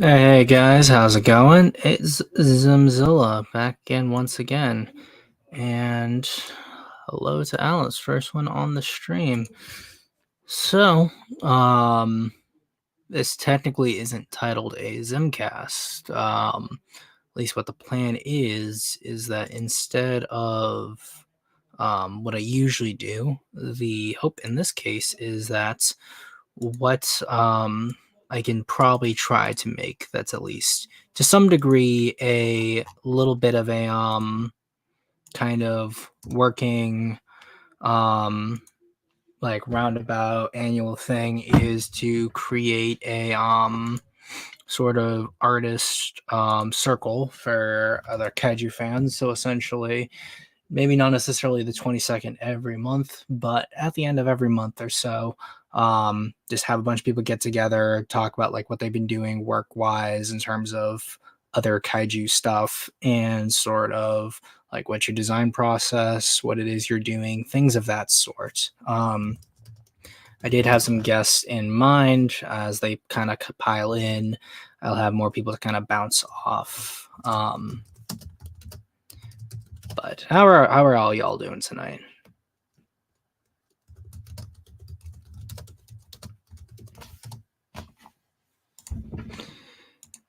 Hey guys, how's it going? It's Zimzilla back again once again. And hello to Alice, first one on the stream. So, um, this technically isn't titled a Zimcast. At least what the plan is that instead of what I usually do, the hope in this case is that what I can probably try to make that's at least to some degree a little bit of a kind of working um like roundabout annual thing is to create a sort of artist circle for other kaiju fans. So essentially maybe not necessarily the 22nd every month, but at the end of every month or so, just have a bunch of people get together, talk about like what they've been doing work wise in terms of other kaiju stuff and sort of like what's your design process, what it is you're doing, things of that sort. I did have some guests in mind as they kind of pile in. I'll have more people to kind of bounce off. But how are all y'all doing tonight?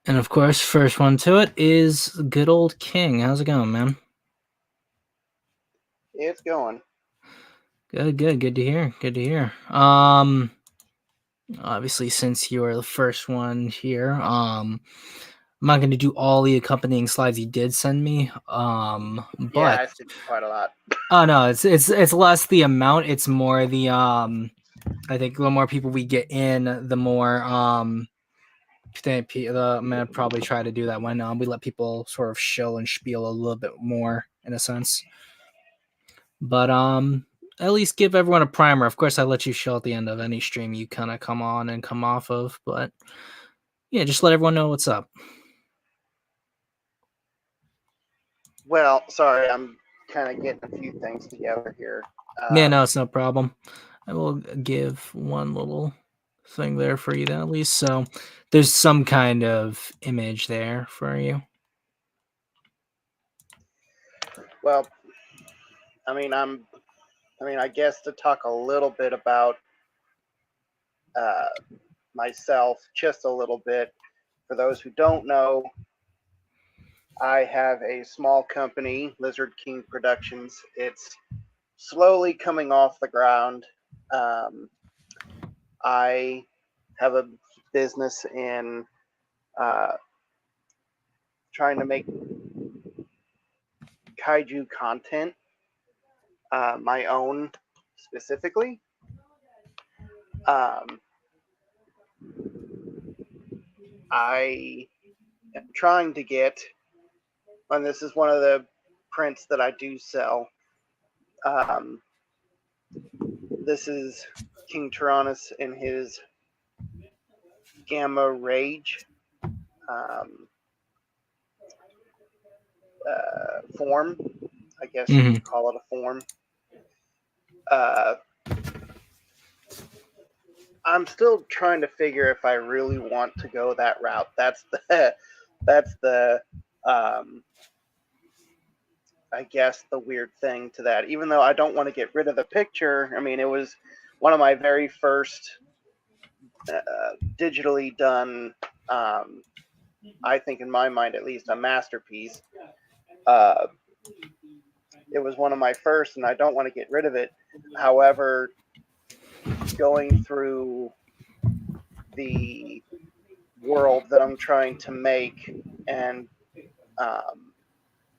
And of course, first one to it is good old King. How's it going, man? It's going. Good to hear. Good to hear. Obviously, since you're the first one here, I'm not going to do all the accompanying slides you did send me. Yeah, But I sent you quite a lot. oh no, it's less the amount. It's more the I think the more people we get in, the more I'm gonna probably try to do that when we let people sort of show and spiel a little bit more in a sense. But at least give everyone a primer. Of course, I let you show at the end of any stream you kind of come on and come off of, but yeah, just let everyone know what's up. Well, sorry, I'm kind of getting a few things together here. Yeah, no, it's no problem. I will give one little thing there for you then at least, so there's some kind of image there for you. Well, I guess to talk a little bit about uh, myself, just a little bit. For those who don't know, I have a small company, Lizard King Productions. It's slowly coming off the ground. I have a business in uh, trying to make kaiju content, my own specifically. Um, I am trying to get, and this is one of the prints that I do sell. Um, this is King Tyrannus in his Gamma Rage form. I guess you could call it a form. I'm still trying to figure if I really want to go that route. That's the I guess the weird thing to that. Even though I don't want to get rid of the picture, I mean, it was one of my very first digitally done, I think in my mind at least, a masterpiece. It was one of my first, and I don't want to get rid of it. However, going through the world that I'm trying to make and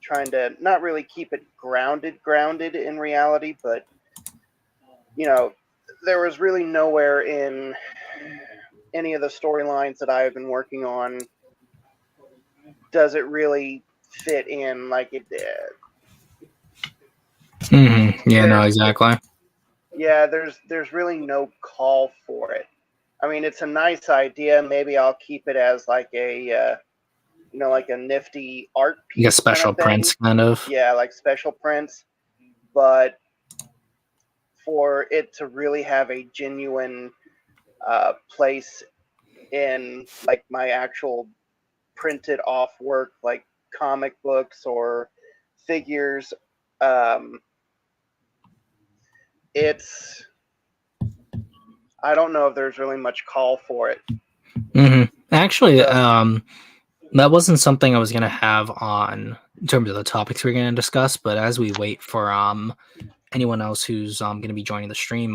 trying to not really keep it grounded in reality, but there was really nowhere in any of the storylines that I have been working on does it really fit in like it did. Yeah, no, exactly. There's really no call for it. I mean, it's a nice idea. Maybe I'll keep it as like a like a nifty art You got piece kind special of thing. prints, kind of. Yeah, like special prints. But for it to really have a genuine place in like my actual printed off work like comic books or figures. Um, it's I don't know if there's really much call for it. Actually, So, that wasn't something I was gonna have on in terms of the topics we're gonna discuss. But as we wait for anyone else who's going to be joining the stream,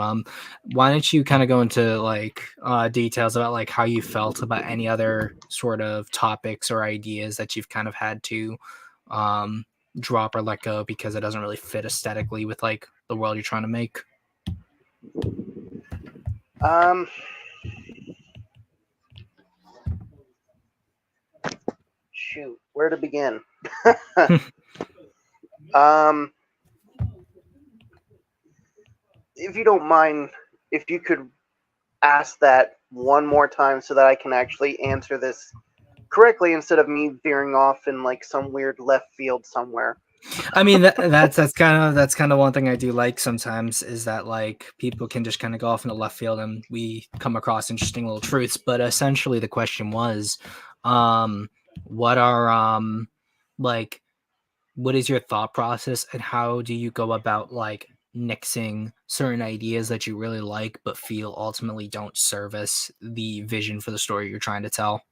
why don't you kind of go into like details about like how you felt about any other sort of topics or ideas that you've kind of had to um, drop or let go because it doesn't really fit aesthetically with like the world you're trying to make. shoot, where to begin? um, if you don't mind, if you could ask that one more time so that I can actually answer this correctly instead of me veering off in like some weird left field somewhere. I mean that's kind of one thing I do like sometimes is that like people can just kind of go off in the left field and we come across interesting little truths. But essentially the question was, what are like what is your thought process and how do you go about like nixing certain ideas that you really like but feel ultimately don't service the vision for the story you're trying to tell?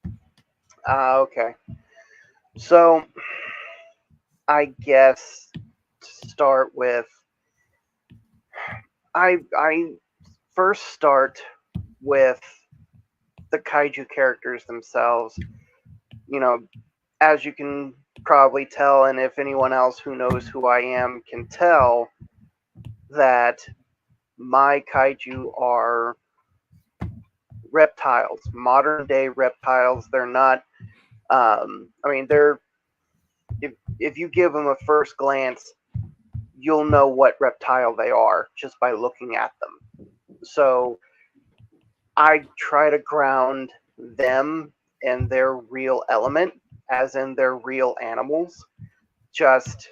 Okay. So, I guess to start with, I first start with the kaiju characters themselves. You know, as you can probably tell, and if anyone else who knows who I am can tell, that my kaiju are reptiles, modern day reptiles. They're not. I mean, they're if you give them a first glance, you'll know what reptile they are just by looking at them. So I try to ground them in their real element, as in they're real animals. Just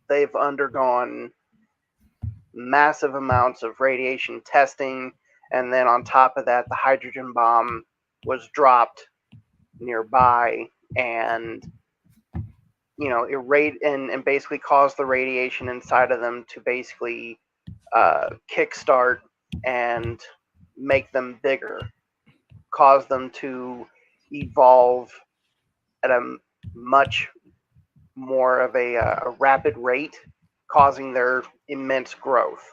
they've undergone massive amounts of radiation testing, and then on top of that, the hydrogen bomb was dropped nearby and and basically caused the radiation inside of them to basically kickstart and make them bigger, cause them to evolve at a much more of a rapid rate, causing their immense growth.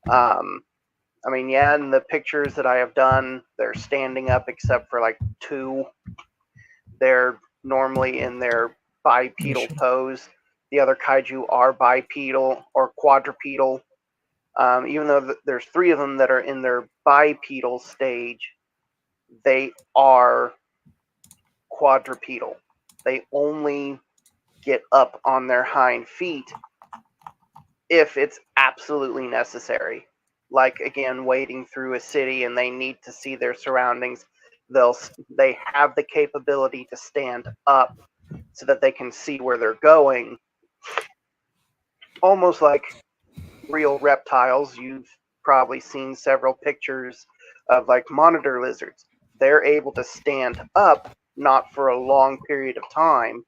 I mean, yeah, in the pictures that I have done, they're standing up except for like two. They're normally in their bipedal pose. The other kaiju are bipedal or quadrupedal. Even though there's three of them that are in their bipedal stage, they are quadrupedal. They only get up on their hind feet if it's absolutely necessary. Like again, wading through a city and they need to see their surroundings, they have the capability to stand up so that they can see where they're going. Almost like real reptiles. You've probably seen several pictures of like monitor lizards. They're able to stand up, not for a long period of time,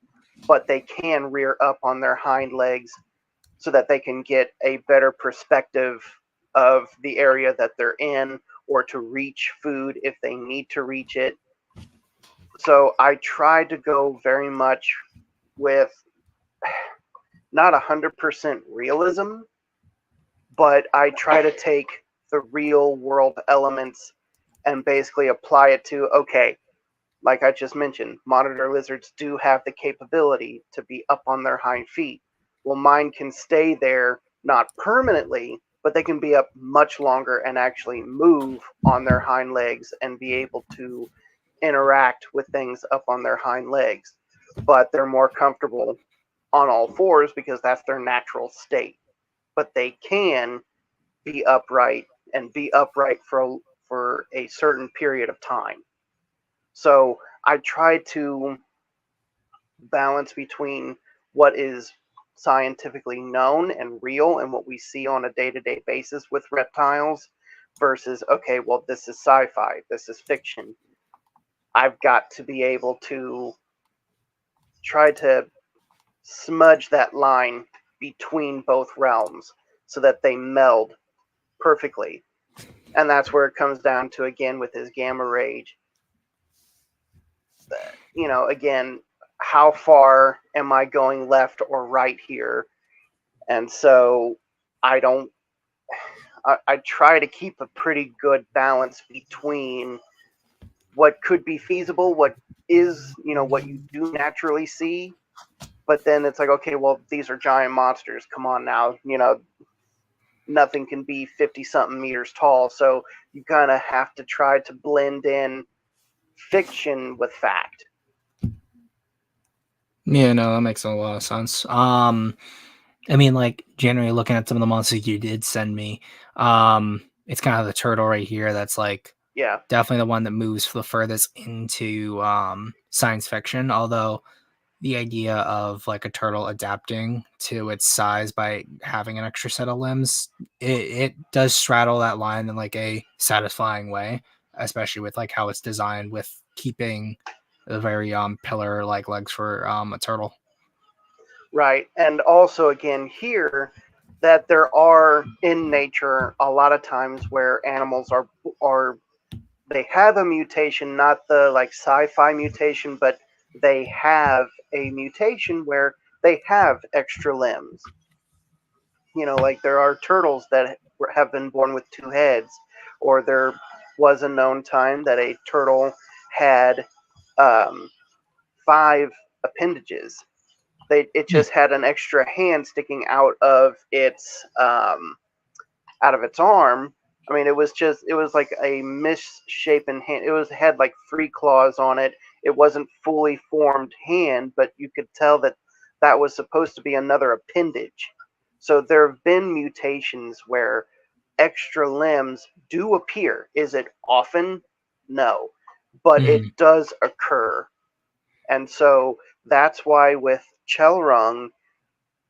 but they can rear up on their hind legs so that they can get a better perspective of the area that they're in or to reach food if they need to reach it. So I tried to go very much with not 100% realism, but I try to take the real world elements and basically apply it to, okay, like I just mentioned, monitor lizards do have the capability to be up on their hind feet. Well, mine can stay there, not permanently, but they can be up much longer and actually move on their hind legs and be able to interact with things up on their hind legs. But they're more comfortable on all fours because that's their natural state. But they can be upright and be upright for a certain period of time. So I try to balance between what is scientifically known and real and what we see on a day-to-day basis with reptiles versus, okay, well, this is sci-fi, this is fiction. I've got to be able to try to smudge that line between both realms so that they meld perfectly. And that's where it comes down to, again, with his gamma rage. Again, how far am I going left or right here? And so I don't, I try to keep a pretty good balance between what could be feasible, what is, what you do naturally see. But then it's like, okay, well, these are giant monsters. Come on now. Nothing can be 50 something meters tall. So you kind of have to try to blend in fiction with fact. Yeah, no, that makes a lot of sense. I mean, like, generally looking at some of the monsters you did send me, it's kind of the turtle right here that's like Yeah. definitely the one that moves the furthest into science fiction. Although the idea of like a turtle adapting to its size by having an extra set of limbs, it does straddle that line in like a satisfying way, especially with like how it's designed with keeping the very pillar like legs for a turtle. Right. And also, again, here, that there are in nature a lot of times where animals are they have a mutation, not the like sci-fi mutation, but they have a mutation where they have extra limbs. Like there are turtles that have been born with two heads, or there was a known time that a turtle had um, five appendages. It just had an extra hand sticking out of its arm. I mean, it was like a misshapen hand. It had like three claws on it. It wasn't fully formed hand, but you could tell that that was supposed to be another appendage. So there have been mutations where extra limbs do appear. Is it often? No, but it Mhm. does occur. And so that's why with Chelrung,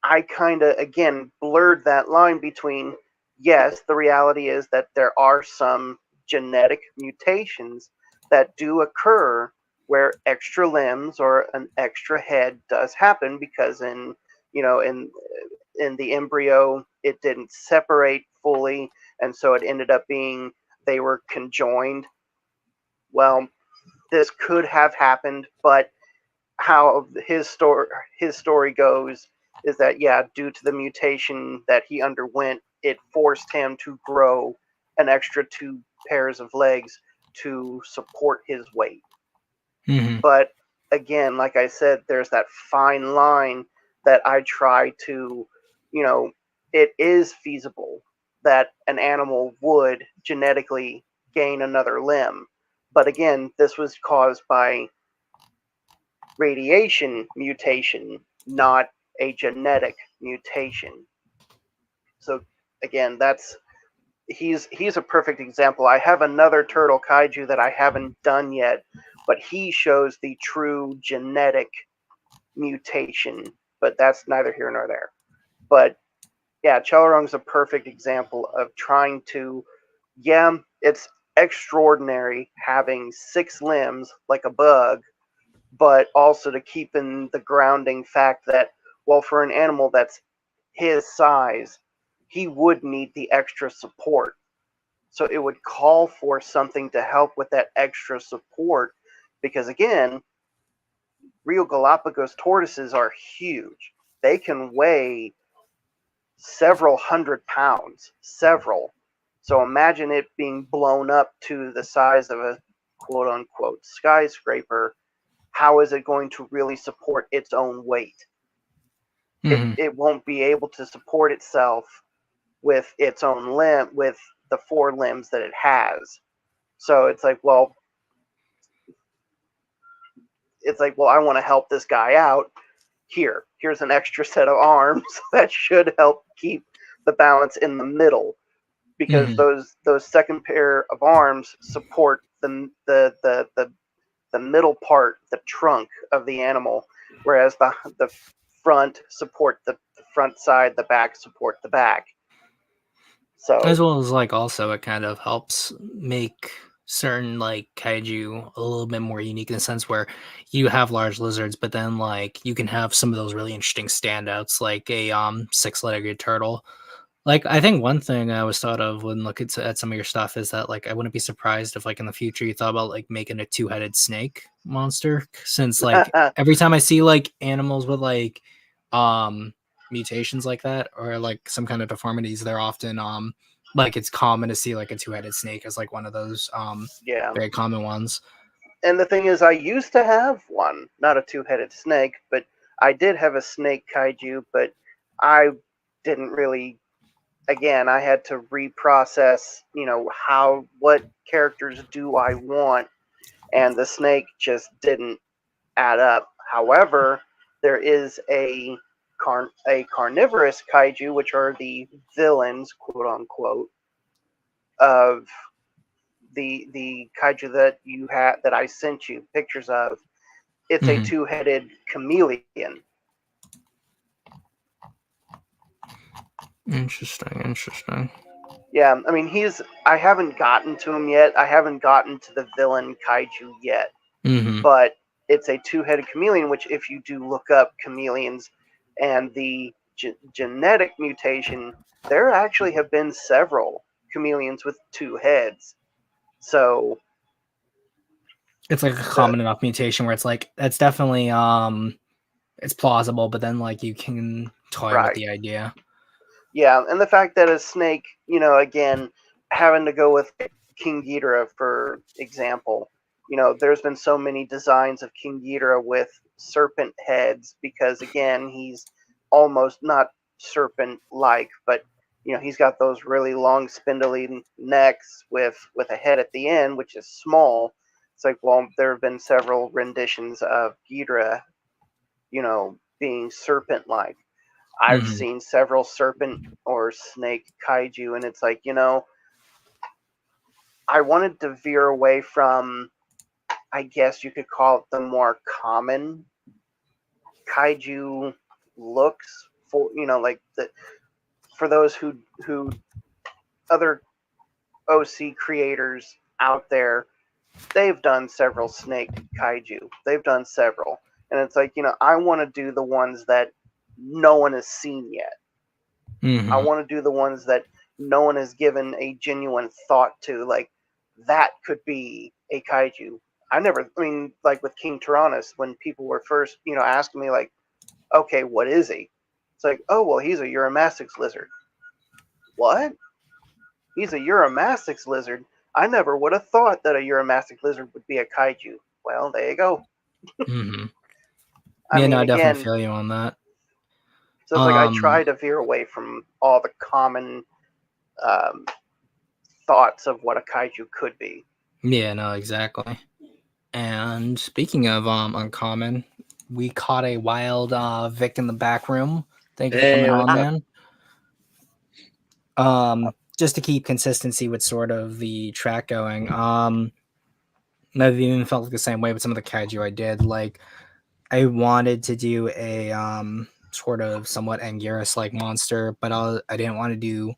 I kind of, again, blurred that line between, yes, the reality is that there are some genetic mutations that do occur where extra limbs or an extra head does happen because in the embryo it didn't separate fully, and so it ended up being they were conjoined. Well, this could have happened, but how his story goes is that, yeah, due to the mutation that he underwent, it forced him to grow an extra two pairs of legs to support his weight. Mhm. But again, like I said, there's that fine line that I try to, you know, it is feasible that an animal would genetically gain another limb. But again, this was caused by radiation mutation, not a genetic mutation. So again, he's a perfect example. I have another turtle kaiju that I haven't done yet, but he shows the true genetic mutation, but that's neither here nor there. But yeah, Chelrung's a perfect example of trying to, yeah, it's extraordinary having six limbs like a bug, but also to keep in the grounding fact that, well, for an animal that's his size, he would need the extra support. So it would call for something to help with that extra support because, again, real Galapagos tortoises are huge. They can weigh several hundred pounds, several. So imagine it being blown up to the size of a quote unquote skyscraper. How is it going to really support its own weight? Mhm. It won't be able to support itself with its own limb, with the four limbs that it has. So it's like, well, I want to help this guy out. Here's an extra set of arms that should help keep the balance in the middle, because Mhm. those second pair of arms support the middle part, the trunk of the animal, whereas the front support the front side, the back support the back. As So well as like also it kind of helps make certain like kaiju a little bit more unique in the sense where you have large lizards, but then like you can have some of those really interesting standouts, like a six-legged turtle. Like I think one thing I always thought of when looking at some of your stuff is that like I wouldn't be surprised if like in the future you thought about like making a two-headed snake monster, since like every time I see like animals with like mutations like that or like some kind of deformities, they're often like it's common to see like a two-headed snake as like one of those Yeah. very common ones. And the thing is, I used to have one, not a two-headed snake, but I did have a snake kaiju, but I didn't really. Again, I had to reprocess, what characters do I want, and the snake just didn't add up. However, there is a carnivorous kaiju, which are the villains, quote unquote, of the kaiju that I sent you pictures of. It's a Mm-hmm. two-headed chameleon. Interesting. Yeah, I mean I haven't gotten to him yet. I haven't gotten to the villain kaiju yet. Mm-hmm. But it's a two-headed chameleon, which if you do look up chameleons and the genetic mutation, there actually have been several chameleons with two heads. So It's like a common enough mutation where it's like that's definitely it's plausible, but then like you can toy with right. the idea. Yeah, and the fact that a snake, again, having to go with King Ghidorah, for example, there's been so many designs of King Ghidorah with serpent heads because, again, he's almost not serpent-like, but he's got those really long, spindly necks with a head at the end, which is small. It's like, well, there have been several renditions of Ghidorah, being serpent-like. I've Mm-hmm. seen several serpent or snake kaiju, and it's like, I wanted to veer away from, I guess you could call it the more common kaiju looks for, like for those who other OC creators out there, they've done several snake kaiju. They've done several. And it's like, I want to do the ones that no one has seen yet. Mm-hmm. I want to do the ones that no one has given a genuine thought to. Like, that could be a kaiju. Like with King Tyrannus, when people were first, asking me, like, okay, what is he? It's like, oh, well, he's a Uromastyx lizard. What? He's a Uromastyx lizard? I never would have thought that a Uromastyx lizard would be a kaiju. Well, there you go. Mm-hmm. I Yeah, no, mean, I definitely again, feel you on that. so it's like I try to veer away from all the common um, thoughts of what a kaiju could be. Yeah, no, exactly. And speaking of uncommon, we caught a wild Vic in the back room. Thank you for coming on, man. Just to keep consistency with sort of the track going. I've even felt the same way with some of the kaiju I did. Like I wanted to do a sort of somewhat Anguirus like monster, but I didn't want to do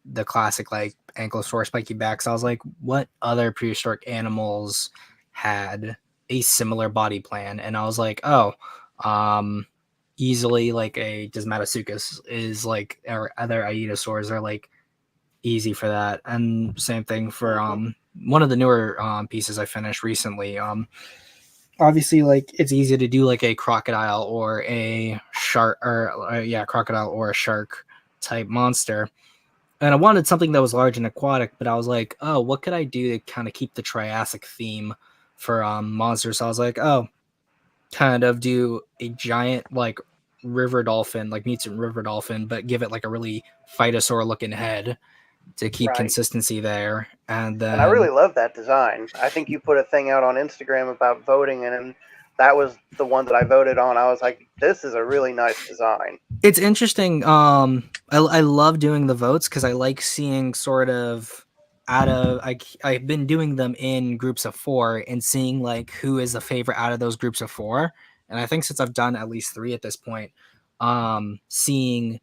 the classic like ankylosaur spiky back. So I was like, what other prehistoric animals had a similar body plan? And I was like, oh, easily like a Desmatosuchus is like, or other Aedosaurs are like easy for that. And same thing for one of the newer pieces I finished recently. Obviously, like it's easy to do like a crocodile or a shark, or crocodile or a shark type monster. And I wanted something that was large and aquatic, but I was like, oh, what could I do to kind of keep the Triassic theme for monsters? So I was like, oh, kind of do a giant like river dolphin, like mutant river dolphin, but give it like a really phytosaur looking head to keep Right. consistency there. And And I really then love that design. I think you put a thing out on Instagram about voting, and that was the one that I voted on. I was like, this is a really nice design. it's interesting. I love doing the votes because I like seeing sort of I've been doing them in groups of 4 and seeing like who is the favorite out of those groups of 4. And I think since I've done at least 3 at this point, seeing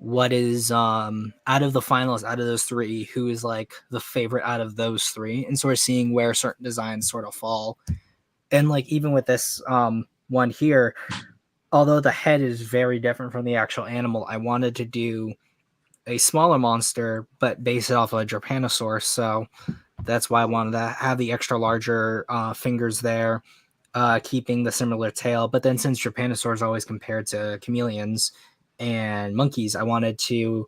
what is out of the finalists, out of those three, who is like the favorite out of those three, and sort of seeing where certain designs sort of fall. And like even with this one here, although the head is very different from the actual animal, I wanted to do a smaller monster but base it off of a Drepanosaurus, so that's why I wanted to have the extra larger fingers there, keeping the similar tail. But then since Drepanosaurs are always compared to chameleons and monkeys, I wanted to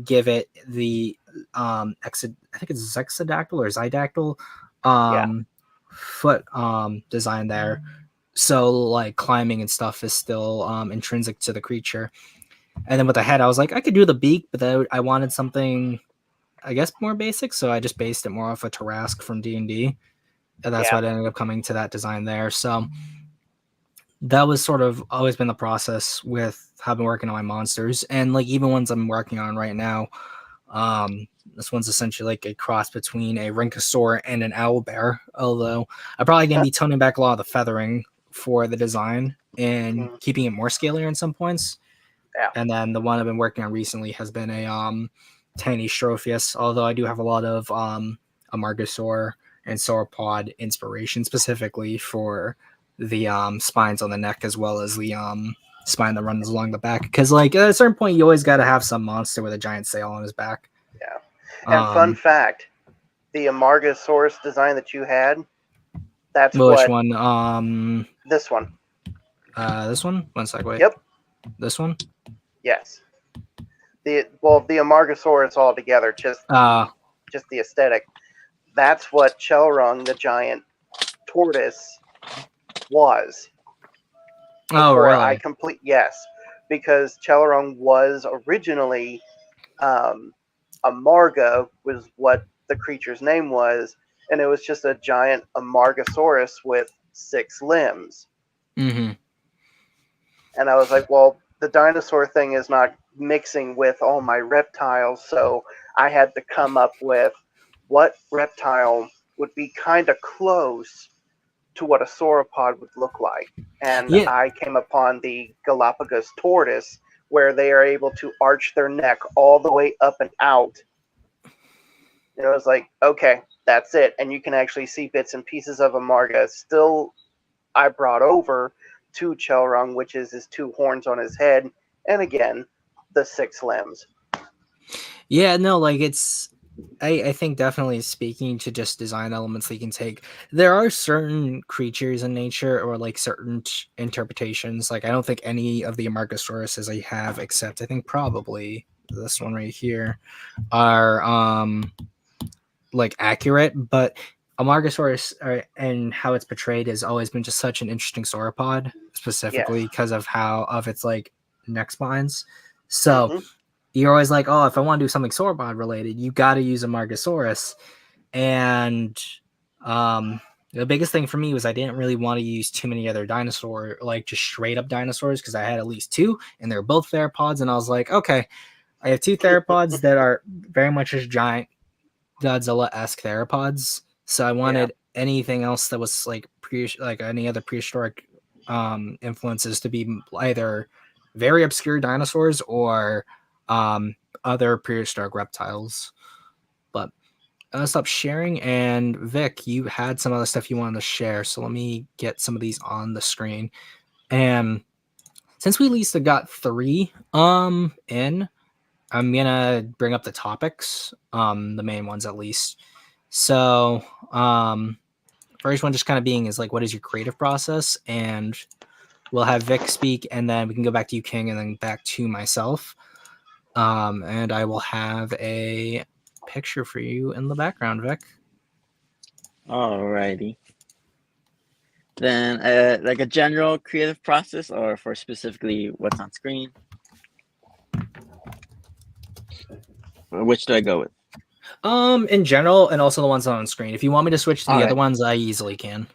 give it the I think it's Zexadactyl or Zydactyl foot design there. So like climbing and stuff is still intrinsic to the creature. And then with the head, I was like, I could do the beak, but then I wanted something, I guess, more basic. So I just based it more off a Tarrasque from D&D. And that's what ended up coming to that design there. So that was sort of always been the process with how I've been working on my monsters. And like even ones I'm working on right now, this one's essentially like a cross between a Rhynchosaur and an owlbear. Although I'm probably going to be toning back a lot of the feathering for the design and keeping it more scalier in some points. Yeah. And then the one I've been working on recently has been a tiny Strophius, although I do have a lot of Amargasaur and Sauropod inspiration specifically for the spines on the neck as well as the spine that runs along the back. Because like at a certain point, you always got to have some monster with a giant sail on his back. Yeah. And fun fact, the Amargasaurus design that you had, that's which one? This one. This one? One sec, wait. Yep. This one? Yes. The Amargasaurus altogether, just the aesthetic. That's what Chelrung, the giant tortoise, was. Oh, really? Yes, because Chelrung was originally Amarga was what the creature's name was, and it was just a giant Amargasaurus with 6 limbs. Mm-hmm. And I was like, well, the dinosaur thing is not mixing with all my reptiles, so I had to come up with what reptile would be kind of close to what a sauropod would look like. And I came upon the Galapagos tortoise, where they are able to arch their neck all the way up and out. And it was like, okay, that's it. And you can actually see bits and pieces of Amarga still I brought over to Chelrung, which is his 2 horns on his head, and again, the 6 limbs. Yeah, no, like it's I think definitely speaking to just design elements that you can take, there are certain creatures in nature or like certain interpretations. Like I don't think any of the Amargasauruses I have, except I think probably this one right here, are like accurate, but Amargasaurus and how it's portrayed has always been just such an interesting sauropod, specifically because of its like neck spines. So you're always like, oh, if I want to do something sauropod related, you got to use a Amargasaurus. And the biggest thing for me was I didn't really want to use too many other dinosaur, like just straight up dinosaurs, because I had at least 2, and they're both theropods. And I was like, okay, I have 2 theropods that are very much as giant Godzilla-esque theropods. So I wanted anything else that was like any other prehistoric influences to be either very obscure dinosaurs or other prehistoric reptiles. But I'll stop sharing. And Vic, you had some other stuff you wanted to share, so let me get some of these on the screen. And since we at least got 3 in, I'm gonna bring up the topics, the main ones at least. So first one just kind of being is like, what is your creative process? And we'll have Vic speak, and then we can go back to you, King, and then back to myself. And I will have a picture for you in the background, Vic. Alrighty. Then like a general creative process, or for specifically what's on screen? Which do I go with? In general, and also the ones on screen. If you want me to switch to the other ones, I easily can.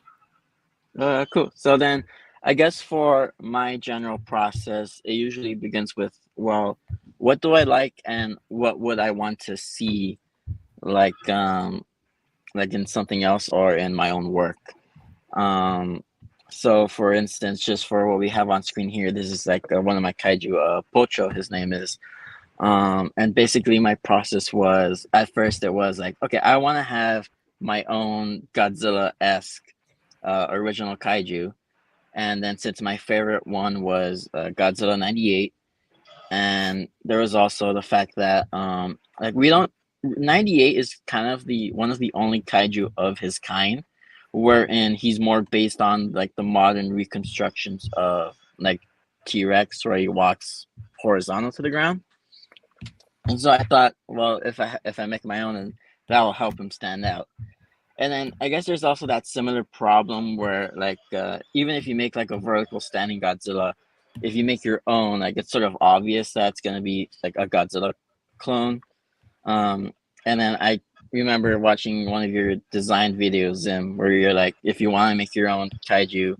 Cool. So then I guess for my general process, it usually begins with, well, what do I like and what would I want to see like in something else or in my own work. So for instance, just for what we have on screen here, this is like one of my kaiju, Pocho, his name is. And basically my process was, at first it was like, okay, I want to have my own Godzilla-esque original kaiju. And then since my favorite one was Godzilla 98, and there was also the fact that like we don't 98 is kind of the one of the only kaiju of his kind, wherein he's more based on like the modern reconstructions of like T-Rex, where he walks horizontal to the ground. And so I thought, well, if I make my own, then that will help him stand out. And then I guess there's also that similar problem where like even if you make like a vertical standing Godzilla, if you make your own, like it's sort of obvious that it's gonna be like a Godzilla clone. And then I remember watching one of your design videos, Zim, where you're like, if you want to make your own kaiju,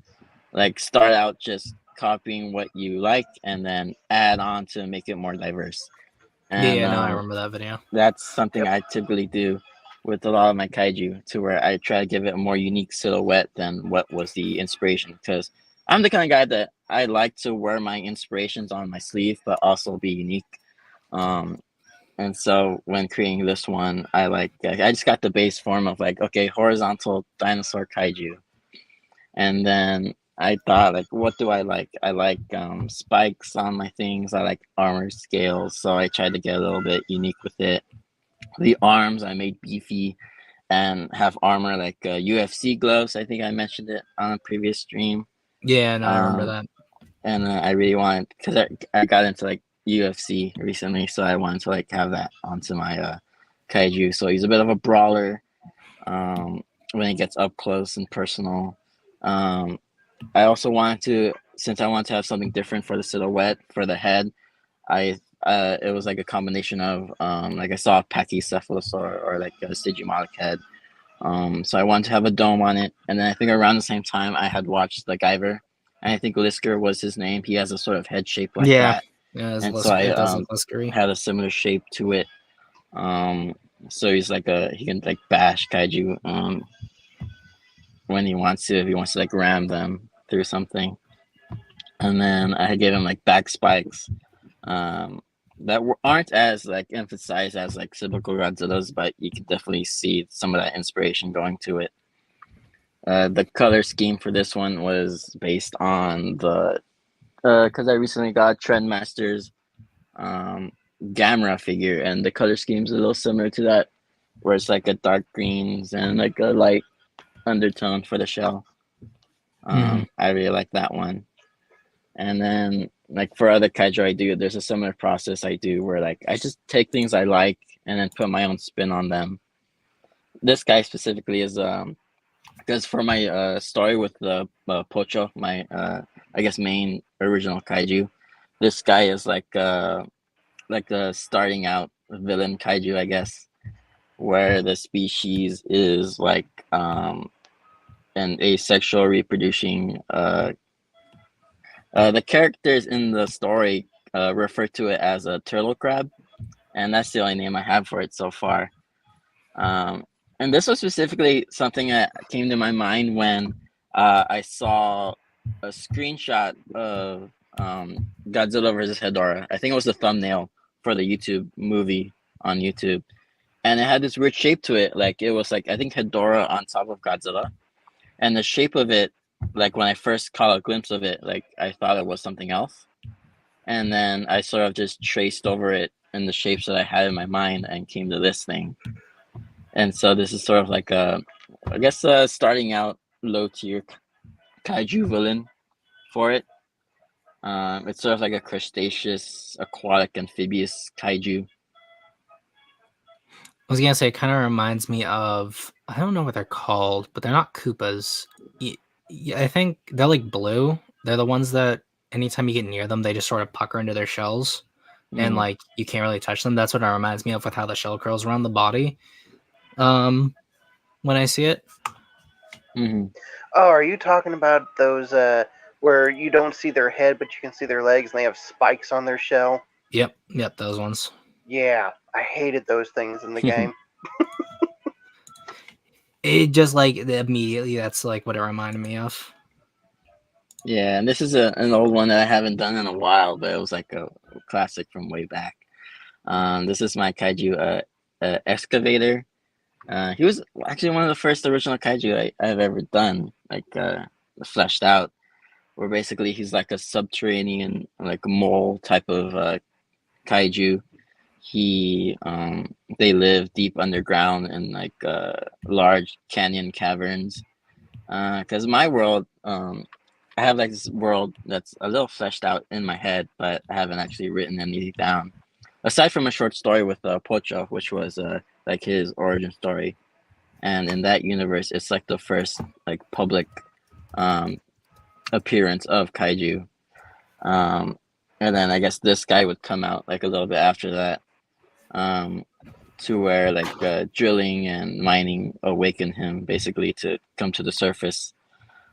like start out just copying what you like and then add on to make it more diverse. And Yeah, no, I remember that video. that's something Yep. I typically do with a lot of my kaiju, to where I try to give it a more unique silhouette than what was the inspiration. Because I'm the kind of guy that I like to wear my inspirations on my sleeve, but also be unique. And so when creating this one, I just got the base form of like, okay, horizontal dinosaur kaiju. And then I thought, like, what do I like? I like spikes on my things. I like armor scales. So I tried to get a little bit unique with it. The arms I made beefy and have armor like UFC gloves. I think I mentioned it on a previous stream. Yeah, no, I remember that. And I really wanted, because I got into like UFC recently, so I wanted to like have that onto my kaiju. So he's a bit of a brawler when he gets up close and personal. I also wanted to, since I wanted to have something different for the silhouette for the head, it was like a combination of like I saw a Pachycephalosaur or like a Stygimodic head. So I wanted to have a dome on it, and then I think around the same time I had watched the Guyver, and I think Lisker was his name. He has a sort of head shape like that, Yeah, and so it does look Liskery. had a similar shape to it. So he's like he can like bash kaiju when he wants to, if he wants to like ram them through something. And then I gave him like back spikes that aren't as like emphasized as like typical Godzillas, but you can definitely see some of that inspiration going to it. The color scheme for this one was based on the because I recently got Trendmaster's Gamera figure, and the color scheme's a little similar to that, where it's like a dark greens and like a light undertone for the shell. I really like that one. And then like for other kaiju I do, there's a similar process I do where like I just take things I like and then put my own spin on them. This guy specifically is because for my story with the Pocho, my I guess main original kaiju, this guy is like a starting out villain kaiju, I guess, where the species is like an asexual reproducing the characters in the story refer to it as a turtle crab, and that's the only name I have for it so far. And this was specifically something that came to my mind when I saw a screenshot of Godzilla versus Hedorah. I think it was the thumbnail for the YouTube movie on YouTube. And it had this weird shape to it. Like it was like, I think Hedorah on top of Godzilla. And the shape of it, like when I first caught a glimpse of it, like I thought it was something else. And then I sort of just traced over it in the shapes that I had in my mind and came to this thing. And so this is sort of like I guess starting out low tier kaiju villain for it. It's sort of like a crustaceous, aquatic, amphibious kaiju. I was gonna say, it kind of reminds me of, I don't know what they're called, but they're not Koopas. I think they're like blue. They're the ones that anytime you get near them, they just sort of pucker into their shells, and like you can't really touch them. That's what it reminds me of, with how the shell curls around the body. When I see it. Mm-hmm. Oh, are you talking about those where you don't see their head, but you can see their legs, and they have spikes on their shell? Yep, those ones. Yeah, I hated those things in the game. It just like immediately, that's like what it reminded me of. Yeah, and this is an old one that I haven't done in a while, but it was like a classic from way back. This is my kaiju excavator. He was actually one of the first original kaiju I've ever done, like fleshed out. Where basically he's like a subterranean, like mole type of kaiju. They live deep underground in like large canyon caverns. Because my world, I have like this world that's a little fleshed out in my head, but I haven't actually written anything down. Aside from a short story with Pocho, which was like his origin story, and in that universe, it's like the first like public appearance of kaiju. And then I guess this guy would come out like a little bit after that, to where like drilling and mining awakened him basically to come to the surface.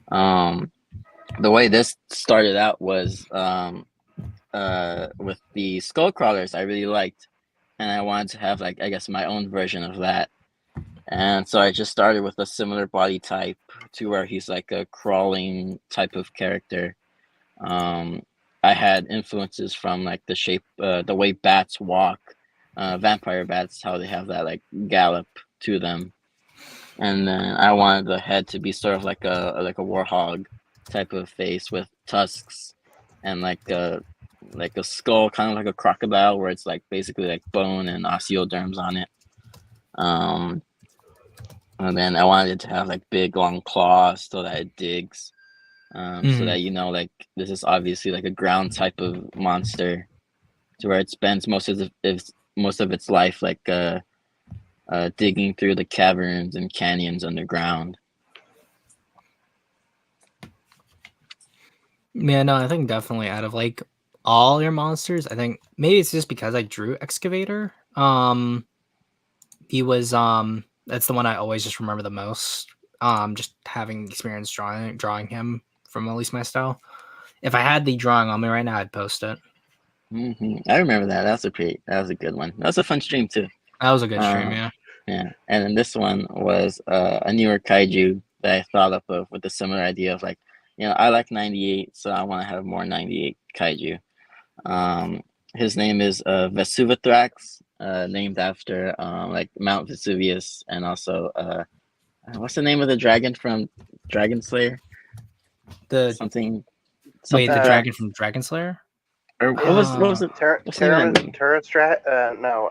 The way this started out was with the skull crawlers I really liked, and I wanted to have like I guess my own version of that. And so I just started with a similar body type to where he's like a crawling type of character. I had influences from like the shape, the way bats walk, vampire bats, how they have that like gallop to them. And then I wanted the head to be sort of like a warhog type of face with tusks and like a skull, kind of like a crocodile, where it's like basically like bone and osteoderms on it. And then I wanted it to have like big long claws so that it digs. So that like this is obviously like a ground type of monster, to where it spends most of its life like digging through the caverns and canyons underground. Yeah, no, I think definitely out of like all your monsters, I think maybe it's just because I drew Excavator. He was that's the one I always just remember the most. Just having experience drawing him from at least my style. If I had the drawing on me right now, I'd post it. I remember that. That was a good one. That was a fun stream too. That was a good stream, yeah. Yeah, and then this one was a newer kaiju that I thought up of with a similar idea of like, I like 98, so I want to have more 98 kaiju. His name is Vesuvithrax, named after like Mount Vesuvius, and also what's the name of the dragon from Dragon Slayer? Something. Wait, the dragon from Dragon Slayer? Or what was it? No.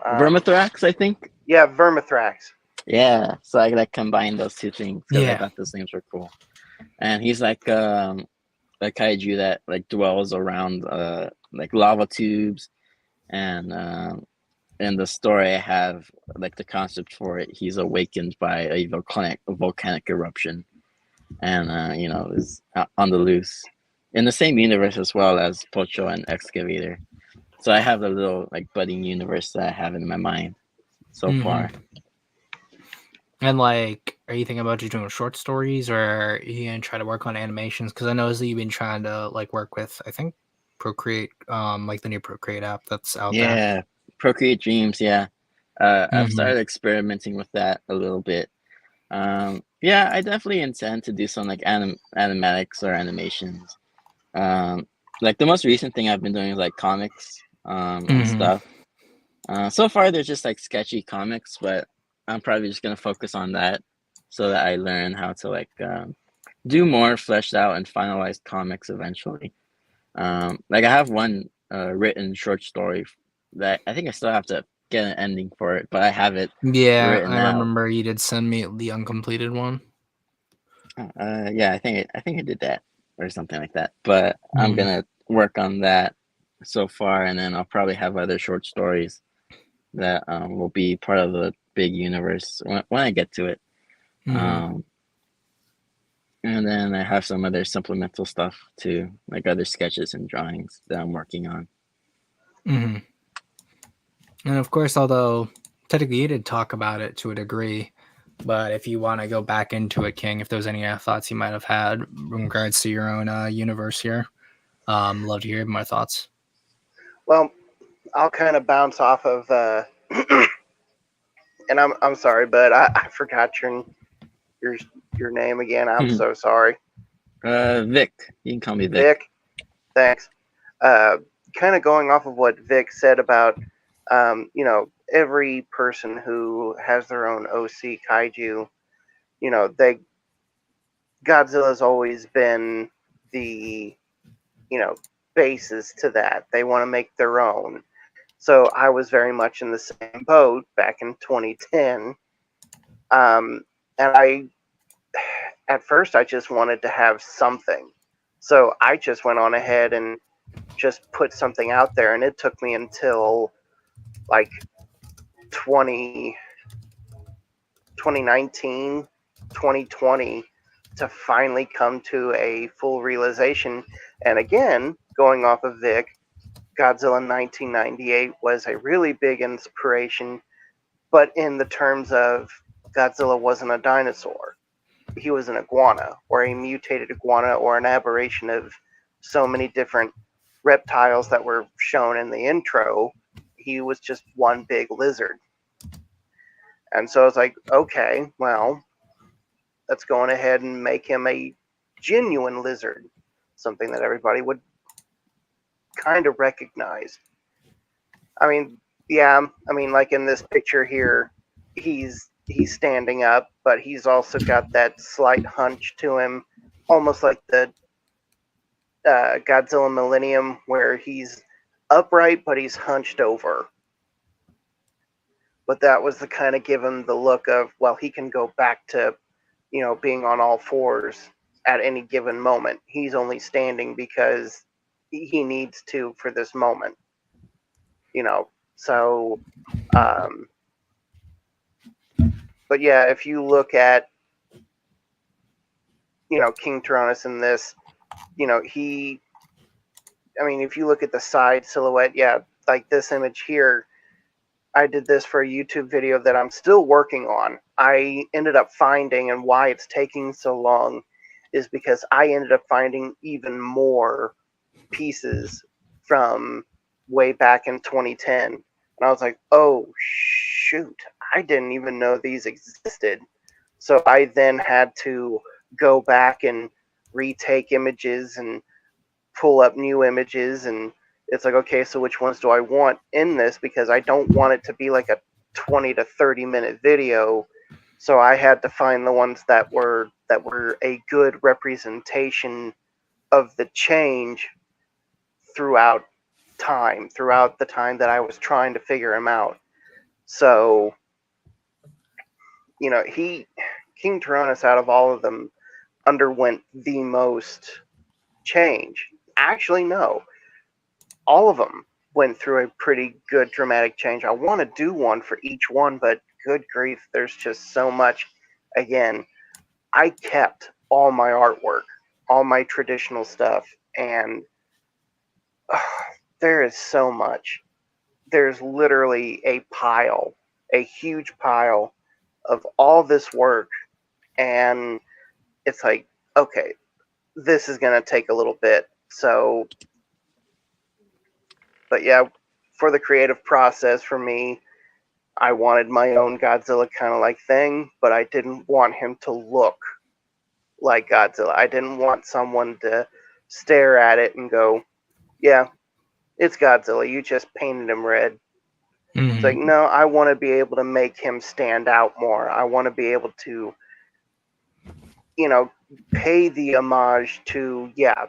Vermithrax, I think. Yeah, Vermithrax. Yeah, so I like combined those two things because Yeah. I thought those names were cool. And he's like a kaiju that like dwells around like lava tubes, and in the story I have like the concept for it, he's awakened by a volcanic eruption, and is on the loose in the same universe as well as Pocho and Excavator. So I have a little like budding universe that I have in my mind so far. And like, are you thinking about just doing short stories, or are you gonna try to work on animations? Because I know that you've been trying to like work with, I think, Procreate, like the new Procreate app that's out there. Yeah, Procreate Dreams. Yeah, I've started experimenting with that a little bit. Yeah, I definitely intend to do some like animatics or animations. Like the most recent thing I've been doing is like comics and stuff. So far they're just like sketchy comics, but I'm probably just gonna focus on that so that I learn how to like do more fleshed out and finalized comics eventually. Like I have one written short story that I think I still have to get an ending for it, but I have it. Yeah, written I out. remember you did send me the uncompleted one. Yeah, I think I did that or something like that. But I'm gonna work on that so far, and then I'll probably have other short stories that will be part of the big universe when I get to it. And then I have some other supplemental stuff too, like other sketches and drawings that I'm working on. And of course, although technically you did talk about it to a degree, but if you want to go back into it, King, if there's any thoughts you might have had in regards to your own universe here, love to hear more thoughts. Well, I'll kind of bounce off of, and I'm sorry, but I forgot your name again. I'm so sorry. Vic, you can call me Vic. Vic, thanks. Kind of going off of what Vic said about You know, every person who has their own OC kaiju, you know, Godzilla's always been the, you know, basis to that. They want to make their own. So I was very much in the same boat back in 2010. And at first, I just wanted to have something. So I just went on ahead and just put something out there. And it took me until like 20, 2019, 2020 to finally come to a full realization. And again, going off of Vic, Godzilla 1998 was a really big inspiration, but in the terms of Godzilla wasn't a dinosaur. He was an iguana, or a mutated iguana, or an aberration of so many different reptiles that were shown in the intro. He was just one big lizard. And so I was like, okay, well, let's go on ahead and make him a genuine lizard, something that everybody would kind of recognize. I mean, yeah, I mean, like in this picture here, he's standing up, but he's also got that slight hunch to him, almost like the Godzilla Millennium, where he's upright but he's hunched over. But that was to kind of give him the look of, well, he can go back to, you know, being on all fours at any given moment. He's only standing because he needs to for this moment, you know. So, but yeah, if you look at, you know, King Tyrannus in this, you know, I mean, if you look at the side silhouette, yeah, like this image here, I did this for a YouTube video that I'm still working on. I ended up finding, and why it's taking so long is because I ended up finding even more pieces from way back in 2010. And I was like, oh, shoot, I didn't even know these existed. So I then had to go back and retake images and pull up new images, and it's like, okay, so which ones do I want in this, because I don't want it to be like a 20 to 30 minute video. So I had to find the ones that were a good representation of the change throughout throughout the time that I was trying to figure him out. So, you know, King Tyrannus, out of all of them, underwent the most change. Actually, no. All of them went through a pretty good dramatic change. I want to do one for each one, but good grief, there's just so much. Again, I kept all my artwork, all my traditional stuff, and there is so much. There's literally a huge pile of all this work, and it's like, okay, this is going to take a little bit. So, but yeah, for the creative process for me, I wanted my own Godzilla kind of like thing, but I didn't want him to look like Godzilla. I didn't want someone to stare at it and go, yeah, it's Godzilla. You just painted him red. It's like, no, I want to be able to make him stand out more. I want to be able to, you know, pay the homage to, yeah,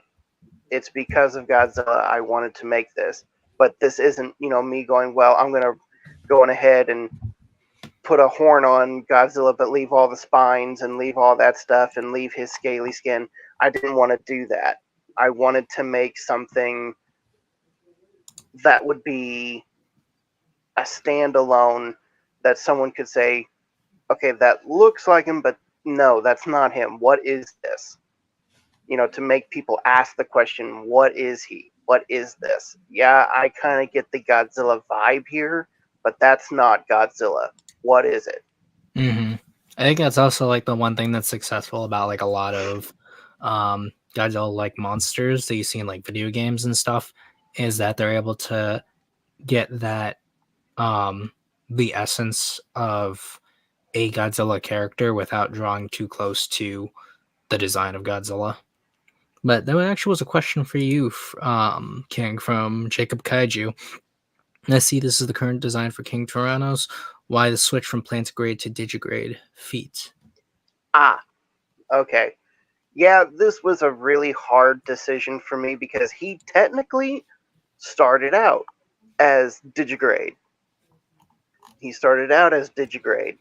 it's because of Godzilla I wanted to make this. But this isn't, you know, me going, well, I'm going to go on ahead and put a horn on Godzilla, but leave all the spines and leave all that stuff and leave his scaly skin. I didn't want to do that. I wanted to make something that would be a standalone, that someone could say, okay, that looks like him, but no, that's not him. What is this? You know, to make people ask the question, what is he? What is this? Yeah, I kind of get the Godzilla vibe here, but that's not Godzilla. What is it? I think that's also like the one thing that's successful about like a lot of Godzilla like monsters that you see in like video games and stuff, is that they're able to get that the essence of a Godzilla character without drawing too close to the design of Godzilla. But there actually was a question for you, King, from Jacob Kaiju. I see this is the current design for King Tyrannos. Why the switch from plantigrade to digigrade feet? Ah, okay. Yeah, this was a really hard decision for me because he technically started out as digigrade. He started out as digigrade.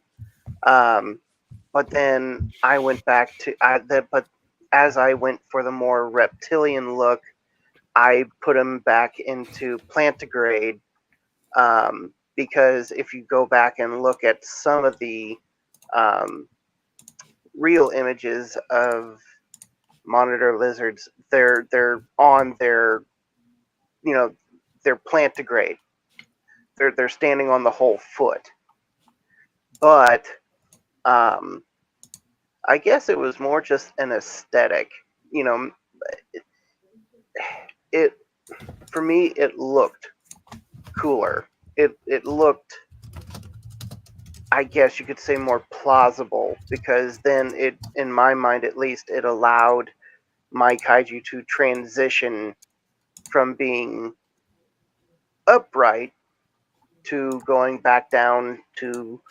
But then I went back to but as I went for the more reptilian look, I put him back into plantigrade, because if you go back and look at some of the um, real images of monitor lizards, they're on their, you know, they're plantigrade. They're standing on the whole foot. But um, I guess it was more just an aesthetic. You know, it for me it looked cooler. It looked, I guess you could say, more plausible, because then it, in my mind at least, it allowed my kaiju to transition from being upright to going back down to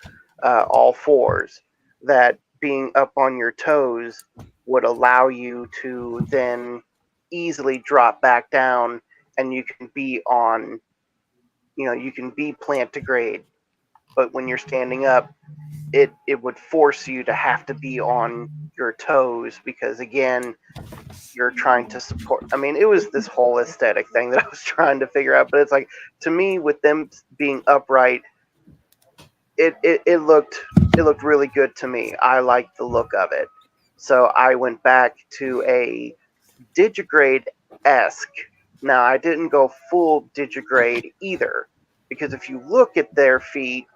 all fours. That being up on your toes would allow you to then easily drop back down, and you can be on, you can be plantigrade. But when you're standing up, it would force you to have to be on your toes, because again, you're trying to support. I mean, it was this whole aesthetic thing that I was trying to figure out. But it's like, to me, with them being upright, it looked really good to me. I liked the look of it, so I went back to a digigrade esque. Now, I didn't go full digigrade either, because if you look at their feet,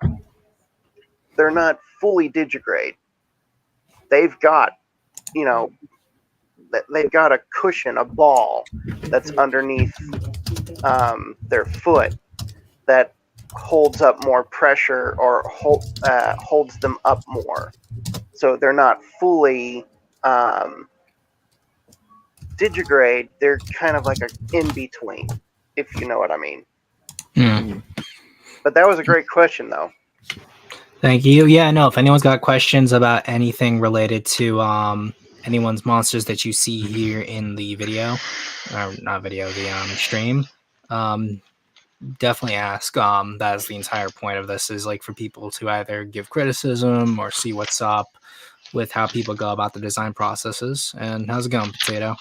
they're not fully digigrade. They've got, you know, they've got a cushion, a ball that's underneath their foot that holds up more pressure, or holds them up more. So they're not fully digigrade. They're kind of like a in between, if you know what I mean. Hmm. But that was a great question, though. Thank you. Yeah, no, if anyone's got questions about anything related to anyone's monsters that you see here in the video, or not video, the stream, um, definitely ask. That is the entire point of this, is like for people to either give criticism or see what's up with how people go about the design processes. And how's it going, Potato?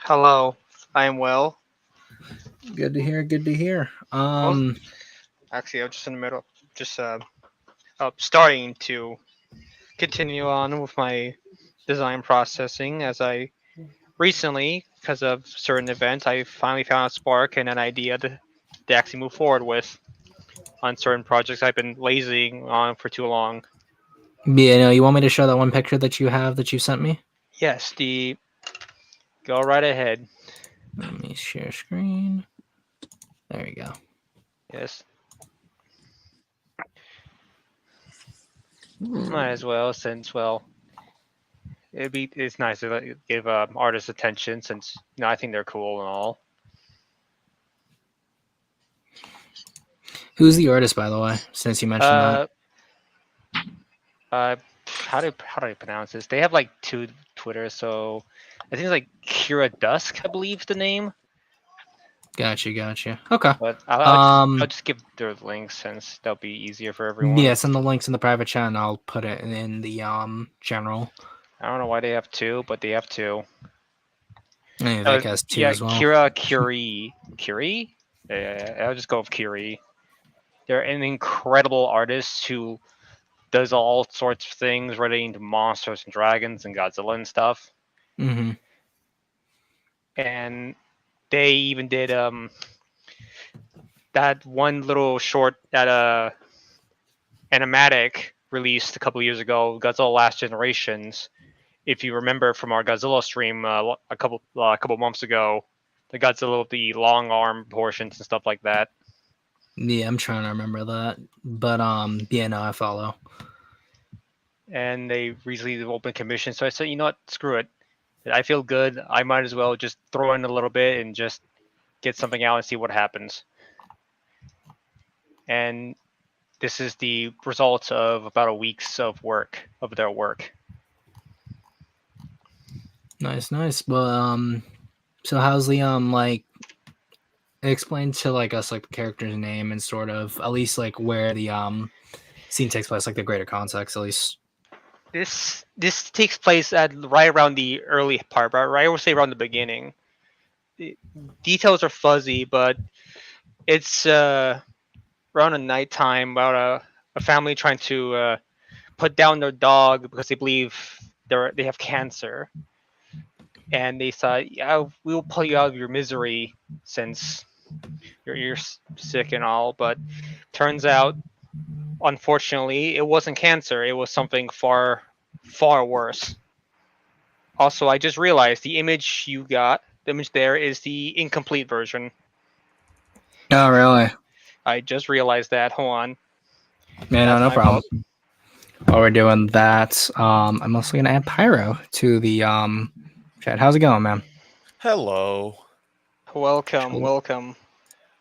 Hello, I am well. Good to hear. Good to hear. Actually, I'm just in the middle, just starting to continue on with my design processing, as I recently, because of certain events, I finally found a spark and an idea to actually move forward with on certain projects I've been lazying on for too long. Yeah, no, you want me to show that one picture that you have that you sent me? Yes, go right ahead. Let me share screen. There you go. Yes. Might as well, since, well, it's nice to give artists attention, since I think they're cool and all. Who's the artist, by the way? Since you mentioned that. How do I pronounce this? They have like two Twitters, so I think it's like Kira Dusk, I believe the name. Gotcha. Okay. But I'll just give their links, since that'll be easier for everyone. Yeah, send the links in the private chat, and I'll put it in the general. I don't know why they have two, but they have two. Anyway, Vic has two as well. Curie. Yeah, I'll just go with Curie. They're an incredible artist who does all sorts of things relating to monsters and dragons and Godzilla and stuff. Mm-hmm. And they even did that one little short that animatic released a couple years ago, Godzilla Last Generations. If you remember from our Godzilla stream a couple months ago, the Godzilla with the long arm portions and stuff like that. Yeah, I'm trying to remember that, but yeah, no, I follow. And they recently opened commission, so I said, you know what, screw it. I feel good. I might as well just throw in a little bit and just get something out and see what happens. and this is the result of about a week's of their work. Nice. Well, so how's the like? Explain to like us like the character's name and sort of at least like where the scene takes place, like the greater context at least. This takes place at right around the early part, right? I would say around the beginning. The details are fuzzy, but it's around a nighttime about a family trying to put down their dog because they believe they have cancer, and they thought, yeah, we'll pull you out of your misery since you're sick and all. But turns out, unfortunately, it wasn't cancer. It was something far worse. Also, I just realized the image there is the incomplete version. Oh, really? I just realized that. Hold on. Yeah, That's no my problem. fault. While we're doing that, I'm also gonna add Pyro to the chat. How's it going, man? Hello. Welcome.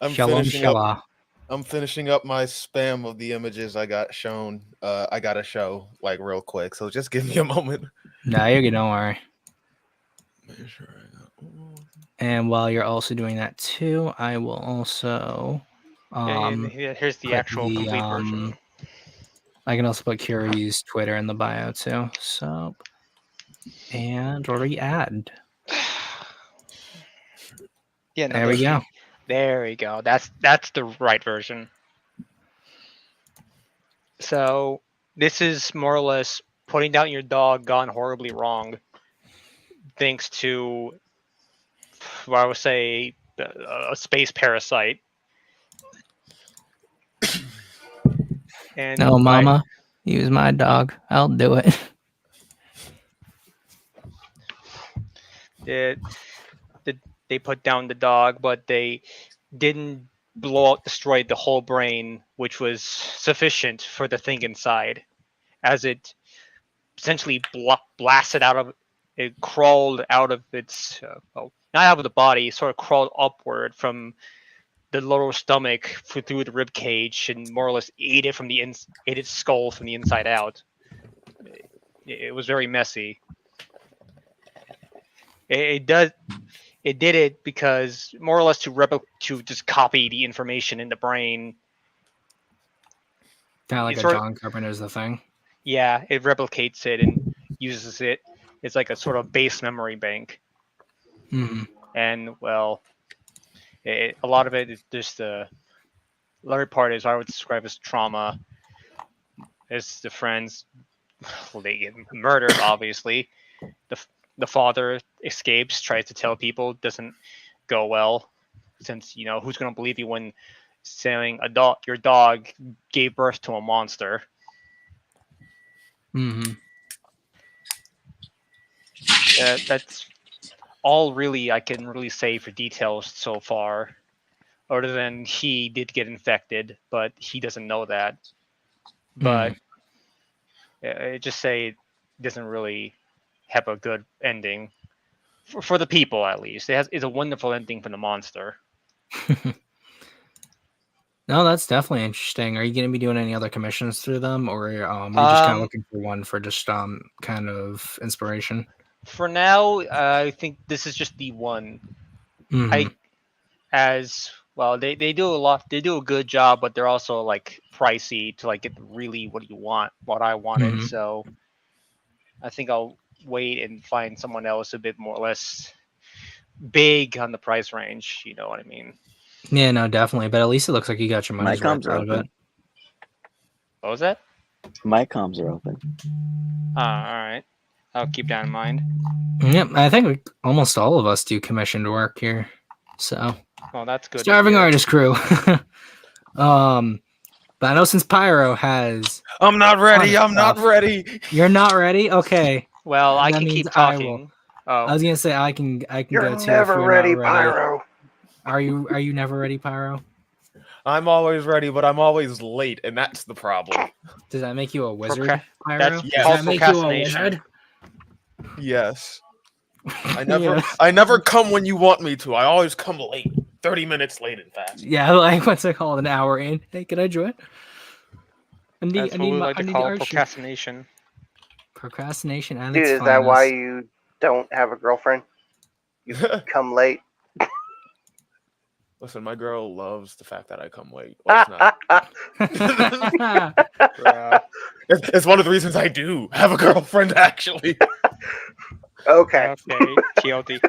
I'm Shalom, finishing up. shalom. I'm finishing up my spam of the images I got shown. I got to show like real quick, so just give me a moment. No, you're good. Don't worry. Make sure I got all- And while you're also doing that too, I will also Here's the put actual the, complete version. I can also put Curie's Twitter in the bio too. So, and re-add. Yeah, no, There we go. There we go. That's the right version. So this is more or less putting down your dog gone horribly wrong, thanks to what I would say a space parasite. And No, mama, use my dog. I'll do it. They put down the dog, but they didn't destroy the whole brain, which was sufficient for the thing inside, as it essentially blasted out of it, crawled out of its not out of the body, sort of crawled upward from the lower stomach through the rib cage and more or less ate it ate its skull from the inside out. It was very messy. It did it because more or less to just copy the information in the brain. Kind of like It's a John Carpenter's The Thing. Yeah, it replicates it and uses it. It's like a sort of base memory bank. Mm-hmm. And well, a lot of it is just the other part is I would describe as trauma. As the friends, well, they get murdered. Obviously, the father escapes, tries to tell people, doesn't go well, since who's going to believe you when saying your dog gave birth to a monster. Mm-hmm. That's all really I can really say for details so far, other than he did get infected, but he doesn't know that. But I just say it doesn't really have a good ending for the people, at least. It's a wonderful ending for the monster. No, that's definitely interesting. Are you going to be doing any other commissions through them, or are you just kind of looking for one for just kind of inspiration? For now, I think this is just the one. Mm-hmm. As well, they do a lot. They do a good job, but they're also like pricey to like get really what I wanted. Mm-hmm. So I think I'll wait and find someone else a bit more or less big on the price range. You know what I mean? Yeah, no, definitely. But at least it looks like you got your money's worth out of it. What was that? My comms are open. All right. I'll keep that in mind. Yep, I think almost all of us do commissioned work here. So, well, that's good. Starving Artist Crew. But I know since Pyro has... I'm not ready. I'm not ready. You're not ready? Okay. Well, I can keep talking. I was gonna say I can You're go too. never if you're ready, not ready. Pyro. Are you never ready, Pyro? I'm always ready, but I'm always late, and that's the problem. Does that make you a wizard, Pyro? That's Does that make you a procrastination. wizard? Yes. I never come when you want me to. I always come late. 30 minutes late, in fact. Yeah, like what's it called? An hour in. Hey, can I join? That's what we like to call art sheet. procrastination. Procrastination and Dude, its is that why finest. you don't have a girlfriend? You come late. Listen, my girl loves the fact that I come late. Let's not. Bruh. It's one of the reasons I do have a girlfriend, actually. Okay. Okay, TLD,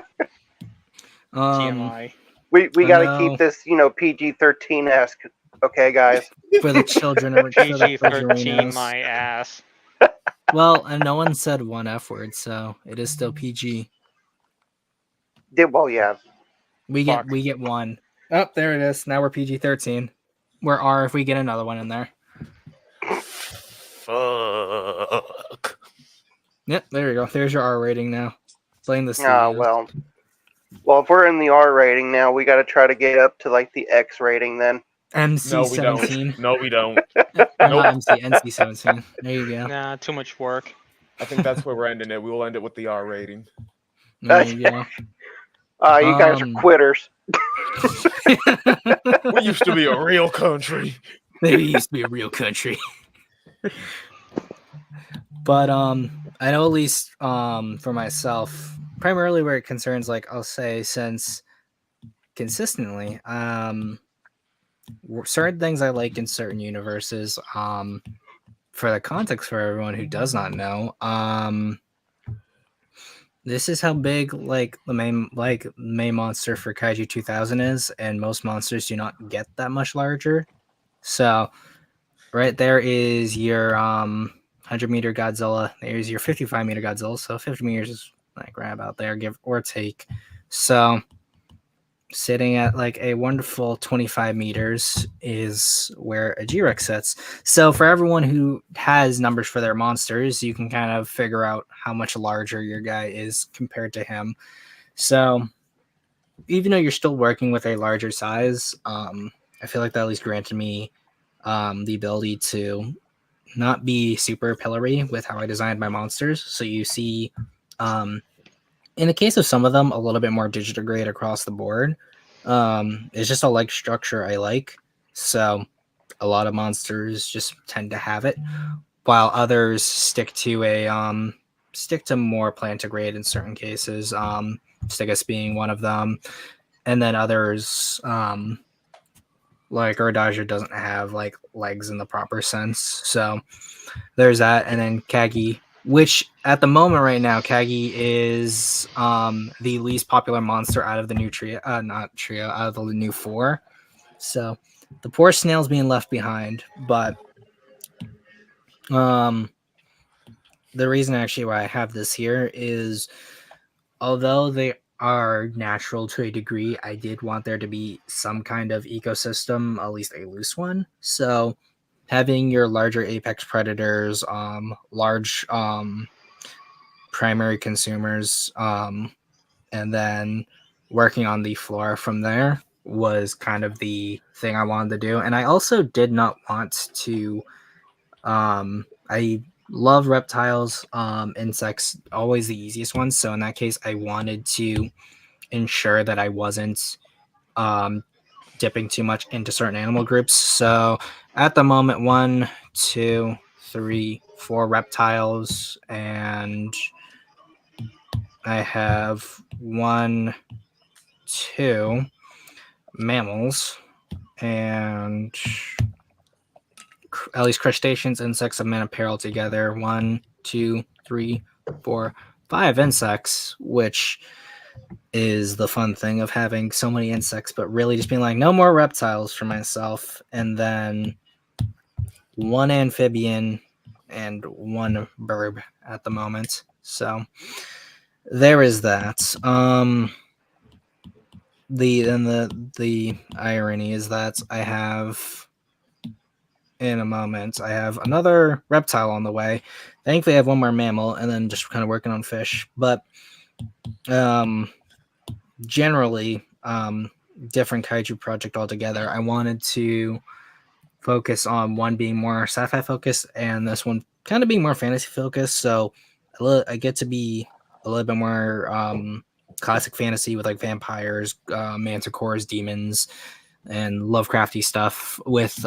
um, TMI. We I got to know. keep this, PG-13-esque. Okay, guys. for the children of PG-13 my ass. Well, and no one said one F word, so it is still PG. Well, yeah. We Fuck. get one. Oh, there it is. Now we're PG-13. We're R if we get another one in there. Fuck. Yep, there you go. There's your R rating now. Blame the Ah, studios. well, if we're in the R rating now, we got to try to get up to like the X rating then. MC-17. No, we don't. Not MC, NC-17. There you go. Nah, too much work. I think that's where we're ending it. We will end it with the R rating. There you go. You guys are quitters. We used to be a real country. They used to be a real country. But I know at least for myself, primarily where it concerns, like I'll say, since consistently, certain things I like in certain universes. For the context for everyone who does not know, this is how big like the main monster for Kaiju 2000 is, and most monsters do not get that much larger. So right there is your 100-meter Godzilla. There's your 55-meter Godzilla. So 50 meters is like right about there, give or take. So sitting at like a wonderful 25 meters is where a G-Rex sits. So for everyone who has numbers for their monsters, you can kind of figure out how much larger your guy is compared to him. So even though you're still working with a larger size, I feel like that at least granted me the ability to not be super pillory with how I designed my monsters. So you see, in the case of some of them, a little bit more digitigrade across the board. It's just a leg structure I like. So a lot of monsters just tend to have it, while others stick to more plantigrade in certain cases. Stigus being one of them, and then others like Urdajah doesn't have like legs in the proper sense. So there's that, and then Kagi, which at the moment right now, Kagi is the least popular monster out of the new trio, out of the new 4. So the poor snail's being left behind. But the reason actually why I have this here is, although they are natural to a degree, I did want there to be some kind of ecosystem, at least a loose one. So having your larger apex predators, large primary consumers, and then working on the flora from there was kind of the thing I wanted to do. And I also did not want to I love reptiles, insects, always the easiest ones. So in that case, I wanted to ensure that I wasn't dipping too much into certain animal groups. So at the moment, 1, 2, 3, 4 reptiles, and I have 1, 2 mammals, and at least crustaceans, insects, and apparel together. 1, 2, 3, 4, 5 insects, which is the fun thing of having so many insects, but really just being like, no more reptiles for myself. And then 1 amphibian and 1 bird at the moment. So there is that. The irony is that I have, in a moment, I have another reptile on the way. Thankfully I have 1 more mammal, and then just kind of working on fish. But generally, different kaiju project altogether. I wanted to focus on one being more sci-fi focused, and this one kind of being more fantasy focused. So I get to be a little bit more classic fantasy with like vampires, manticores, demons, and Lovecrafty stuff with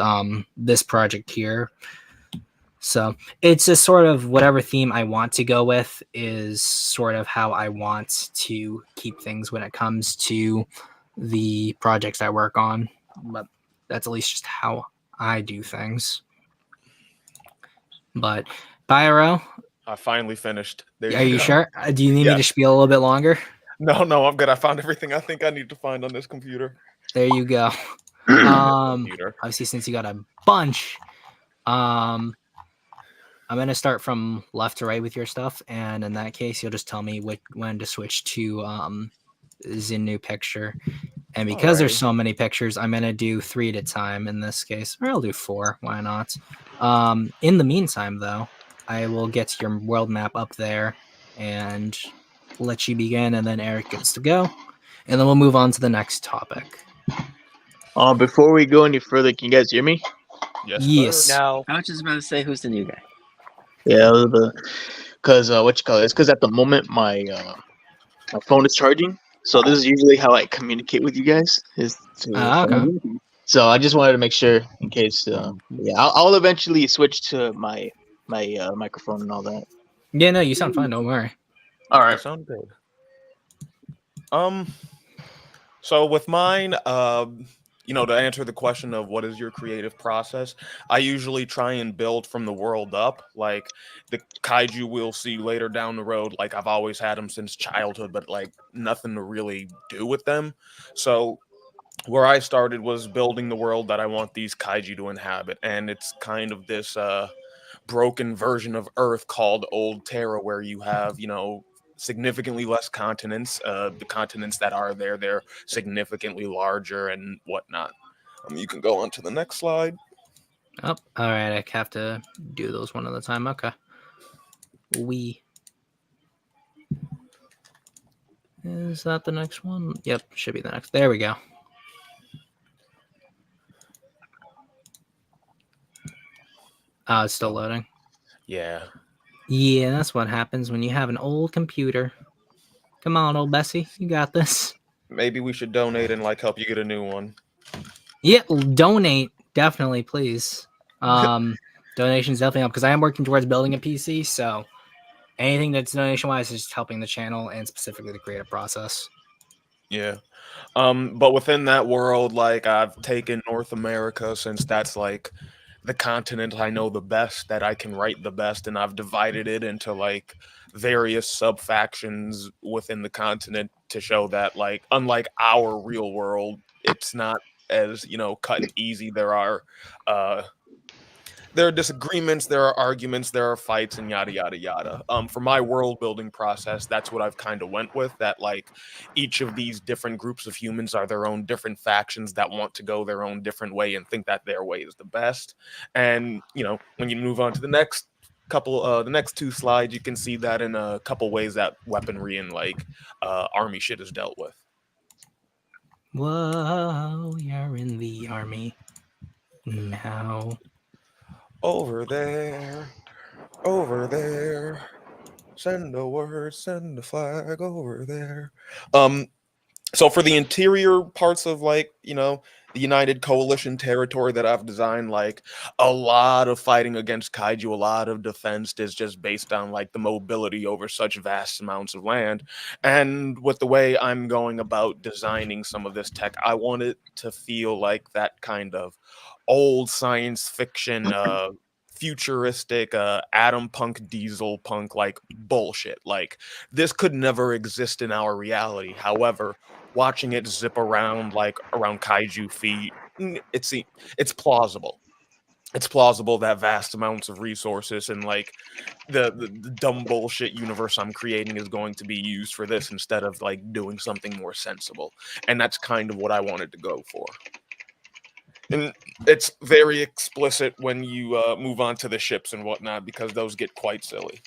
this project here. So it's just sort of whatever theme I want to go with is sort of how I want to keep things when it comes to the projects I work on. But that's at least just how I do things. But Byro, I finally finished. There are you go. sure? Do you need me to Yes. spiel a little bit longer? No, I'm good. I found everything I think I need to find on this computer. There you go. Computer. Obviously, since you got a bunch, I'm gonna start from left to right with your stuff, and in that case, you'll just tell me when to switch to the new picture. And because there's Alrighty. so many pictures, I'm gonna do 3 at a time in this case, or I'll do 4. Why not? In the meantime, though, I will get your world map up there and let you begin, and then Eric gets to go, and then we'll move on to the next topic. Before we go any further, can you guys hear me? Yes. Yes. Sir. No. I was just about to say, who's the new guy? Yeah, because what you call it? It's because at the moment my phone is charging, so this is usually how I communicate with you guys. Okay. So I just wanted to make sure in case. Yeah, I'll eventually switch to my microphone and all that. Yeah, no, you sound fine. Don't worry. All That right. sound good. So with mine, to answer the question of what is your creative process, I usually try and build from the world up. Like the kaiju we'll see later down the road, like I've always had them since childhood, but like nothing to really do with them. So where I started was building the world that I want these kaiju to inhabit, and it's kind of this broken version of Earth called Old Terra, where you have, significantly less continents. The continents that are there, they're significantly larger and whatnot. You can go on to the next slide. Oh, all right. I have to do those one at a time. Okay. Is that the next one? Yep, should be the next. There we go. Oh, it's still loading. Yeah. Yeah, that's what happens when you have an old computer. Come on, old Bessie. You got this. Maybe we should donate and help you get a new one. Yeah, donate. Definitely, please. Donations definitely help because I am working towards building a PC, so anything that's donation-wise is just helping the channel and specifically the creative process. Yeah. But within that world, I've taken North America since that's the continent I know the best, that I can write the best, and I've divided it into various sub-factions within the continent to show that unlike our real world, it's not as cut and easy. There are disagreements, there are arguments, there are fights, and yada yada yada. For my world building process, that's what I've kind of went with, that each of these different groups of humans are their own different factions that want to go their own different way and think that their way is the best. And when you move on to the next two slides, you can see that in a couple ways that weaponry and army shit is dealt with. Whoa, you're in the army now. Over there, send a word, send a flag over there. So for the interior parts of the United Coalition territory that I've designed, a lot of fighting against kaiju, a lot of defense is just based on the mobility over such vast amounts of land. And with the way I'm going about designing some of this tech, I want it to feel like that kind of old science fiction, futuristic, atom punk, diesel punk bullshit. This could never exist in our reality. However, watching it zip around around kaiju feet, it's plausible. It's plausible that vast amounts of resources and the dumb bullshit universe I'm creating is going to be used for this instead of doing something more sensible. And that's kind of what I wanted to go for. And it's very explicit when you move on to the ships and whatnot, because those get quite silly.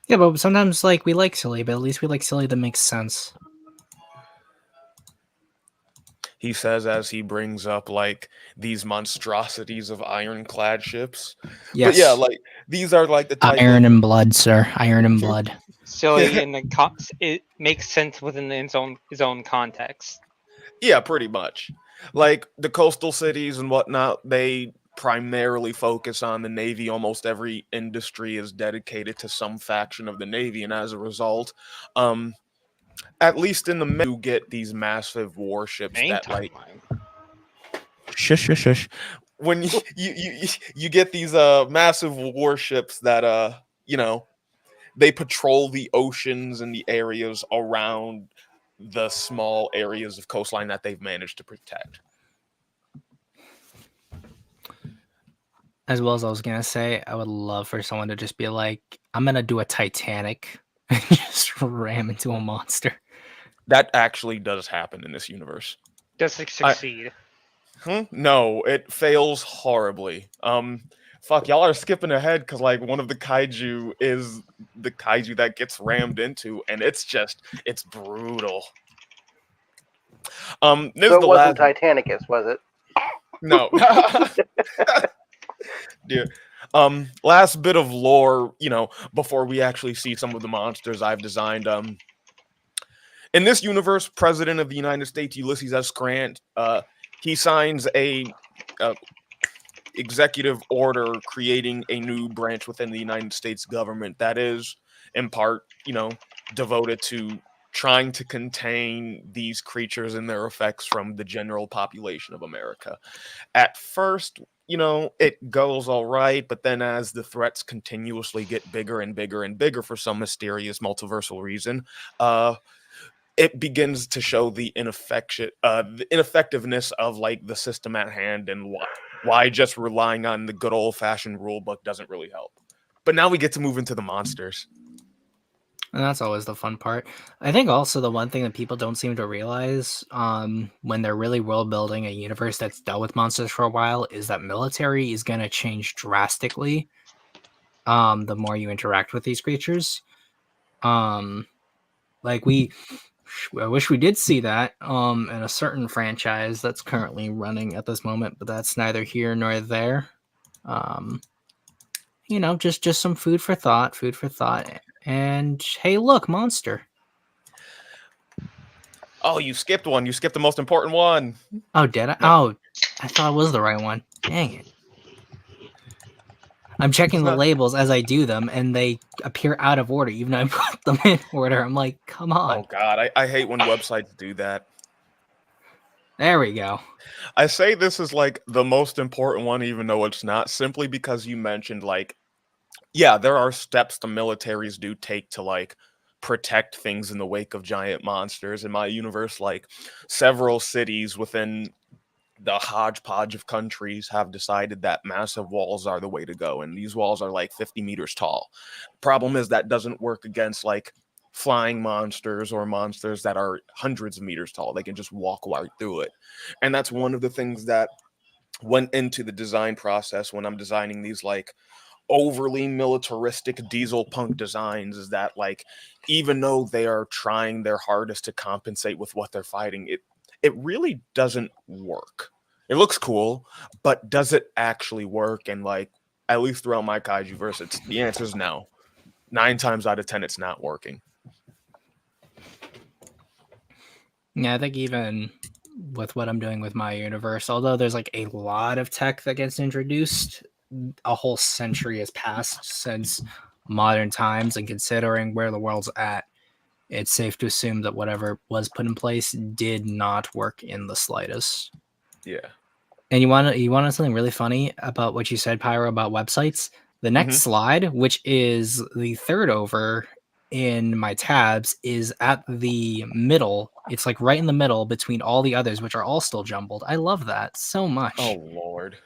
Yeah, but sometimes we like silly, but at least we like silly that makes sense. He says as he brings up these monstrosities of ironclad ships. Yes. But yeah, these are the type Iron of... and blood, sir. Iron and blood. silly in the it makes sense within his own context. Yeah, pretty much. Like the coastal cities and whatnot, they primarily focus on the Navy. Almost every industry is dedicated to some faction of the Navy, and as a result, at least in the middle, you get these massive warships Main that like timeline. shush shush shush. When you get these massive warships that you know, they patrol the oceans and the areas around the small areas of coastline that they've managed to protect. As well as I was gonna say, I would love for someone to just be like, "I'm gonna do a Titanic," and just ram into a monster. That actually does happen in this universe. Does it succeed? No, it fails horribly. Fuck, y'all are skipping ahead because like one of the kaiju is the kaiju that gets rammed into, and it's brutal. This So is it the wasn't last. Titanicus, was it? No. Dear. Last bit of lore, you know, before we actually see some of the monsters I've designed. In this universe, President of the United States Ulysses S. Grant, he signs a executive order creating a new branch within the United States government that is, in part, you know, devoted to trying to contain these creatures and their effects from the general population of America. At first, you know, it goes all right, but then as the threats continuously get bigger and bigger and bigger for some mysterious multiversal reason, it begins to show the ineffectiveness of like the system at hand and why just relying on the good old-fashioned rule book doesn't really help. But now we get to move into the monsters. And that's always the fun part. I think also the one thing that people don't seem to realize when they're really world building a universe that's dealt with monsters for a while is that military is going to change drastically the more you interact with these creatures. Like I wish we did see that in a certain franchise that's currently running at this moment, but that's neither here nor there. You know, just some food for thought. And hey, look, monster. Oh, you skipped one. You skipped the most important one. Oh, did I? No. Oh, I thought it was the right one. Dang it. I'm checking the labels as I do them, and they appear out of order, even though I put them in order. I'm like, come on. Oh, God. I hate when websites do that. There we go. I say this is like the most important one, even though it's not, simply because you mentioned, like, yeah, there are steps the militaries do take to, like, protect things in the wake of giant monsters. In my universe, like, several cities within the hodgepodge of countries have decided that massive walls are the way to go, and these walls are like 50 meters tall. Problem is that doesn't work against like flying monsters or monsters that are hundreds of meters tall. They can just walk right through it, and that's one of the things that went into the design process when I'm designing these like overly militaristic diesel punk designs, is that like even though they are trying their hardest to compensate with what they're fighting, it really doesn't work. It looks cool, but does it actually work? And like, at least throughout my kaiju verse, the answer is no. 9 times out of 10, it's not working. Yeah, I think even with what I'm doing with my universe, although there's like a lot of tech that gets introduced, a whole century has passed since modern times, and considering where the world's at, it's safe to assume that whatever was put in place did not work in the slightest. Yeah. And you want something really funny about what you said, Pyro, about websites? The next slide, which is the third over in my tabs, is at the middle. It's like right in the middle between all the others, which are all still jumbled. I love that so much. Oh, Lord.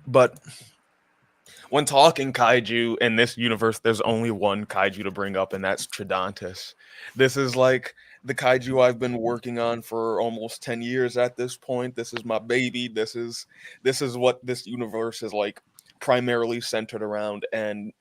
But when talking kaiju in this universe, there's only one kaiju to bring up, and that's Tridontus. This is like the kaiju I've been working on for almost 10 years at this point. This is my baby. This is what this universe is like primarily centered around. And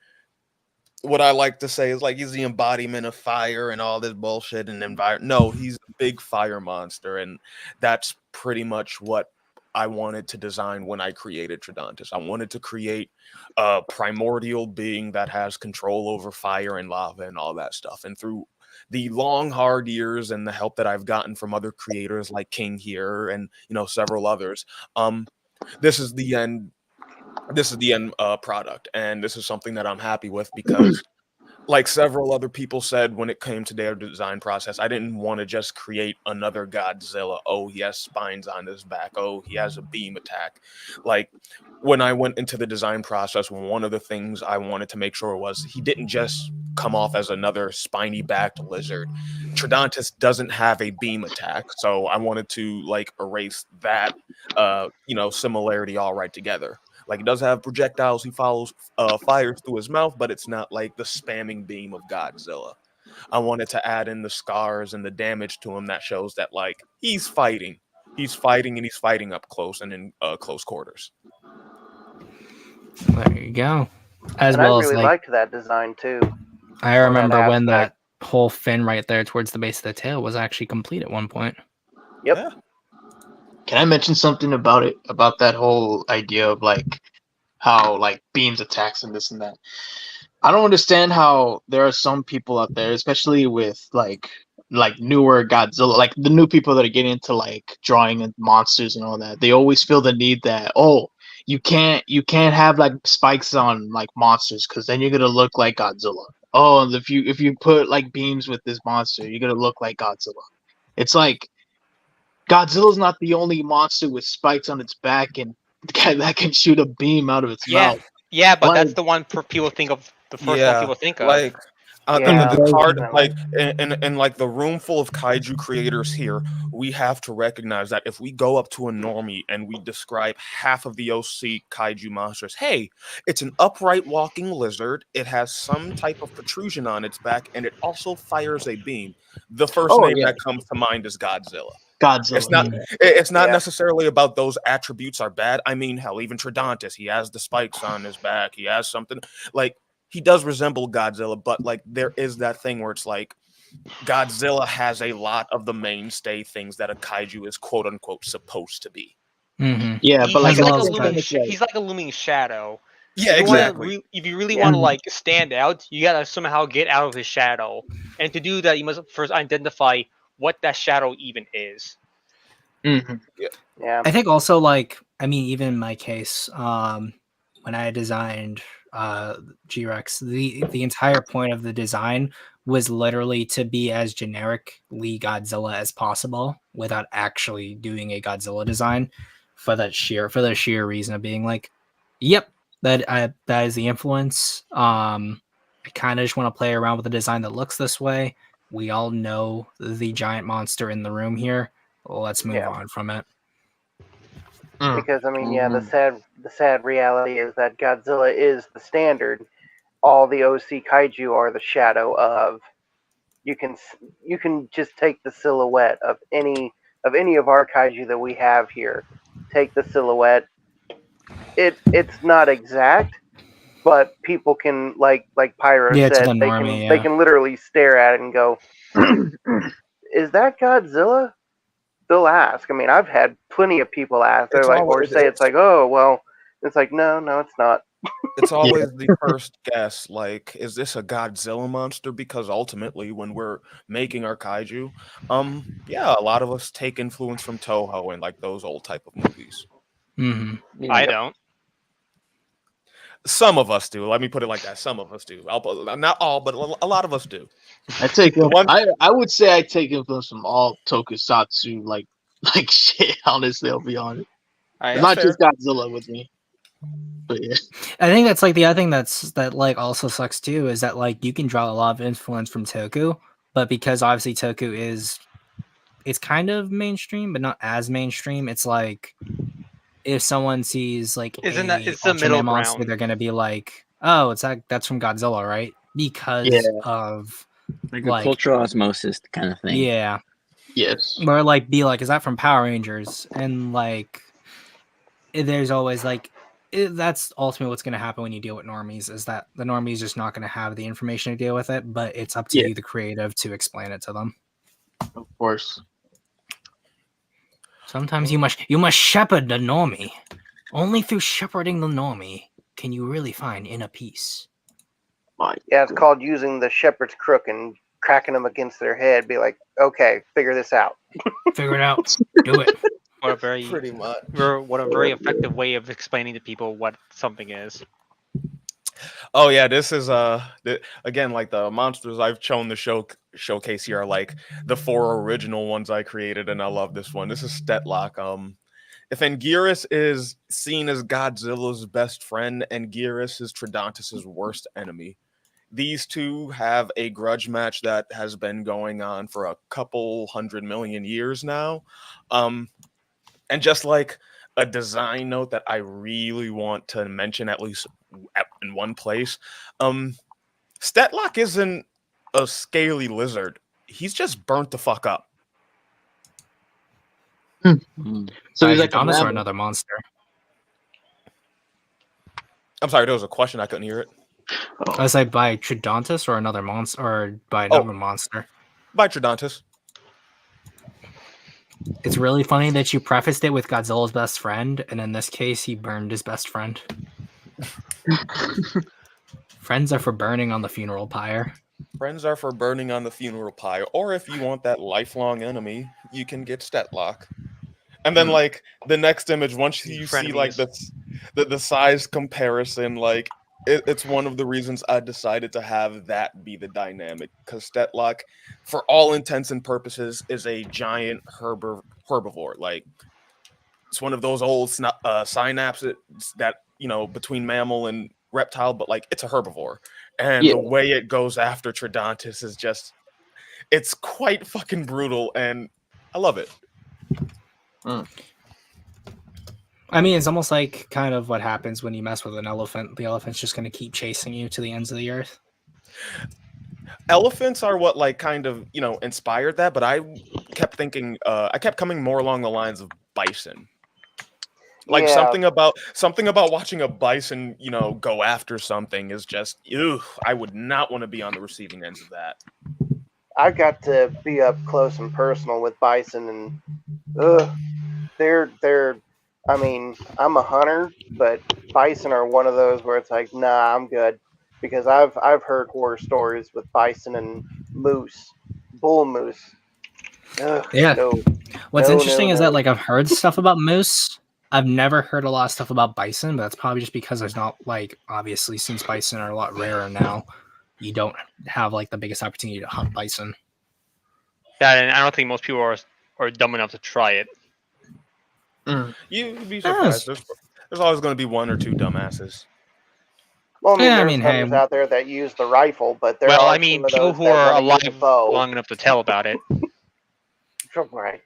what I like to say is like he's the embodiment of fire and all this bullshit and environment. No, he's a big fire monster, and that's pretty much what I wanted to design when I created Tridantis. I wanted to create a primordial being that has control over fire and lava and all that stuff. And through the long, hard years and the help that I've gotten from other creators like King here and several others, this is the end. This is the end product, and this is something that I'm happy with because, like several other people said when it came to their design process, I didn't want to just create another Godzilla. Oh, he has spines on his back. Oh, he has a beam attack. Like, when I went into the design process, one of the things I wanted to make sure was he didn't just come off as another spiny-backed lizard. Tridantis doesn't have a beam attack, so I wanted to erase that similarity all right together. Like, he does have projectiles he fires through his mouth, but it's not like the spamming beam of Godzilla. I wanted to add in the scars and the damage to him that shows that he's fighting. He's fighting and he's fighting up close and in close quarters. There you go. As And well I as really liked that design too. I remember when aspect. that whole fin right there towards the base of the tail was actually complete at one point. Yep. Yeah. Can I mention something about it? About that whole idea of how beams attacks and this and that. I don't understand how there are some people out there, especially with newer Godzilla, like the new people that are getting into drawing monsters and all that. They always feel the need that you can't have spikes on monsters because then you're gonna look like Godzilla. Oh, and if you put beams with this monster, you're gonna look like Godzilla. It's like Godzilla's not the only monster with spikes on its back and that can shoot a beam out of its mouth. Yeah, but Like- that's the one people think of. The first one people think of. Yeah, the part definitely. in the room full of kaiju creators here, we have to recognize that if we go up to a normie and we describe half of the OC kaiju monsters, hey, it's an upright walking lizard, it has some type of protrusion on its back, and it also fires a beam. The first name that comes to mind is Godzilla. It's not necessarily about those attributes are bad. I mean, hell, even Tridantis, he has the spikes on his back. He has something he does resemble Godzilla, but there is that thing where it's Godzilla has a lot of the mainstay things that a kaiju is quote unquote supposed to be. Mm-hmm. Yeah, but he's like a looming shadow. Yeah, exactly. If you really want to stand out, you gotta somehow get out of his shadow, and to do that, you must first identify what that shadow even is. Mm-hmm. Yeah. I think also even in my case, when I designed G-Rex, the entire point of the design was literally to be as generically Godzilla as possible without actually doing a Godzilla design for the sheer reason of being yep, that is the influence. I kind of just want to play around with a design that looks this way. We all know the giant monster in the room here. Let's move on from it. Because I mean, the sad reality is that Godzilla is the standard. All the OC kaiju are the shadow of. You can just take the silhouette of any of our kaiju that we have here. Take the silhouette. It's not exact, but people can like Pyro said, they can literally stare at it and go, "Is that Godzilla?" They'll ask. I mean, I've had plenty of people ask. They're it's like, "Oh, well," it's like, no, it's not. It's always the first guess. Is this a Godzilla monster? Because ultimately, when we're making our kaiju, a lot of us take influence from Toho and those old type of movies. Mm-hmm. I don't. Some of us do. Let me put it like that. Some of us do. Not all, but a lot of us do. I would say I take influence from all tokusatsu, like shit. Honestly, I'll be honest. Not just Godzilla with me. But yeah, I think that's the other thing that also sucks too is that you can draw a lot of influence from Toku, but because obviously Toku it's kind of mainstream, but not as mainstream. It's if someone sees it's the Ultraman middle monster, ground. they're gonna be oh, that's from Godzilla, right? Because of a cultural osmosis kind of thing. Yeah. Yes. Or is that from Power Rangers? And there's always that's ultimately what's going to happen when you deal with normies is that the normies just not going to have the information to deal with it, but it's up to you, the creative, to explain it to them. Of course. Sometimes you must shepherd the normie. Only through shepherding the normie can you really find inner peace. Yeah, it's called using the shepherd's crook and cracking them against their head. Be like, okay, figure this out. Figure it out. Do it. What a very Pretty much. what a very effective way of explaining to people what something is. Oh yeah, this is again, like, the monsters I've shown the showcase here are like the 4 original ones I created, and I love this one. This is Stetlock. If Anguirus is seen as Godzilla's best friend, Anguirus is Tridontus's worst enemy. These two have a grudge match that has been going on for a couple 100 million years now. And just like a design note that I really want to mention, at least in one place, Stetlock isn't a scaly lizard. He's just burnt the fuck up. So he's like a Tridontus or mammal. another monster. I'm sorry, there was a question, I couldn't hear it. I was like by Tridontus or another monster, or by another monster. By Tridontus. It's really funny that you prefaced it with Godzilla's best friend, and in this case, he burned his best friend. Friends are for burning on the funeral pyre. Friends are for burning on the funeral pyre. Or if you want that lifelong enemy, you can get Stetlock. And then, like, the next image, once you see, like, the size comparison, like, it's one of the reasons I decided to have that be the dynamic. Because Stetlock, for all intents and purposes, is a giant herbivore. Like, it's one of those old synapses that, you know, between mammal and reptile, but, like, it's a herbivore. And the way it goes after Tridontus is just, it's quite fucking brutal, and I love it. I mean, it's almost like kind of what happens when you mess with an elephant. The elephant's just going to keep chasing you to the ends of the earth. Elephants are what, like, kind of, you know, inspired that, but I kept thinking, I kept coming more along the lines of bison. Like, something about watching a bison, you know, go after something is just, ew, I would not want to be on the receiving ends of that. I got to be up close and personal with bison, and they're. I mean, I'm a hunter, but bison are one of those where it's like, nah, I'm good, because I've heard horror stories with bison and moose, bull moose. Ugh, Yeah. no. What's No, interesting no, is no. that, like, I've heard stuff about moose. I've never heard a lot of stuff about bison, but that's probably just because there's not, like, obviously, since bison are a lot rarer now, you don't have, like, the biggest opportunity to hunt bison. That, and I don't think most people are dumb enough to try it. You'd be surprised. There's always going to be one or two dumbasses. Well, I mean, Yeah, I there's mean, hunters hey. out there that use the rifle, but there Well, are I mean, some of people those who that are wanna use a alive bow. long enough to tell about it. Right.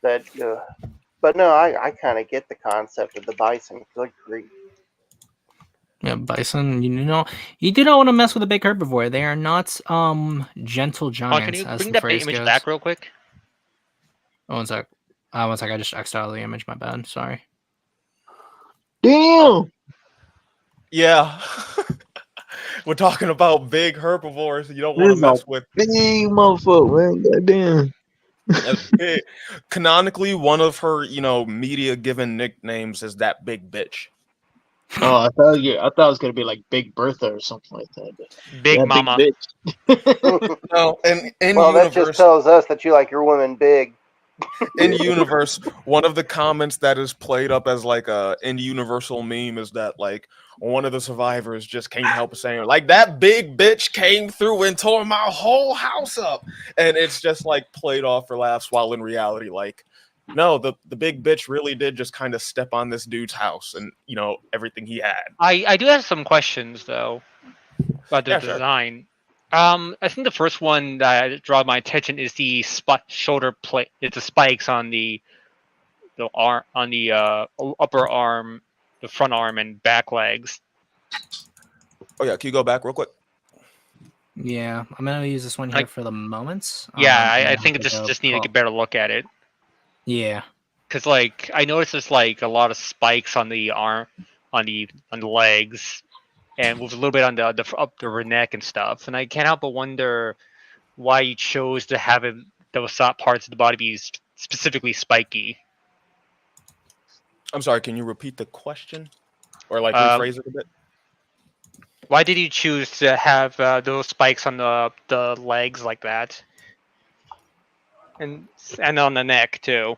But no, I kind of get the concept of the bison. Good grief. Yeah, bison, you do not want to mess with a big herbivore. They are not gentle giants, Can you as bring the that phrase image goes. back real quick? Oh, one sec. I just X'd out of the image, my bad. Sorry. Damn. Yeah. We're talking about big herbivores you don't want to mess with. Big motherfucker, man. Goddamn. Canonically, one of her, media given nicknames is that big bitch. Oh, I thought it was gonna be like Big Bertha or something like that. Big Mama. Big bitch. No, in Well, that universe, just tells us that you like your women big. in universe, one of the comments that is played up as like a in universal meme is that like one of the survivors just can't help saying like that big bitch came through and tore my whole house up, and it's just like played off for laughs, while in reality, like, no, the big bitch really did just kind of step on this dude's house and everything he had. I do have some questions though about the Yeah, sure. design. I think the first one that draw my attention is the shoulder plate. It's the spikes on the arm, on the upper arm, the front arm, and back legs. Oh yeah, can you go back real quick? Yeah, I'm gonna use this one here for the moment. Yeah, I think it just need to get a better look at it. Yeah, because like I noticed there's like a lot of spikes on the arm, on the legs, and with a little bit on the up the neck and stuff. And I can't help but wonder why you chose to have it those parts of the body be specifically spiky. I'm sorry, can you repeat the question? Or like Uh, rephrase it a bit? Why did you choose to have those spikes on the legs like that, and on the neck too?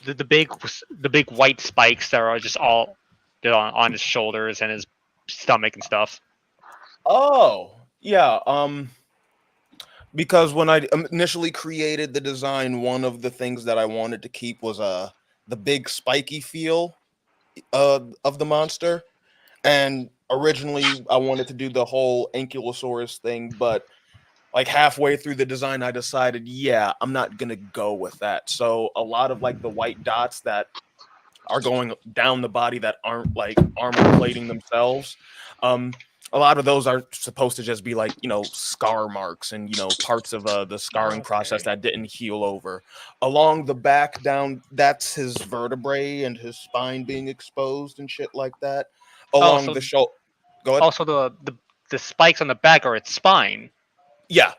The big white spikes that are just all on his shoulders and his stomach and stuff. Oh, yeah. Because when I initially created the design, one of the things that I wanted to keep was the big spiky feel of the monster. And originally I wanted to do the whole ankylosaurus thing, but like halfway through the design I decided, yeah, I'm not gonna go with that. So a lot of like the white dots that are going down the body that aren't like armor plating themselves, a lot of those are supposed to just be like, you know, scar marks and, you know, parts of the scarring process that didn't heal over. Along the back down, that's his vertebrae and his spine being exposed and shit like that. Oh, Along so the shoulder. Go ahead. also the spikes on the back are its spine. Yeah.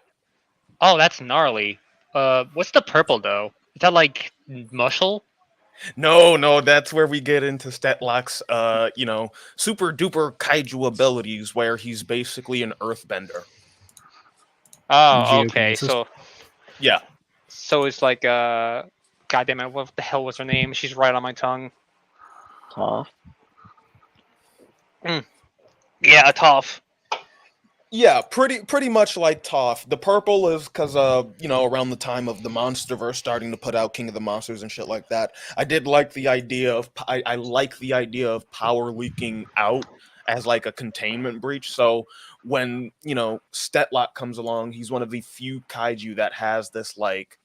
Oh, that's gnarly. What's the purple though? Is that like muscle? No, that's where we get into Stetlock's, you know, super duper kaiju abilities, where he's basically an earthbender. Oh, okay. Geokinesis. Yeah. So it's like goddamn it, what the hell was her name? She's right on my tongue. Tough. Yeah, Toph. Yeah, pretty much like Toph. The purple is because you know, around the time of the Monsterverse starting to put out King of the Monsters and shit like that. I did like the idea of I like the idea of power leaking out as like a containment breach. So when, you know, Stetlock comes along, he's one of the few kaiju that has this like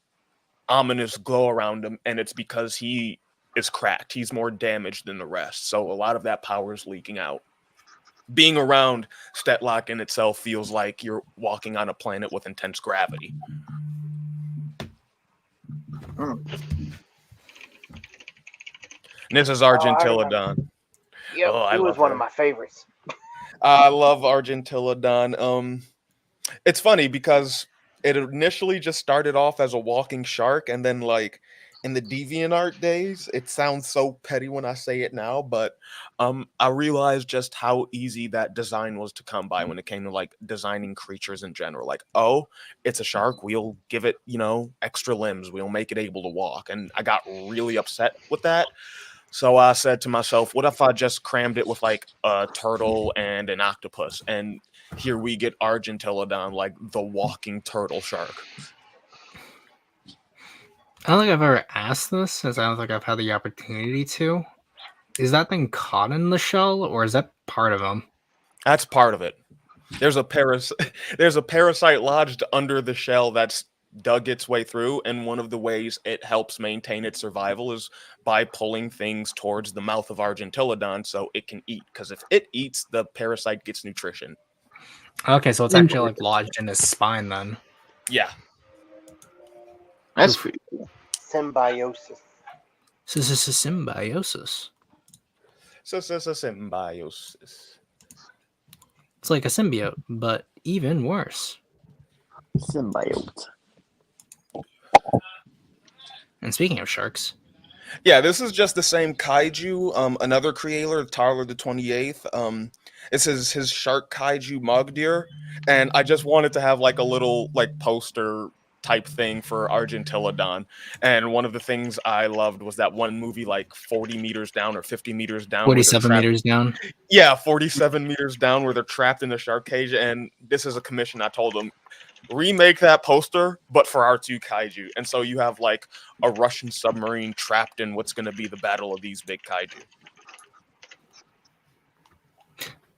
ominous glow around him, and it's because he is cracked. He's more damaged than the rest. So a lot of that power is leaking out. Being around Stetlock in itself feels like you're walking on a planet with intense gravity. And this is Argentilodon. Yep, Oh, I he was love one her. of my favorites. I love Argentilodon. It's funny because it initially just started off as a walking shark, and then like in the DeviantArt days, it sounds so petty when I say it now, but I realized just how easy that design was to come by when it came to like designing creatures in general. Like, oh, it's a shark, we'll give it, you know, extra limbs, we'll make it able to walk. And I got really upset with that. So I said to myself, what if I just crammed it with like a turtle and an octopus? And here we get Argentilodon, like the walking turtle shark. I don't think I've ever asked this, since I don't think I've had the opportunity to. Is that thing caught in the shell, or is that part of him? That's part of it. There's a there's a parasite lodged under the shell that's dug its way through, and one of the ways it helps maintain its survival is by pulling things towards the mouth of Argentilodon so it can eat. Because if it eats, the parasite gets nutrition. Okay, so it's actually like lodged in his spine then. Yeah. That's pretty cool. Symbiosis. Symbiosis. Symbiosis. It's like a symbiote, but even worse. Symbiote. And speaking of sharks, Yeah, this is just the same kaiju. Another creator, Tyler the 28th. This is his shark kaiju Mugdeer, and I just wanted to have like a little like poster type thing for Argentilodon. And one of the things I loved was that one movie like 40 meters down or 50 meters down. 47 meters down. Yeah, 47 meters down where they're trapped in a shark cage. And this is a commission. I told them, remake that poster, but for our two kaiju. And so you have like a Russian submarine trapped in what's going to be the battle of these big kaiju.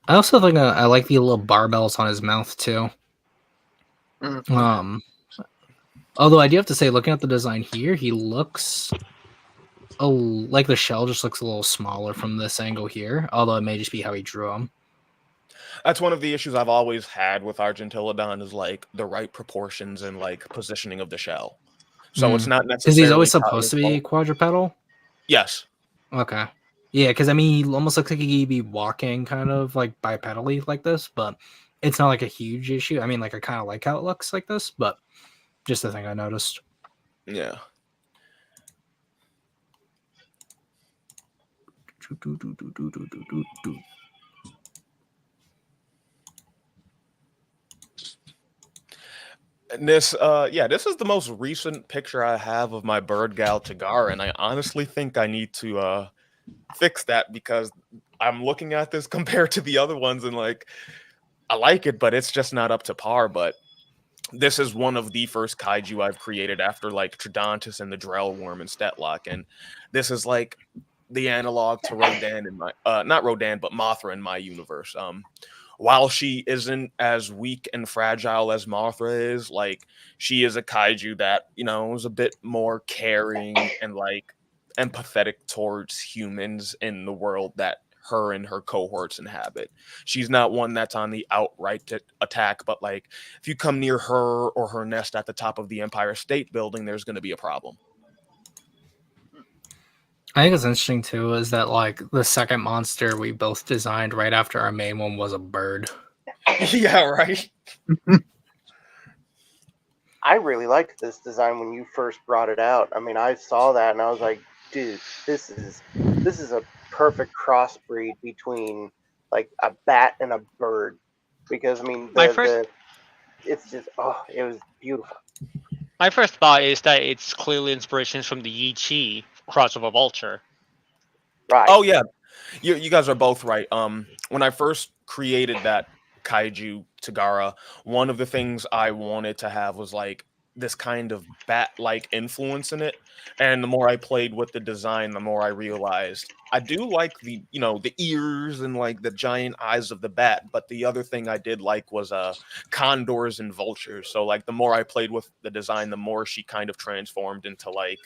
I also think I like the little barbells on his mouth too. Although I do have to say, looking at the design here, he looks like the shell just looks a little smaller from this angle here. Although it may just be how he drew him. That's one of the issues I've always had with Argentilodon is like the right proportions and like positioning of the shell. So it's not necessarily because he's always supposed to be quadrupedal. Yes. Okay. Yeah, because I mean, he almost looks like he'd be walking kind of like bipedally like this, but it's not like a huge issue. I mean, like I kind of like how it looks like this, but just the thing I noticed. Yeah. And this this is the most recent picture I have of my bird gal Tagara, and I honestly think I need to fix that because I'm looking at this compared to the other ones and like I like it, but it's just not up to par. But this is one of the first kaiju I've created after like Tridontus and the Drell Worm and Stetlock, and this is like the analog to Rodan in my not Rodan but Mothra in my universe. While she isn't as weak and fragile as Mothra is, like she is a kaiju that, you know, is a bit more caring and like empathetic towards humans in the world that her and her cohorts inhabit. She's not one that's on the outright attack, but like if you come near her or her nest at the top of the Empire State Building, there's going to be a problem. I think it's interesting too is that like the second monster we both designed right after our main one was a bird. Yeah, right. I really liked this design when you first brought it out. I mean, I saw that and I was like, dude, this is a perfect crossbreed between like a bat and a bird. Because I mean, it's just it was beautiful. My first thought is that it's clearly inspirations from the Yi Chi crossover vulture. Right. Oh yeah, you guys are both right. When I first created that kaiju Tagara, one of the things I wanted to have was like this kind of bat-like influence in it. And the more I played with the design, the more I realized I do like the, you know, the ears and like the giant eyes of the bat. But the other thing I did like was condors and vultures. So like the more I played with the design, the more she kind of transformed into like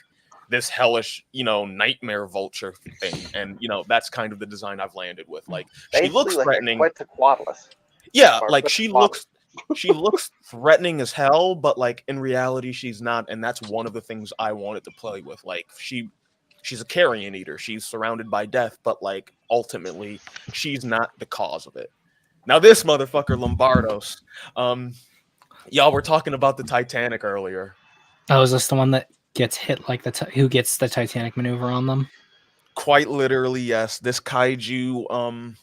this hellish, you know, nightmare vulture thing. And, you know, that's kind of the design I've landed with. Like she looks like threatening. Quetzalcoatlus. Yeah, like she looks threatening as hell, but like in reality she's not, and that's one of the things I wanted to play with. Like she's a carrion eater. She's surrounded by death, but like ultimately she's not the cause of it. Now this motherfucker Lombardos. Y'all were talking about the Titanic earlier. Oh, is this the one that gets hit like who gets the Titanic maneuver on them? Quite literally, yes. This kaiju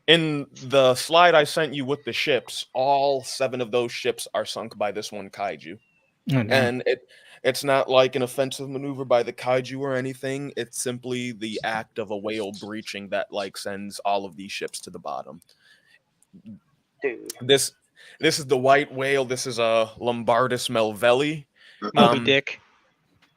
in the slide I sent you with the ships, all 7 of those ships are sunk by this one kaiju. Oh, no. And it's not like an offensive maneuver by the kaiju or anything. It's simply the act of a whale breaching that like sends all of these ships to the bottom. Dude. This is the white whale. This is a Lombardus melvelli. Moby Dick.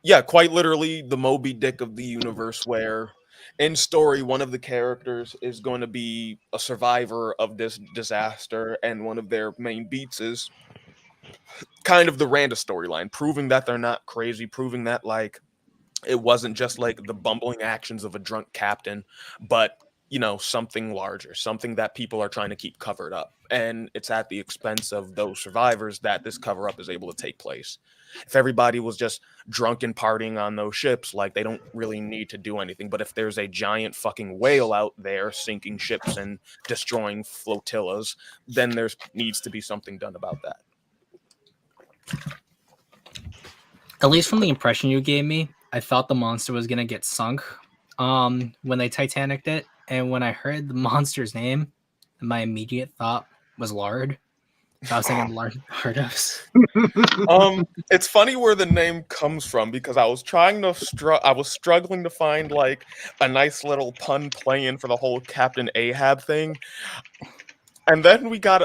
Yeah, quite literally the Moby Dick of the universe, where in story, one of the characters is going to be a survivor of this disaster, and one of their main beats is kind of the Randa storyline, proving that they're not crazy, proving that like it wasn't just like the bumbling actions of a drunk captain, but you know, something larger, something that people are trying to keep covered up. And it's at the expense of those survivors that this cover up is able to take place. If everybody was just drunk and partying on those ships, like they don't really need to do anything. But if there's a giant fucking whale out there sinking ships and destroying flotillas, then there needs to be something done about that. At least from the impression you gave me, I thought the monster was gonna get sunk when they Titanicked it. And when I heard the monster's name, my immediate thought was lard. So I was thinking Lardos. It's funny where the name comes from because I was trying to I was struggling to find like a nice little pun play-in for the whole Captain Ahab thing. And then we got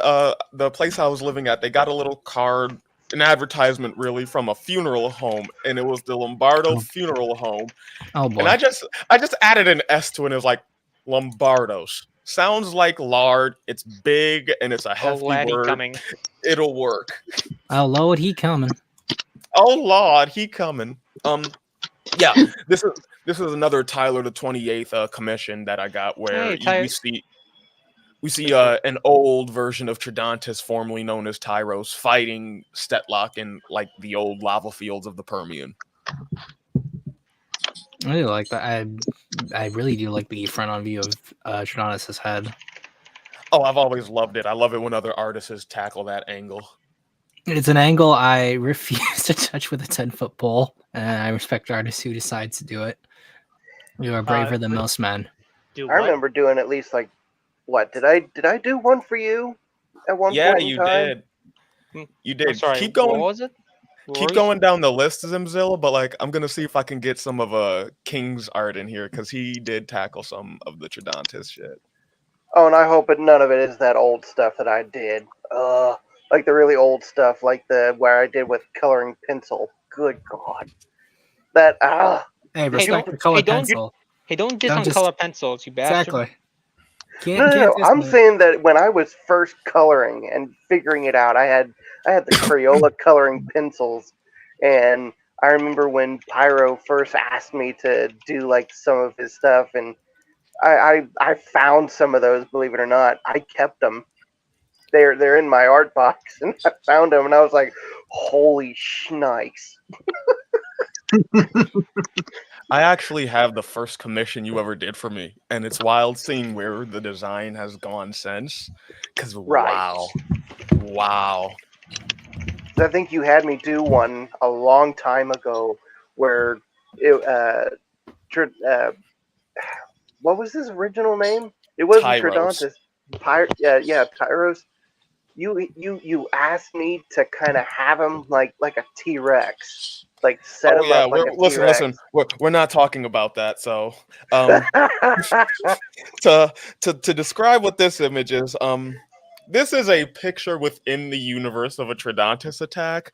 the place I was living at, they got a little card, an advertisement really from a funeral home, and it was the Lombardo Funeral Home. Oh boy. And I just added an S to it, and it was like Lombardos. Sounds like lard. It's big and it's a hefty word. Coming. It'll work. Oh Lord, he coming. Oh Lord, he coming. Yeah, this is another Tyler the 28th commission that I got where we see an old version of Tridontus, formerly known as Tyros, fighting Stetlock in like the old lava fields of the Permian. I really like that. I really do like the front-on view of Tridontus's head. Oh, I've always loved it. I love it when other artists tackle that angle. It's an angle I refuse to touch with a 10-foot pole, and I respect artists who decide to do it. You are braver than most men. Do I what? remember doing at least like, what did I do one for you at one Yeah, point in you time? did. Hmm. You I'm did. sorry. Keep What going. was it? What Keep were you going down the list, Zimzilla, but like I'm gonna see if I can get some of King's art in here because he did tackle some of the Tridontis shit. Oh, and I hope none of it is that old stuff that I did. Like the really old stuff, like the where I did with coloring pencil. Good God, that Hey, Did respect you- the color Hey, don't- pencil. Hey, don't diss Don't on just- color pencils, you bastard. Exactly. No. Can't I'm diss me. saying that when I was first coloring and figuring it out, I had the Crayola coloring pencils, and I remember when Pyro first asked me to do like some of his stuff, and I found some of those. Believe it or not, I kept them. They're in my art box, and I found them, and I was like, "Holy shnikes!" I actually have the first commission you ever did for me, and it's wild seeing where the design has gone since. Cause Right. wow. I think you had me do one a long time ago, where it what was his original name? It wasn't Tyros. Tridontis. Yeah, Tyros. You asked me to kind of have him like a T-Rex, like set Oh him yeah, up like a listen. T-Rex. We're not talking about that. So, to describe what this image is, this is a picture within the universe of a Tridontis attack.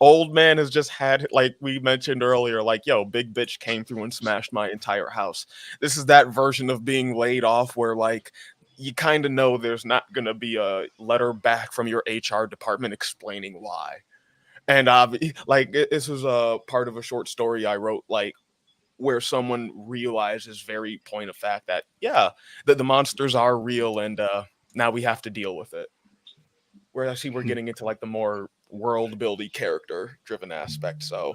Old man has just had, like we mentioned earlier, like, yo, big bitch came through and smashed my entire house. This is that version of being laid off where, like, you kind of know there's not going to be a letter back from your HR department explaining why. And like, this was a part of a short story I wrote, like, where someone realizes very point of fact that, yeah, that the monsters are real and now we have to deal with it. Where I see we're getting into like the more world building character driven aspect. So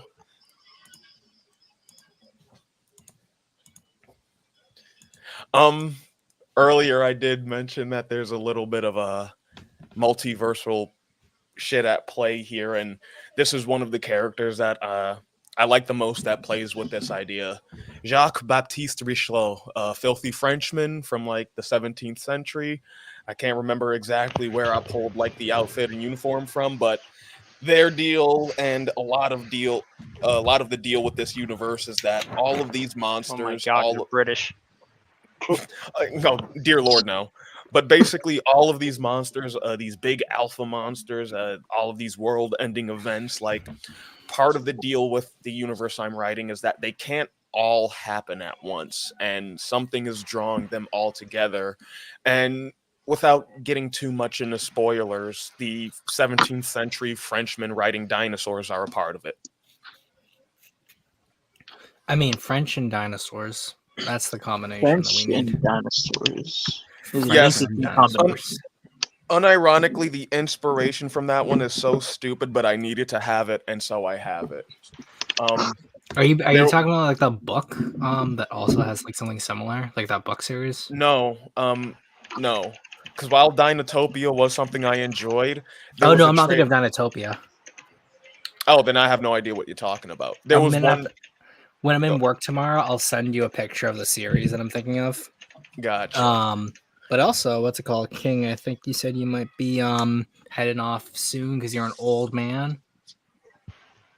earlier I did mention that there's a little bit of a multiversal shit at play here, and this is one of the characters that I like the most that plays with this idea. Jacques Baptiste Richelieu, a filthy Frenchman from like the 17th century. I can't remember exactly where I pulled like the outfit and uniform from, but their deal and a lot of the deal with this universe is that all of these Oh my monsters, god, you're British. no, dear Lord, no. But basically, all of these monsters, these big alpha monsters, all of these world-ending events, like part of the deal with the universe I'm writing is that they can't all happen at once, and something is drawing them all together. And without getting too much into spoilers, the 17th century Frenchmen writing dinosaurs are a part of it. I mean, French and dinosaurs. That's the combination that we French need. and dinosaurs. This is an Yes. interesting Dinosaurs. combination. Unironically, the inspiration from that one is so stupid, but I needed to have it, and so I have it. Are you there- talking about like the book that also has like something similar, like that book series? No, no, because while Dinotopia was something I enjoyed, there Oh was no, a I'm not thinking trade. of Dinotopia. Oh, then I have no idea what you're talking about. There was one. When I'm in Go. work tomorrow, I'll send you a picture of the series that I'm thinking of. Gotcha. But also, what's it called, King? I think you said you might be heading off soon because you're an old man.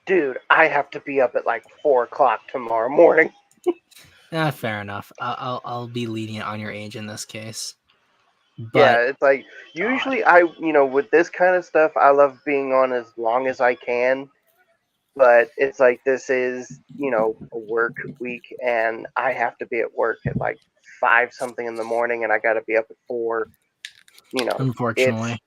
Dude, I have to be up at like 4 o'clock tomorrow morning. Yeah, fair enough. I'll be lenient on your age in this case. But Yeah, it's like usually with this kind of stuff, I love being on as long as I can. But it's like this is a work week, and I have to be at work at like 5 something in the morning, and I got to be up at 4. unfortunately,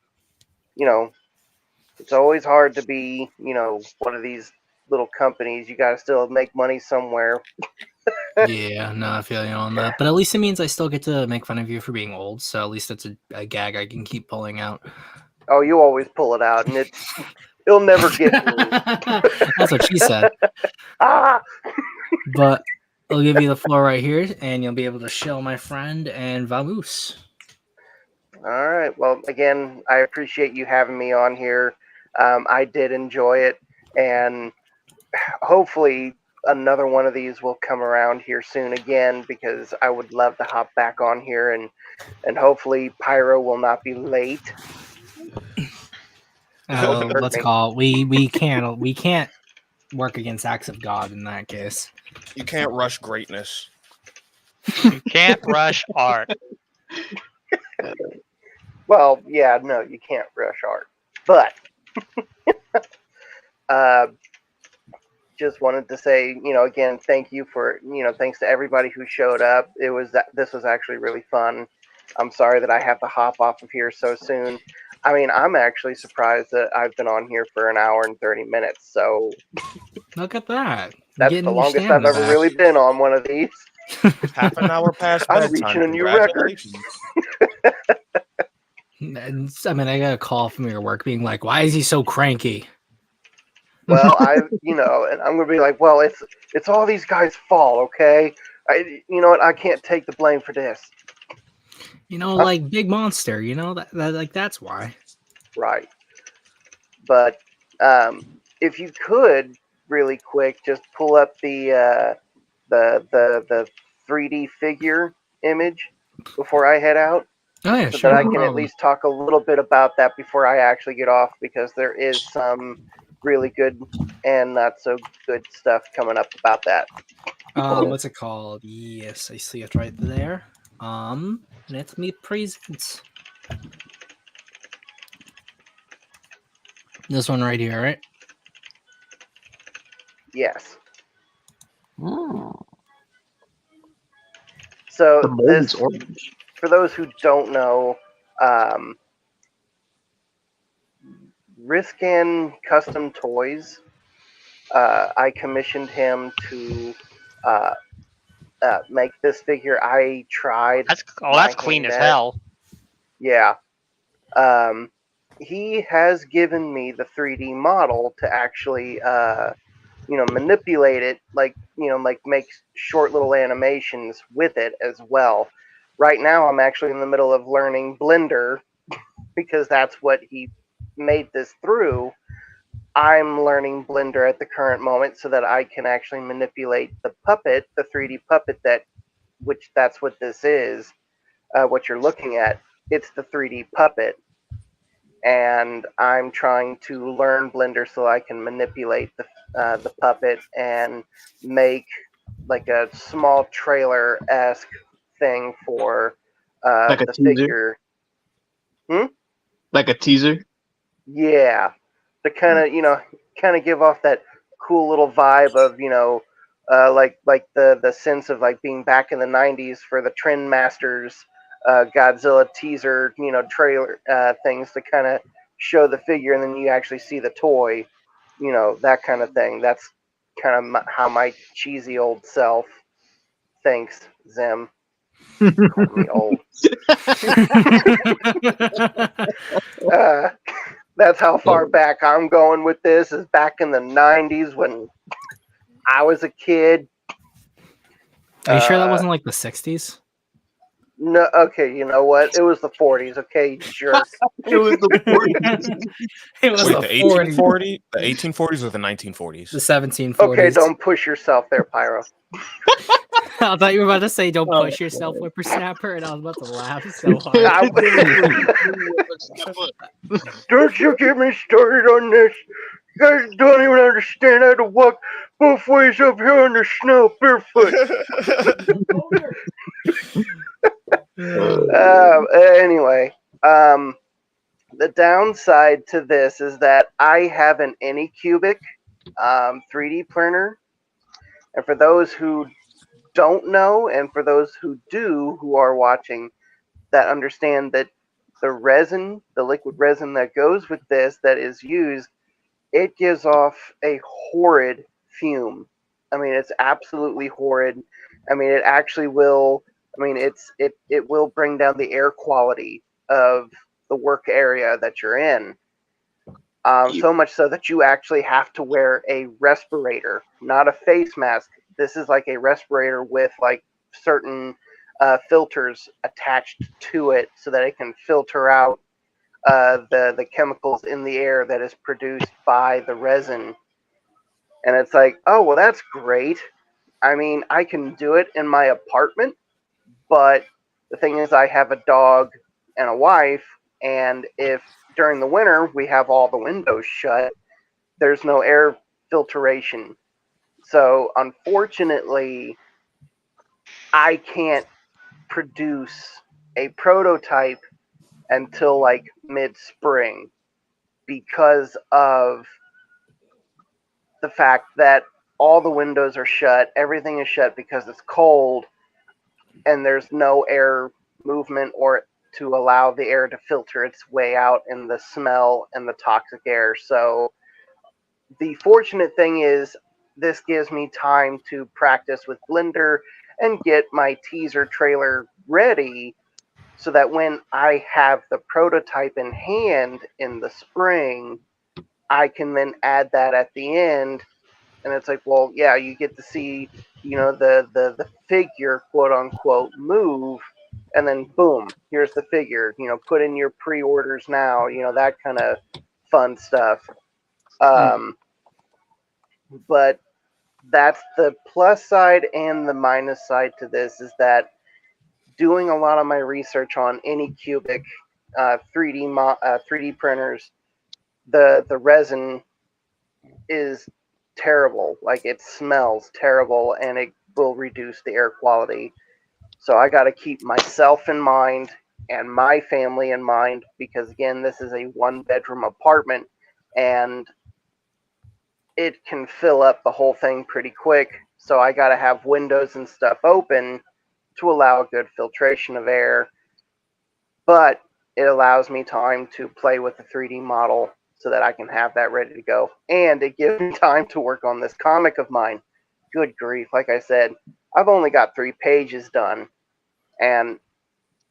it's always hard to be one of these little companies. You got to still make money somewhere. yeah, no, I feel you on that. But at least it means I still get to make fun of you for being old. So at least it's a gag I can keep pulling out. Oh, you always pull it out, and it'll never get me. That's what she said. Ah! But I'll give you the floor right here, and you'll be able to shill, my friend, and vamoose. All right. Well, again, I appreciate you having me on here. I did enjoy it, and hopefully another one of these will come around here soon again, because I would love to hop back on here, and hopefully Pyro will not be late. Let's call it. We can't work against acts of God in that case. You can't rush greatness. You can't rush art. Well, yeah, no, you can't rush art, but just wanted to say, again, thank you for, thanks to everybody who showed up. This was actually really fun. I'm sorry that I have to hop off of here so soon. I mean, I'm actually surprised that I've been on here for an hour and 30 minutes. So look at that. That's the longest I've ever really been on one of these. Half an hour past I'm bedtime. reaching a new record. I mean, I got a call from your work being like, "Why is he so cranky?" Well, and I'm gonna be like, well, it's all these guys' fault, okay? You know what? I can't take the blame for this. Like Big Monster. That's why. Right. But if you could really quick just pull up the 3D figure image before I head out. Oh yeah, so sure. that I can at least talk a little bit about that before I actually get off, because there is some really good and not so good stuff coming up about that. What's it called? Yes, I see it right there. Let me present. This one right here, right? Yes. Oh. So The mold is this, orange. for those who don't know, Riscan Custom Toys, I commissioned him to make this figure. I tried. That's my clean hand as at it. hell. Yeah. He has given me the 3D model to actually, manipulate it, like make short little animations with it as well. Right now, I'm actually in the middle of learning Blender, because that's what he made this through. I'm learning Blender at the current moment so that I can actually manipulate the puppet, the 3D puppet which that's what this is. What you're looking at, it's the 3D puppet, and I'm trying to learn Blender so I can manipulate the puppet and make like a small trailer-esque thing for Like a the teaser? figure. Like a teaser? Yeah, to kind of give off that cool little vibe of like the sense of like being back in the '90s for the Trend Masters Godzilla teaser trailer things, to kind of show the figure and then you actually see the toy, that kind of thing. That's kind of how my cheesy old self thinks. Zim, call me old. That's how far back I'm going with this, is back in the '90s when I was a kid. Are you sure that wasn't like the '60s? No, okay, you know what? It was the '40s, okay, you jerk. It was the 40s. It was Wait, the the 40s. 1840s, the 1840s, or the 1940s? The 1740s. Okay, don't push yourself there, Pyro. I thought you were about to say, "Don't push yourself, whippersnapper," and I was about to laugh so hard. Don't you get me started on this. You guys don't even understand how to walk both ways up here in the snow barefoot. Anyway, the downside to this is that I have an Anycubic 3D printer. And for those who don't know, and for those who do, who are watching, that understand that the resin, the liquid resin that goes with this, that is used, it gives off a horrid fume. I mean, it's absolutely horrid. I mean, it actually will. I mean, it will bring down the air quality of the work area that you're in. So much so that you actually have to wear a respirator, not a face mask. This is like a respirator with like certain filters attached to it so that it can filter out the chemicals in the air that is produced by the resin. And it's like, oh, well, that's great. I mean, I can do it in my apartment, but the thing is, I have a dog and a wife, and if during the winter we have all the windows shut, there's no air filtration. So, unfortunately, I can't produce a prototype until like mid spring because of the fact that all the windows are shut, everything is shut because it's cold, and there's no air movement or to allow the air to filter its way out in the smell and the toxic air. So the fortunate thing is this gives me time to practice with Blender and get my teaser trailer ready so that when I have the prototype in hand in the spring, I can then add that at the end. And it's like, well, yeah, you get to see, the figure, quote unquote, move, and then boom, here's the figure. Put in your pre-orders now. That kind of fun stuff. But that's the plus side and the minus side to this is that doing a lot of my research on Anycubic 3D printers, the resin is terrible. Like it smells terrible and it will reduce the air quality. So I got to keep myself in mind and my family in mind because again, this is a 1-bedroom apartment and it can fill up the whole thing pretty quick. So I got to have windows and stuff open to allow good filtration of air. But it allows me time to play with the 3D model so that I can have that ready to go. And it gives me time to work on this comic of mine. Good grief. Like I said, I've only got 3 pages done. And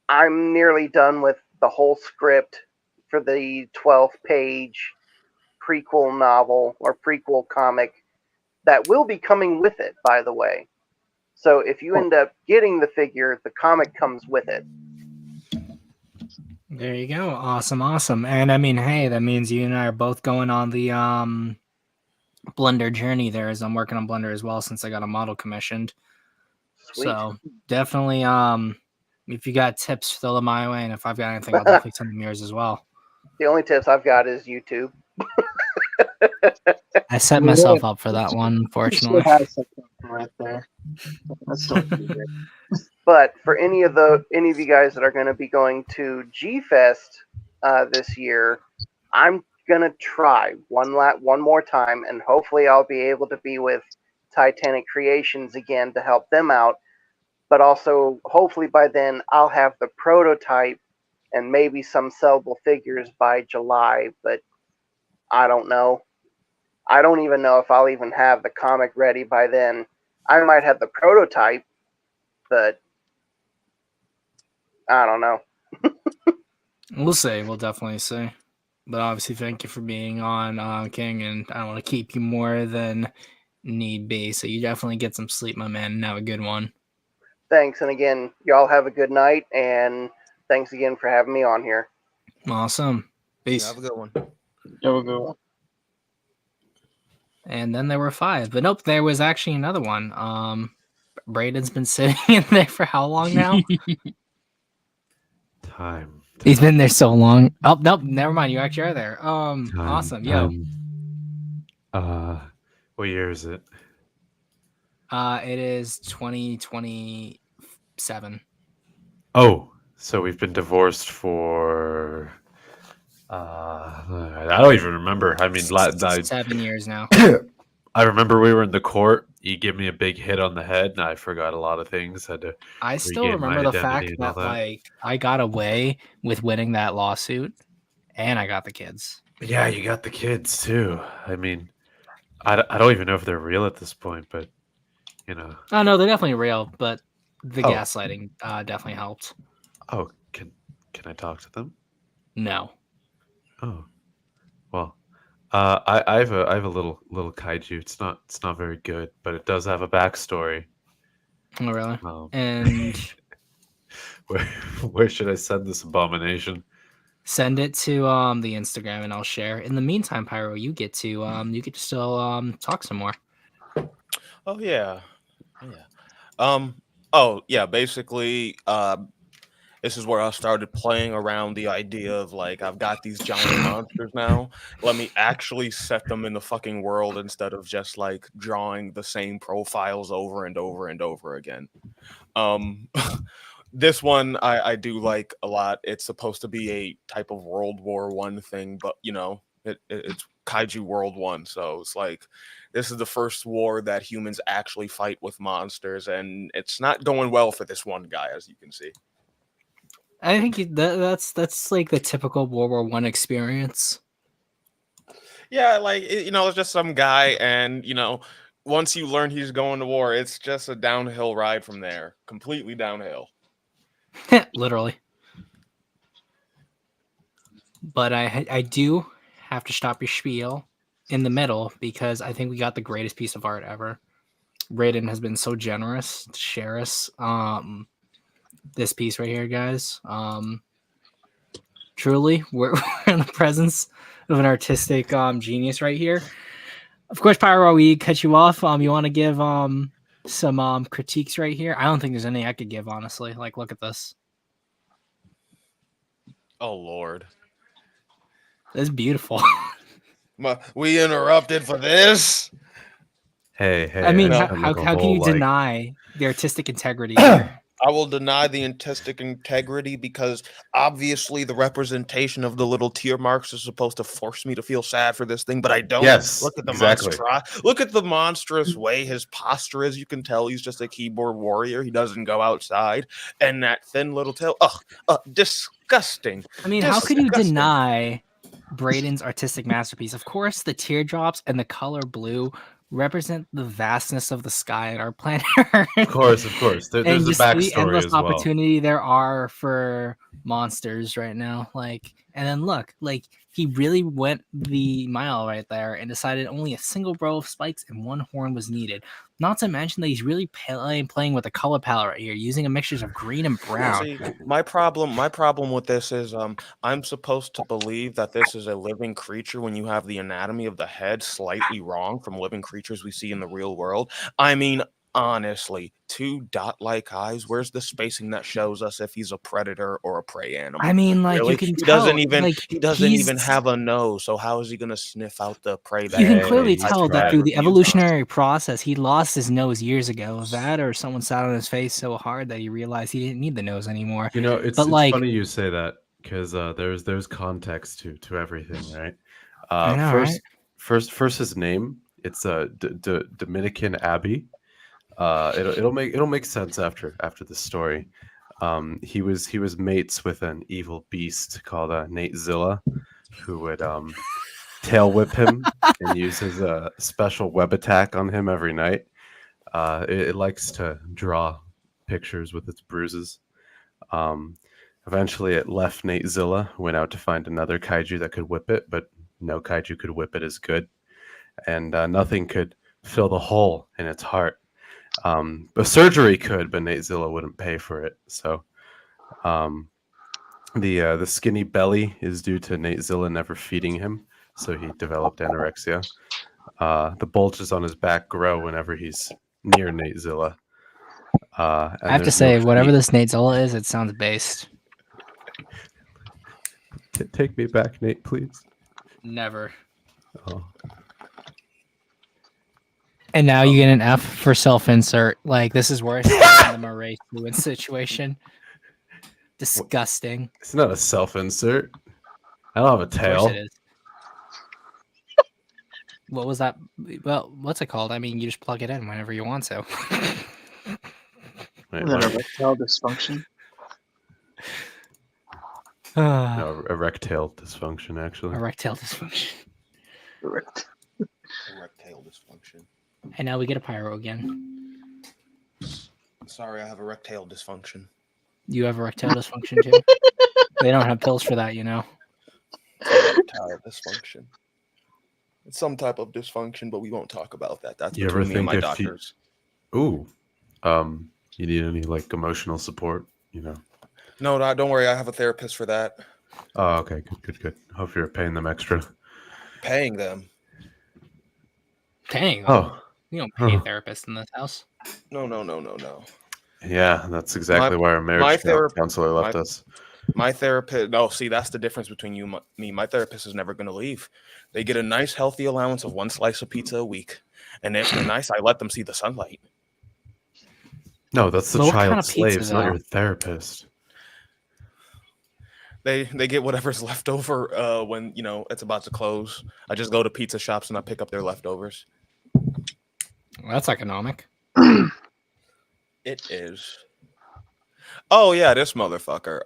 I'm nearly done with the whole script for the 12th page prequel novel or prequel comic that will be coming with it, by the way. So if you end up getting the figure, the comic comes with it. There you go. Awesome. And I mean, hey, that means you and I are both going on the Blender journey there as I'm working on Blender as well since I got a model commissioned. Sweet. So definitely if you got tips, throw them my way, and if I've got anything, I'll definitely send them yours as well. The only tips I've got is YouTube. I set myself up for that one, unfortunately. Right there. That's so great. But for any of you guys that are going to be going to G Fest this year, I'm gonna try one more time, and hopefully I'll be able to be with Titanic Creations again to help them out. But also, hopefully by then I'll have the prototype and maybe some sellable figures by July. But I don't know. I don't even know if I'll even have the comic ready by then. I might have the prototype, but I don't know. We'll see. We'll definitely see. But obviously, thank you for being on, King, and I don't want to keep you more than need be. So you definitely get some sleep, my man, and have a good one. Thanks, and again, y'all have a good night, and thanks again for having me on here. Awesome. Peace. Have a good one. Have a good one. And then there were 5. But nope, there was actually another one. Braden's been sitting in there for how long now? Time. He's been there so long. Oh, nope, never mind. You actually are there. Awesome. Yo. What year is it? It is 2027. Oh, so we've been divorced for I don't even remember. I mean, 7 years now. I remember we were in the court. You give me a big hit on the head, and I forgot a lot of things. I still regain my remember the identity fact and all that that. like I got away with winning that lawsuit, and I got the kids. Yeah, you got the kids too. I mean, I don't even know if they're real at this point, but you know. Oh no, they're definitely real, but the Oh. gaslighting definitely helped. Oh, can I talk to them? No. Oh, well, I have a little kaiju. It's not very good, but it does have a backstory. Oh really? Um, And Where should I send this abomination? Send it to the Instagram and I'll share. In the meantime, Pyro, you get to still talk some more. Oh yeah. Oh yeah, basically this is where I started playing around the idea of like I've got these giant monsters now. Let me actually set them in the fucking world instead of just like drawing the same profiles over and over and over again. Um this one I do like a lot. It's supposed to be a type of World War One thing, but you know, it's Kaiju World One, so it's like this is the first war that humans actually fight with monsters, and it's not going well for this one guy, as you can see. I think that's like the typical World War One experience. Yeah, like you know, it's just some guy, and you know, once you learn he's going to war, it's just a downhill ride from there, completely downhill. Literally. But I do have to stop your spiel in the middle because I think we got the greatest piece of art ever. Raiden has been so generous to share us this piece right here, guys. Truly, we're in the presence of an artistic genius right here. Of course, Pyro, we cut you off. You want to give some critiques right here? I don't think there's any I could give, honestly. Like, look at this. Oh Lord, It's beautiful. we interrupted for this. Hey, I mean, no. how can you deny the artistic integrity? I will deny the artistic integrity because obviously the representation of the little tear marks is supposed to force me to feel sad for this thing, but I don't. Yes, Look at the exactly. Look at the monstrous way his posture is. You can tell he's just a keyboard warrior. He doesn't go outside, and that thin little tail. Disgusting. I mean, how could you deny Brayden's artistic masterpiece? Of course, the teardrops and the color blue represent the vastness of the sky and our planet Earth. Of course. There's a backstory the endless as well. opportunity there are for monsters right now. Like, and then look, like he really went the mile right there and decided only a single row of spikes and one horn was needed. Not to mention that he's really playing with the color palette right here, using a mixture of green and brown. See, my problem with this is I'm supposed to believe that this is a living creature when you have the anatomy of the head slightly wrong from living creatures we see in the real world. I mean, honestly, two dot-like eyes. Where's the spacing that shows us if he's a predator or a prey animal? I mean, like really? you can He tell, doesn't even like, he doesn't even have a nose. So how is he gonna sniff out the prey? That You can he clearly has tell that bad through the reviews on? evolutionary process, he lost his nose years ago. That or someone sat on his face so hard that he realized he didn't need the nose anymore. You know, it's But, like- funny you say that because there's context to everything, right? I know, First his name. It's Dominican Abbey. It'll make sense after this story. He was mates with an evil beast called Natezilla, who would tail whip him and use his special web attack on him every night. It likes to draw pictures with its bruises. Eventually, it left Natezilla, went out to find another kaiju that could whip it, but no kaiju could whip it as good, and nothing could fill the hole in its heart. But surgery could, but Natezilla wouldn't pay for it. So, the skinny belly is due to Natezilla never feeding him, so he developed anorexia. The bulges on his back grow whenever he's near Natezilla. I have to say, whatever this Natezilla is, it sounds based. Take me back, Nate, please. Never. Oh. And now you get an F for self-insert. Like, this is worse than the Murray Lewin situation. Disgusting. It's not a self-insert. I don't have a tail. Of course it is. What was that? Well, what's it called? I mean, you just plug it in whenever you want to. Wait, Is that what? erectile dysfunction? No, erectile dysfunction, actually. Erectile dysfunction. Correct. Erectile dysfunction. And now we get a pyro again. Sorry, I have erectile dysfunction. You have erectile dysfunction too? They don't have pills for that, you know. Erectile dysfunction. It's some type of dysfunction, but we won't talk about that. That's You ever between me and think my if you- doctors. Ooh. You need any like emotional support? you know. No, don't worry. I have a therapist for that. Oh, okay, good. Hope you're paying them extra. Paying them. Paying them. Oh, You don't pay therapists in this house. No. yeah, that's exactly why our my marriage therapist, counselor left us. My therapist. No, see, that's the difference between you and me. My therapist is never going to leave. They get a nice, healthy allowance of 1 slice of pizza a week, and if they're nice, I let them see the sunlight. No, that's the Well, what kind child of pizza, slaves, not though? your therapist. They get whatever's left over when it's about to close. I just go to pizza shops and I pick up their leftovers. Well, that's economic. It is. Oh yeah, this motherfucker.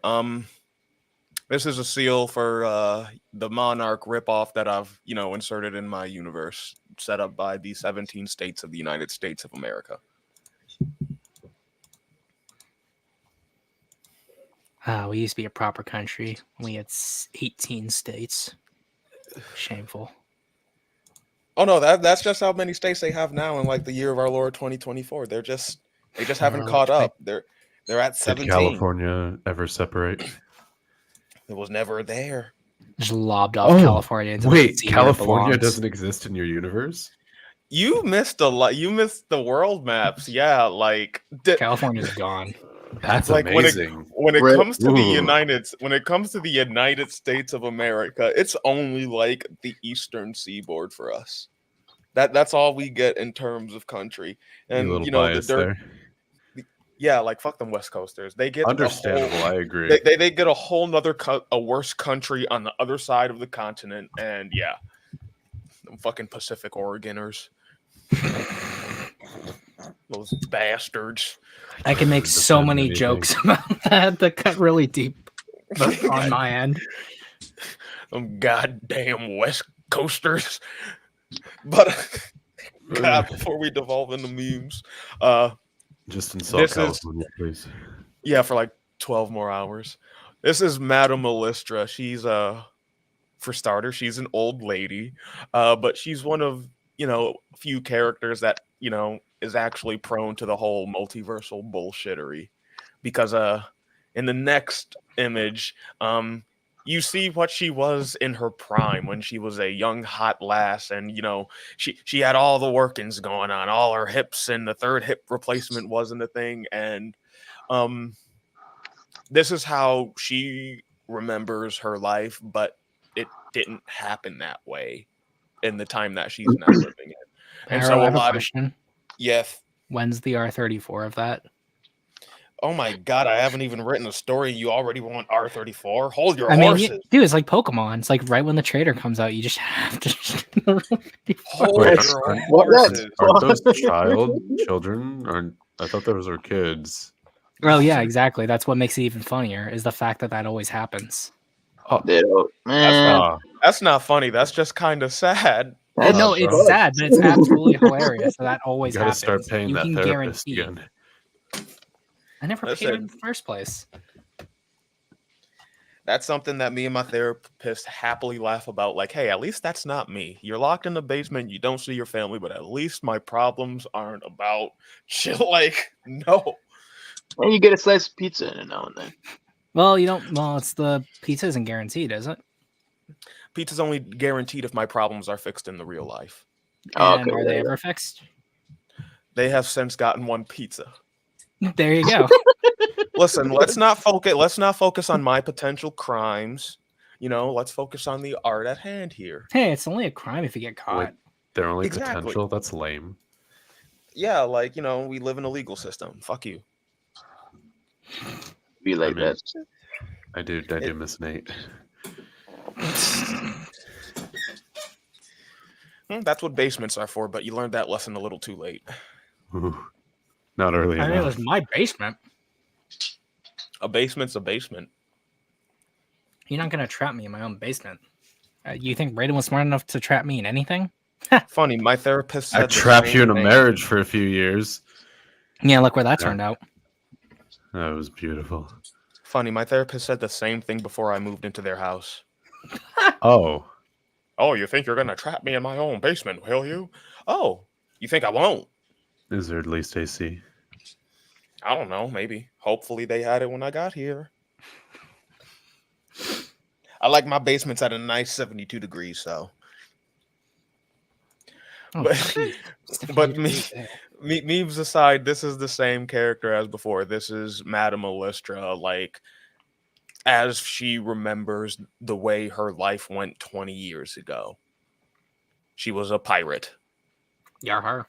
This is a seal for the Monarch ripoff that I've inserted in my universe, set up by the 17 states of the United States of America. We used to be a proper country. We had 18 states. Shameful. Oh no, that's just how many states they have now in like the year of our Lord 2024. They just haven't caught up. They're at 17. Did California ever separate? It was never there. Just lobbed off California. Into Wait, the sea where it California belongs. doesn't exist in your universe? You missed a lot. You missed the world maps. Yeah, like California's gone. That's like amazing. when it Right. comes to the Ooh. United States of America, it's only like the eastern seaboard for us. That's all we get in terms of country. And You a little the biased dirt. there. Yeah, like fuck them West Coasters. They get Understandable, I agree. They get a whole nother a worse country on the other side of the continent, and yeah, them fucking Pacific Oregoners, those bastards. I can make so Defend many anything. jokes about that cut really deep on my end. Them goddamn West Coasters. But God, before we devolve into memes, Just insult this is- California, please. yeah, for like 12 more hours. This is Madame Melistra. She's for starters, she's an old lady, but she's one of a few characters that is actually prone to the whole multiversal bullshittery, because in the next image, you see what she was in her prime when she was a young hot lass, and she had all the workings going on, all her hips, and the third hip replacement wasn't a thing, and this is how she remembers her life, but it didn't happen that way in the time that she's now living in. And so I a have a lot of question. yes. When's the R34 of that? Oh my God, I haven't even written a story. You already want R34? Hold your I mean, horses. dude, it's like Pokemon. It's like right when the trader comes out, you just have to. Hold Wait, your what? horses. Aren't those children? I thought those were kids. Oh yeah, exactly. That's what makes it even funnier is the fact that always happens. Man, That's not funny. That's just kind of sad. That's No, bro. it's sad, but it's absolutely hilarious. So that always You gotta happens. start paying You that can therapist guarantee. again. I never paid Listen. her in the first place. That's something that me and my therapist happily laugh about. Like, hey, at least that's not me. You're locked in the basement. You don't see your family, but at least my problems aren't about shit. Like, no. and you get a slice of pizza in it now and then. Well, you don't. Well, it's the pizza isn't guaranteed, is it? Pizza's only guaranteed if my problems are fixed in the real life. And Okay, are they yeah, ever fixed? They have since gotten one pizza. There you go. Listen, let's not focus on my potential crimes. Let's focus on the art at hand here. Hey, it's only a crime if you get caught. Wait, they're only Exactly. potential? That's lame. Yeah, like, we live in a legal system. Fuck you. Be like I mean, that. I do miss Nate. That's what basements are for, but you learned that lesson a little too late. Ooh, not early I mean, it enough. was my basement. A basement's a basement. You're not gonna trap me in my own basement. You think Brayden was smart enough to trap me in anything? Funny, my therapist I said the trapped same you in a thing. marriage for a few years. Yeah, look where that Yeah. turned out. That was beautiful. Funny, my therapist said the same thing before I moved into their house. Oh, Oh, you think you're gonna trap me in my own basement, will you? Oh, you think I won't? is there at least AC? I don't know. Maybe. Hopefully they had it when I got here. I like my basement's at a nice 72 degrees, so. Oh, But jeez. but memes aside, this is the same character as before. This is Madame Elistra, like as she remembers the way her life went 20 years ago. She was a pirate. Yar har.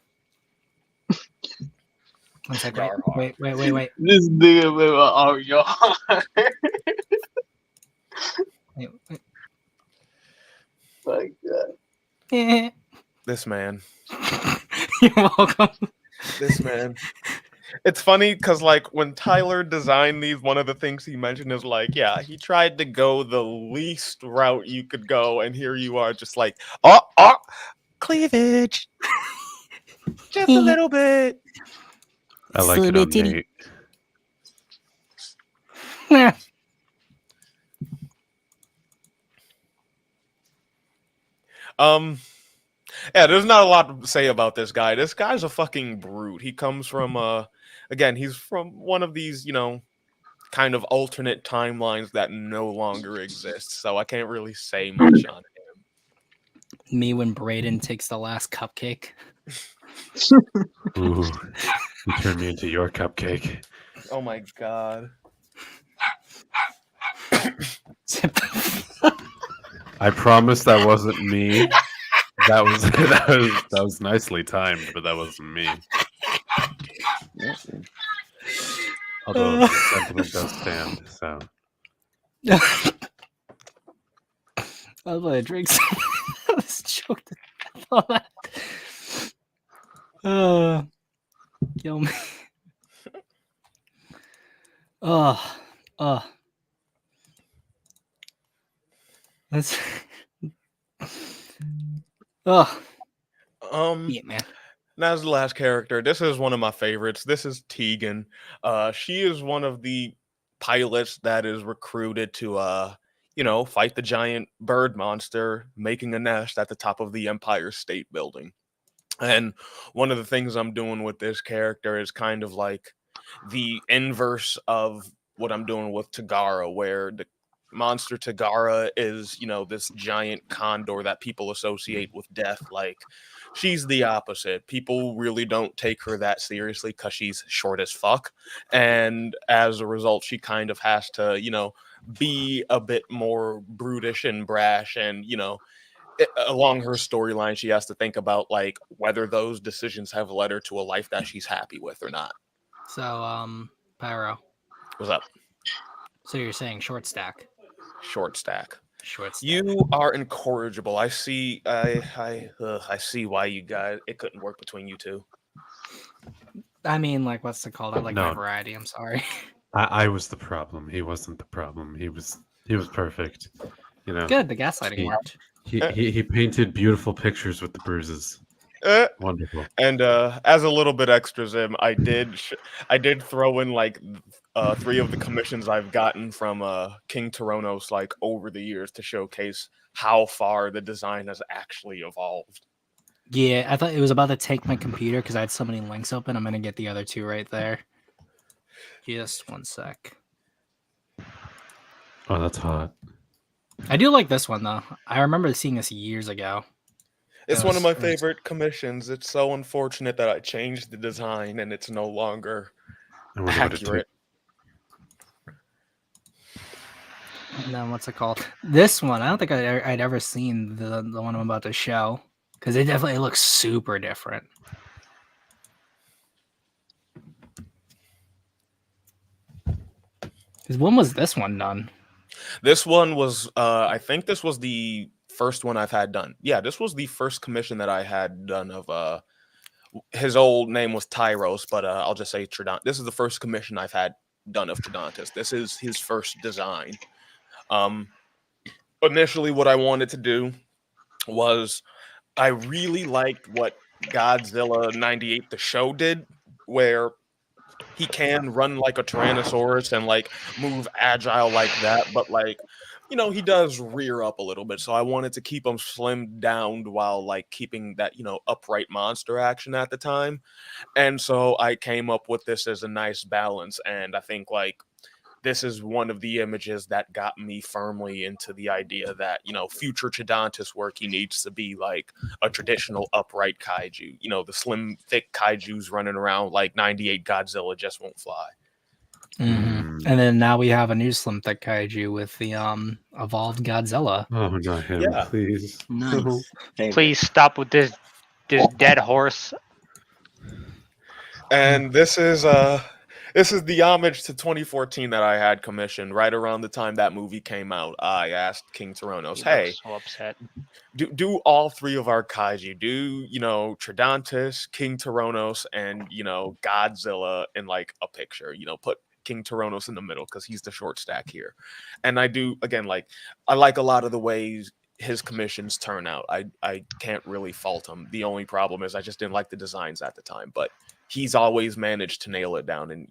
One sec, Yar har. wait. This nigga with oh yo. Wait. My God. Eh. This man. You're welcome. This man. It's funny because, like, when Tyler designed these, one of the things he mentioned is, like, yeah, he tried to go the least route you could go, and here you are just like, cleavage. Just a little bit. I like it on Nate. Yeah, there's not a lot to say about this guy. This guy's a fucking brute. He comes from, again, he's from one of these, you know, kind of alternate timelines that no longer exist. So I can't really say much on him. Me when Brayden takes the last cupcake. Ooh, you turned me into your cupcake. Oh my God. I promise that wasn't me. That was nicely timed, but that wasn't me. Although the sentiment does stand, so. I was gonna drink some. I was choked on that. Kill me. That's. Yeah, man. That's the last character. This is one of my favorites. This is Tegan. She is one of the pilots that is recruited to you know, fight the giant bird monster making a nest at the top of the Empire State Building. And one of the things I'm doing with this character is kind of like the inverse of what I'm doing with Tagara, where the monster Tagara is, you know, this giant condor that people associate with death. Like, she's the opposite. People really don't take her that seriously because she's short as fuck. And as a result, she kind of has to, you know, be a bit more brutish and brash. And, you know, along her storyline, she has to think about, like, whether those decisions have led her to a life that she's happy with or not. So, Pyro. What's up? So you're saying short stack? Short stack. Short stack. You are incorrigible. I see. I see why you guys. It couldn't work between you two. I mean, like, what's it called? I like my No. variety. I'm sorry. I was the problem. He wasn't the problem. He was perfect. You know. Good. The gaslighting worked. He painted beautiful pictures with the bruises. Wonderful. And as a little bit extra, Zim, I did throw in like 3 of the commissions I've gotten from King Tyronos like over the years to showcase how far the design has actually evolved. Yeah, I thought it was about to take my computer because I had so many links open. I'm gonna get the other 2 right there. Just one sec. Oh, that's hot. I do like this one though. I remember seeing this years ago. It's one of my favorite commissions. It's so unfortunate that I changed the design and it's no longer accurate. And then what's it called? This one, I don't think I'd ever seen the one I'm about to show because it definitely looks super different. Because when was this one done? This one was, I think this was the first one I've had done. Yeah, this was the first commission that I had done of, his old name was Tyros, but I'll just say Tridont. This is the first commission I've had done of Tridontus. This is his first design. Initially what I wanted to do was I really liked what Godzilla 98 the show did, where he can run like a Tyrannosaurus and like move agile like that, but like he does rear up a little bit. So I wanted to keep him slimmed down while like keeping that, upright monster action at the time. And so I came up with this as a nice balance. And I think like this is one of the images that got me firmly into the idea that, future Chidantis work, he needs to be like a traditional upright kaiju. The slim, thick kaijus running around like 98 Godzilla just won't fly. And then now we have a new slim thick kaiju with the evolved Godzilla. Oh, not him, Yeah. please. Nice. Favorite. Please stop with this dead horse. And this is the homage to 2014 that I had commissioned right around the time that movie came out. I asked King Tyronos, He hey, looks so upset. do all three of our kaiju, do Tridantis, King Tyronos, and Godzilla in like a picture, put King Tyronos in the middle because he's the short stack here. And I do, again, like I like a lot of the ways his commissions turn out. I can't really fault him. The only problem is I just didn't like the designs at the time, but he's always managed to nail it down and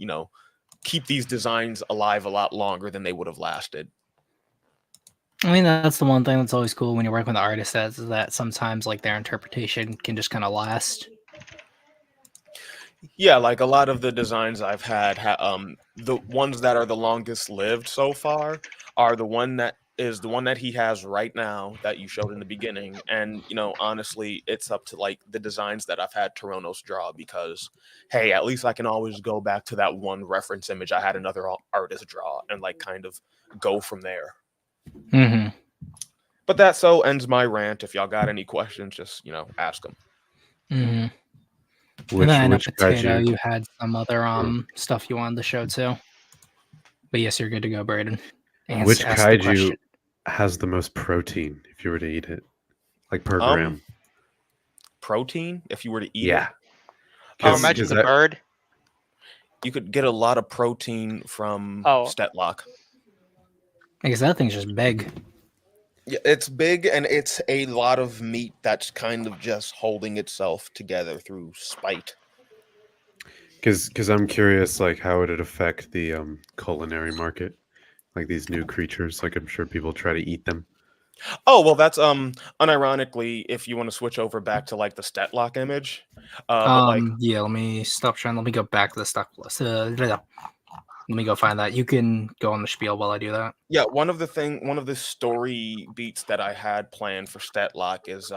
keep these designs alive a lot longer than they would have lasted. I mean, that's the one thing that's always cool when you're working with the artist is that sometimes like their interpretation can just kind of last. Yeah, like a lot of the designs I've had, the ones that are the longest lived so far are the one that he has right now that you showed in the beginning. And, honestly, it's up to like the designs that I've had Tyronos draw because, hey, at least I can always go back to that one reference image I had another artist draw and like kind of go from there. Mm-hmm. But that so ends my rant. If y'all got any questions, just, ask them. Mm-hmm. Which And then I know Potato, kaiju? you had some other stuff you wanted to show too. But yes, you're good to go, Braden. Which ask the kaiju question. has the most protein if you were to eat it, like per Um, gram? Protein, if you were to eat Yeah. it, Oh, Um, imagine is the that- bird. you could get a lot of protein from Oh. Stetlock. I guess that thing's just big. Yeah, it's big and it's a lot of meat that's kind of just holding itself together through spite. Because I'm curious, like, how would it affect the culinary market? Like these new creatures, like I'm sure people try to eat them. Oh, well, that's unironically, if you want to switch over back to like the Stetlock image, but like Yeah, let me stop trying. Let me go back to the stock list. Let me go find that. You can go on the spiel while I do that. yeah, one of the story beats that I had planned for Stetlock is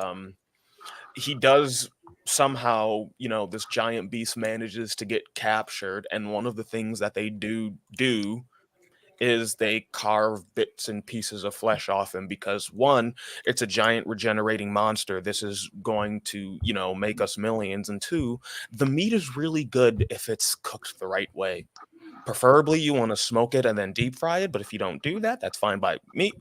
he does somehow, this giant beast manages to get captured, and one of the things that they do is they carve bits and pieces of flesh off him because one, it's a giant regenerating monster. This is going to, make us millions. And two, the meat is really good if it's cooked the right way. Preferably you want to smoke it and then deep fry it, but if you don't do that, that's fine by me.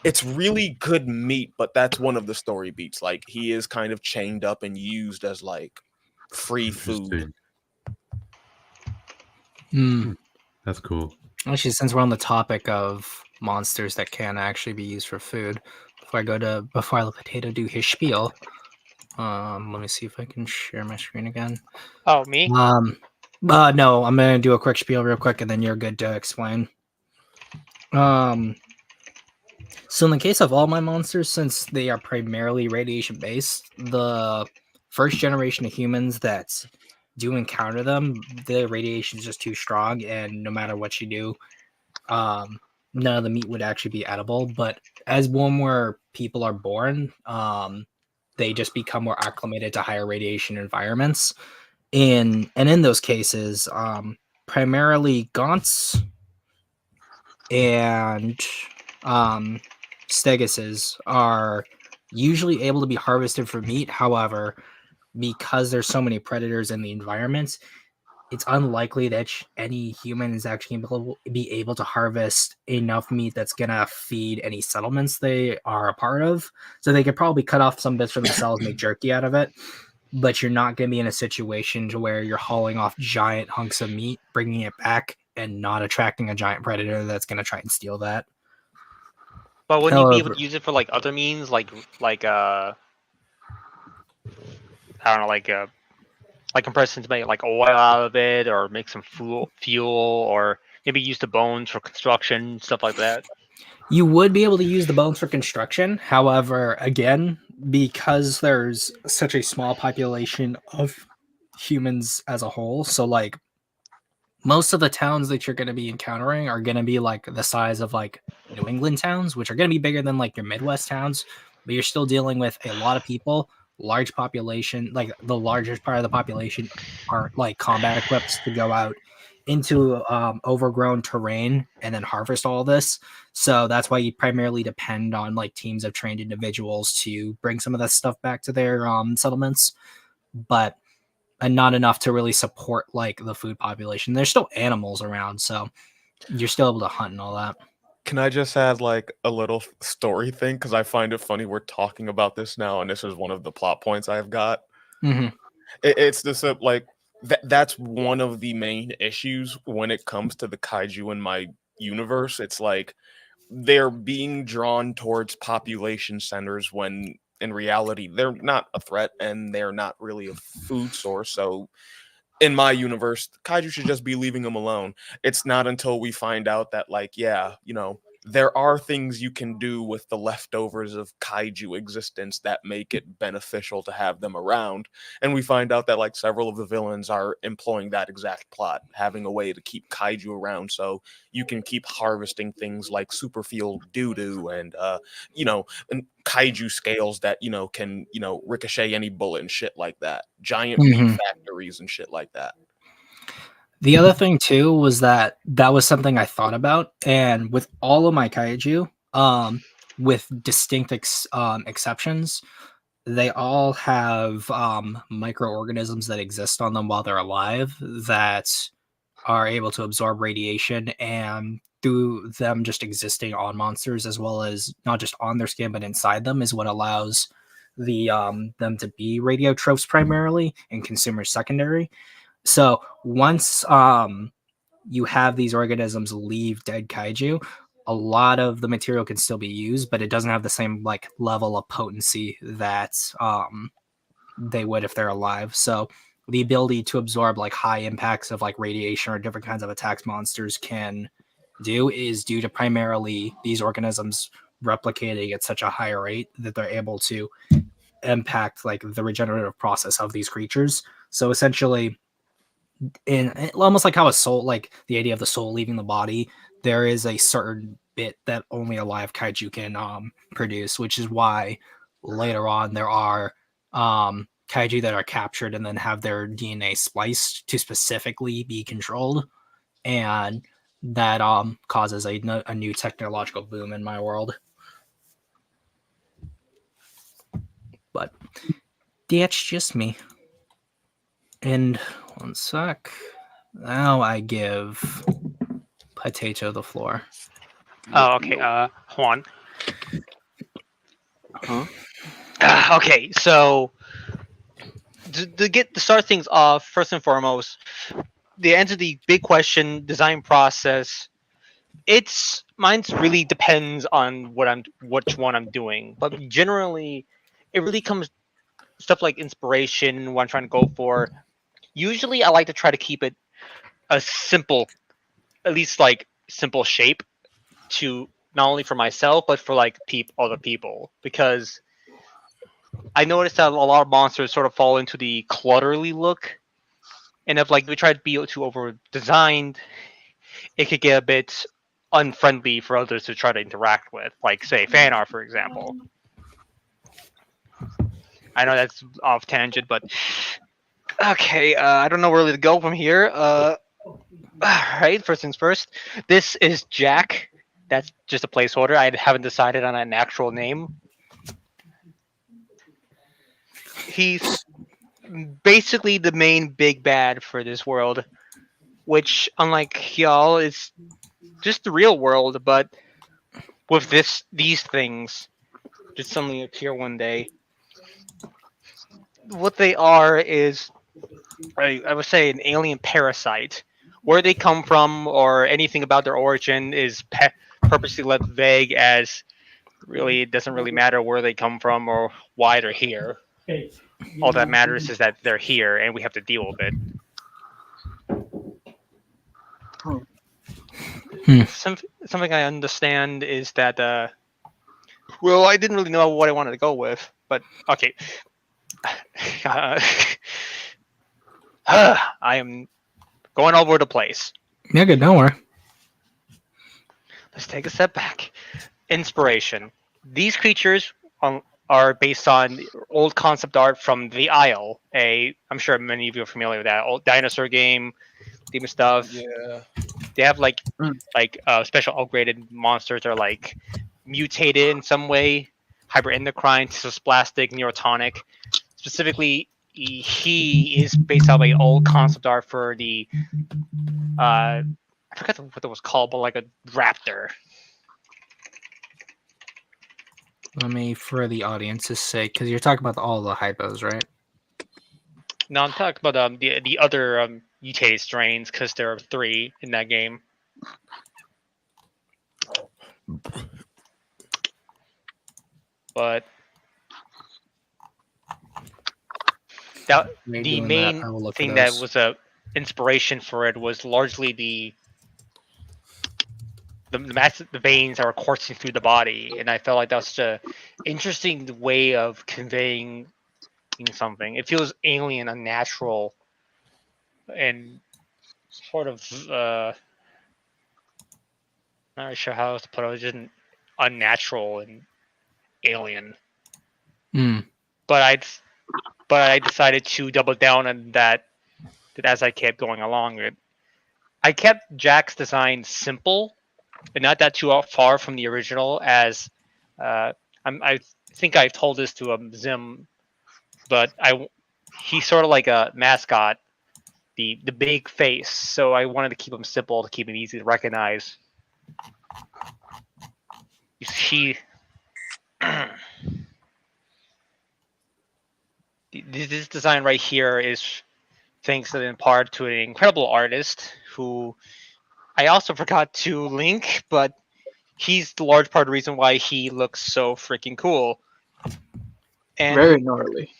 It's really good meat, but that's one of the story beats. Like he is kind of chained up and used as like free food. Interesting. That's cool. Actually, since we're on the topic of monsters that can actually be used for food, before I let Potato do his spiel, let me see if I can share my screen again. Oh, me? No, I'm gonna do a quick spiel real quick, and then you're good to explain. So in the case of all my monsters, since they are primarily radiation based, the first generation of humans that do encounter them, the radiation is just too strong, and no matter what you do, none of the meat would actually be edible. But as more people are born, they just become more acclimated to higher radiation environments. In those cases, primarily gaunts and stegosaurs are usually able to be harvested for meat. However, because there's so many predators in the environment, it's unlikely that any human is actually be able to harvest enough meat that's gonna feed any settlements they are a part of. So they could probably cut off some bits for themselves, make jerky out of it, but you're not gonna be in a situation to where you're hauling off giant hunks of meat, bringing it back, and not attracting a giant predator that's gonna try and steal that. But wouldn't you be able However- to use it for like other means, like I don't know, like compression to make like oil out of it, or make some fuel, or maybe use the bones for construction, stuff like that? You would be able to use the bones for construction. However, again, because there's such a small population of humans as a whole, so like most of the towns that you're going to be encountering are going to be like the size of like New England towns, which are going to be bigger than like your Midwest towns, but you're still dealing with a lot of people, large population, like the largest part of the population aren't like combat equipped to go out into overgrown terrain and then harvest all this. So that's why you primarily depend on like teams of trained individuals to bring some of that stuff back to their settlements. But and not enough to really support like the food population. There's still animals around, so you're still able to hunt and all that. Can I just add like a little story thing? Because I find it funny we're talking about this now, and this is one of the plot points I've got. Mm-hmm. It's this like that's one of the main issues when it comes to the kaiju in my universe. It's like they're being drawn towards population centers when in reality they're not a threat and they're not really a food source. So in my universe, kaiju should just be leaving them alone. It's not until we find out that, like, yeah, there are things you can do with the leftovers of kaiju existence that make it beneficial to have them around. And we find out that, like, several of the villains are employing that exact plot, having a way to keep kaiju around so you can keep harvesting things like superfield doo-doo and, and kaiju scales that, can, ricochet any bullet and shit like that. Giant meat factories and shit like that. The other thing too was that was something I thought about, and with all of my kaiju, with distinct exceptions, they all have microorganisms that exist on them while they're alive that are able to absorb radiation, and through them just existing on monsters as well as not just on their skin but inside them is what allows the them to be radiotropes primarily and consumers secondary. So once you have these organisms leave dead kaiju, a lot of the material can still be used, but it doesn't have the same like level of potency that they would if they're alive. So the ability to absorb like high impacts of like radiation or different kinds of attacks monsters can do is due to primarily these organisms replicating at such a high rate that they're able to impact like the regenerative process of these creatures. So essentially, in almost like how a soul, like the idea of the soul leaving the body, there is a certain bit that only a live kaiju can produce, which is why later on there are kaiju that are captured and then have their DNA spliced to specifically be controlled, and that causes a new technological boom in my world. But that's just me. And one sec. Now I give Potato the floor. Oh, okay. Juan. Huh? Okay, so to start things off, first and foremost, the answer to the big question, design process. Mine's really depends on which one I'm doing, but generally, it really comes stuff like inspiration, what I'm trying to go for. Usually, I like to try to keep it a simple, at least like simple shape, to not only for myself but for like other people, because I noticed that a lot of monsters sort of fall into the clutterly look, and if like we try to be too over designed, it could get a bit unfriendly for others to try to interact with, like say fan art, for example. I know that's off tangent, but okay, I don't know where to go from here. Alright, first things first. This is Jack. That's just a placeholder. I haven't decided on an actual name. He's basically the main big bad for this world, which, unlike y'all, is just the real world, but with these things just suddenly appear one day. What they are is, I would say, an alien parasite. Where they come from or anything about their origin is purposely left vague, as really it doesn't really matter where they come from or why they're here. All that matters is that they're here and we have to deal with it. Something I understand is that well, I didn't really know what I wanted to go with, but okay. I am going all over the place. Yeah, good. Don't worry. Let's take a step back. Inspiration. These creatures are based on old concept art from The Isle. I'm sure many of you are familiar with that old dinosaur game, demon stuff. Yeah. They have like Mm. special upgraded monsters that are like mutated in some way, hyperendocrine, cystosplastic, neurotonic. Specifically, he is based off an old concept art for the I forgot what it was called, but like a raptor. Let me, for the audience's sake, because you're talking about all the hypos, right? No, I'm talking about the other mutated strains because there are 3 in that game. But While the you're doing that, main I will look for thing that those. was a inspiration for it was largely the veins that were coursing through the body, and I felt like that was such a interesting way of conveying something. It feels alien, unnatural, and sort of not really sure how else to put it. It was just unnatural and alien. Hmm. But I decided to double down on that as I kept going along. I kept Jack's design simple and not that too far from the original. As I think I've told this to Zim, but he's sort of like a mascot, the big face. So I wanted to keep him simple to keep him easy to recognize. He this design right here is thanks in part to an incredible artist who I also forgot to link, but he's the large part of the reason why he looks so freaking cool. And Very gnarly.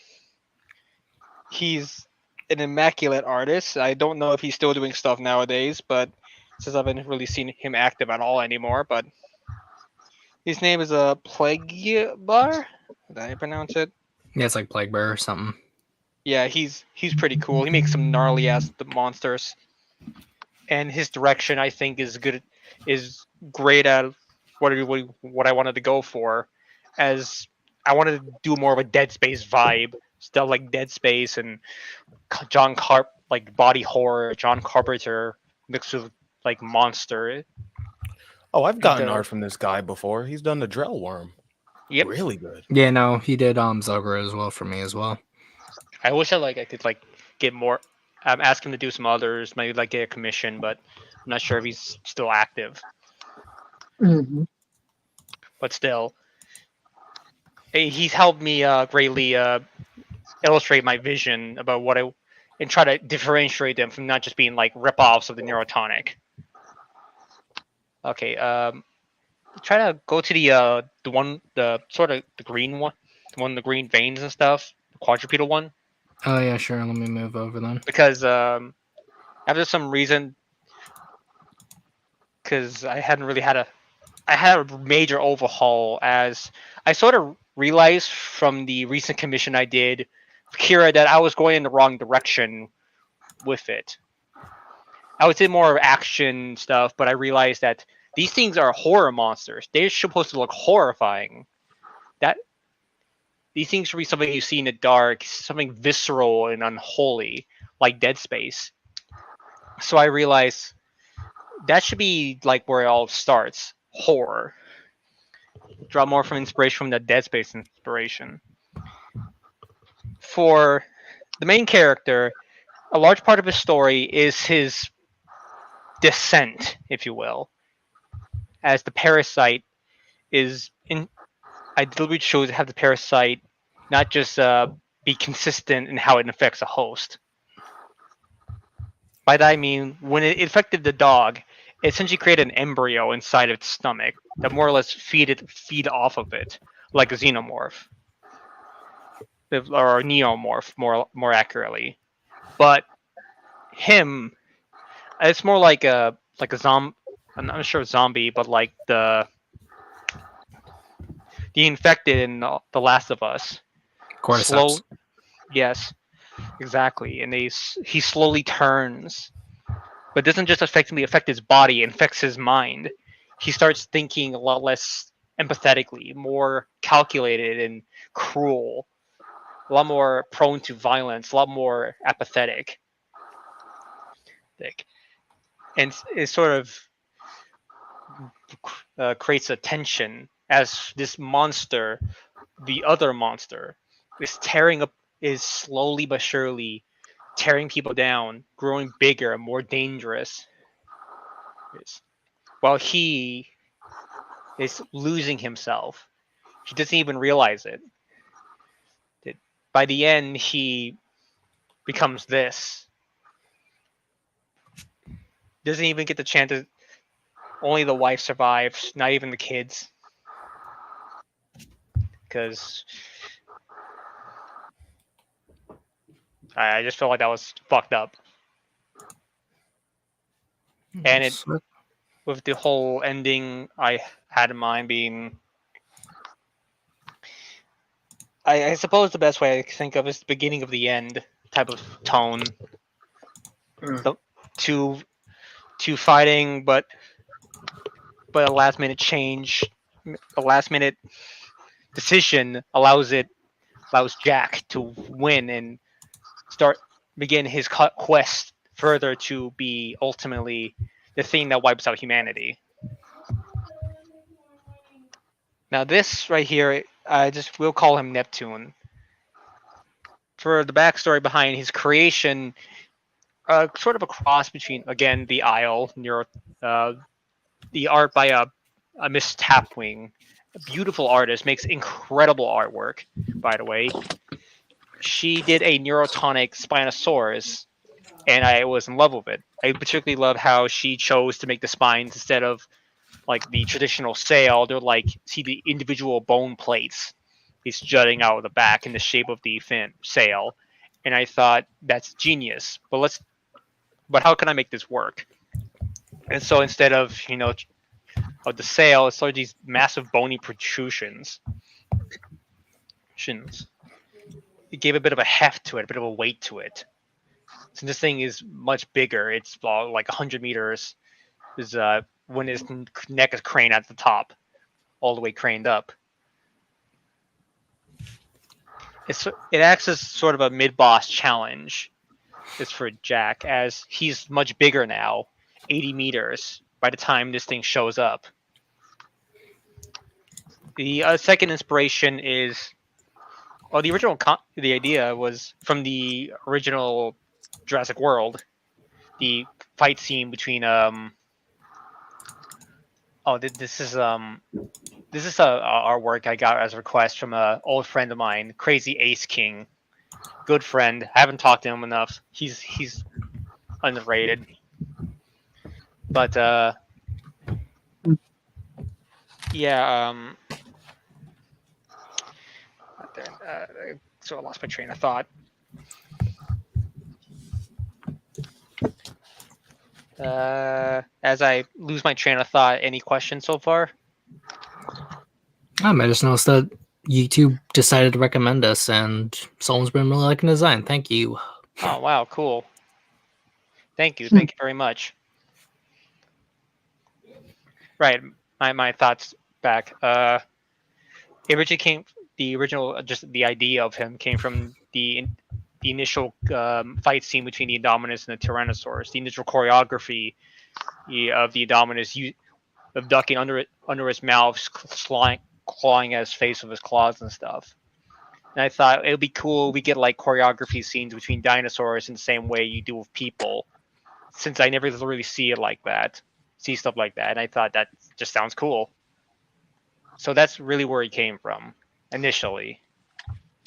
he's an immaculate artist. I don't know if he's still doing stuff nowadays, but since I haven't really seen him active at all anymore. But his name is Plaguebar. Did I pronounce it? Yeah, it's like Plague Bear or something. Yeah, he's pretty cool. He makes some gnarly ass monsters, and his direction I think is great at what I wanted to go for, as I wanted to do more of a Dead Space vibe, stuff like Dead Space and like body horror, John Carpenter mixed with like monster. Oh, I've gotten The- art from this guy before. He's done the Drell Worm. Yep. Really good. Yeah, no, he did Zogre as well for me as well. I wish I could get more. Ask him to do some others, maybe like get a commission, but I'm not sure if he's still active. Mm-hmm. But still, he's helped me greatly illustrate my vision about what and try to differentiate them from not just being like rip-offs of the Neurotonic. Okay, try to go to the sort of the green one, the green veins and stuff, the quadrupedal one. Oh yeah, sure. Let me move over then. Because after some reason, because I had a major overhaul, as I sort of realized from the recent commission I did for Kira that I was going in the wrong direction with it. I would say more action stuff, but I realized that these things are horror monsters. They're supposed to look horrifying. These things should be something you see in the dark, something visceral and unholy, like Dead Space. So I realized that should be like where it all starts, horror. Draw more from inspiration from the Dead Space inspiration. For the main character, a large part of his story is his descent, if you will, as the parasite is in. I deliberately chose to have the parasite not just be consistent in how it affects a host. By that I mean, when it affected the dog, it essentially created an embryo inside of its stomach that more or less feed off of it, like a xenomorph. Or a neomorph, more accurately. But him, it's more like a I'm not sure zombie, but like the infected in The Last of Us. Cordyceps. Yes, exactly. And he slowly turns, but doesn't just effectively affect his body; it affects his mind. He starts thinking a lot less empathetically, more calculated and cruel, a lot more prone to violence, a lot more apathetic. And it sort of creates a tension as this monster, the other monster, is slowly but surely tearing people down, growing bigger and more dangerous. While he is losing himself, he doesn't even realize it. By the end, he becomes this. Doesn't even get the chance to. Only the wife survives, not even the kids. Because I just felt like that was fucked up. And it, with the whole ending I had in mind being, I suppose the best way I can think of is the beginning of the end type of tone. To fighting, but a last minute change, a last minute decision allows Jack to win and begin his quest further to be ultimately the thing that wipes out humanity. Now this right here, we'll call him Neptune. For the backstory behind his creation, sort of a cross between, again, the Isle, the art by a Miss Tapwing, a beautiful artist, makes incredible artwork, by the way. She did a neurotonic Spinosaurus, and I was in love with it. I particularly love how she chose to make the spines instead of like the traditional sail. They're like, see the individual bone plates. It's jutting out of the back in the shape of the fin sail, and I thought that's genius. But how can I make this work? And so instead of of the sail, it's sort of these massive bony protrusions. It gave a bit of a heft to it, a bit of a weight to it. So this thing is much bigger. It's like 100 meters. Is when his neck is craned at the top, all the way craned up. It acts as sort of a mid-boss challenge. It's for Jack, as he's much bigger now, 80 meters by the time this thing shows up. The second inspiration is, the idea was from the original Jurassic World, the fight scene between this is our work I got as a request from an old friend of mine, Crazy Ace King, good friend. I haven't talked to him enough. He's underrated, but yeah. So I lost my train of thought. As I lose my train of thought, any questions so far? I just noticed that YouTube decided to recommend us, and someone's been really liking the design. Thank you. Oh wow, cool. Thank you very much. Right, my thoughts back. Just the idea of him came from the initial fight scene between the Indominus and the Tyrannosaurus. The initial choreography of the Indominus of ducking under his mouth, clawing at his face with his claws and stuff. And I thought it would be cool if we get like choreography scenes between dinosaurs in the same way you do with people, since I never really see stuff like that. And I thought that just sounds cool. So that's really where he came from initially.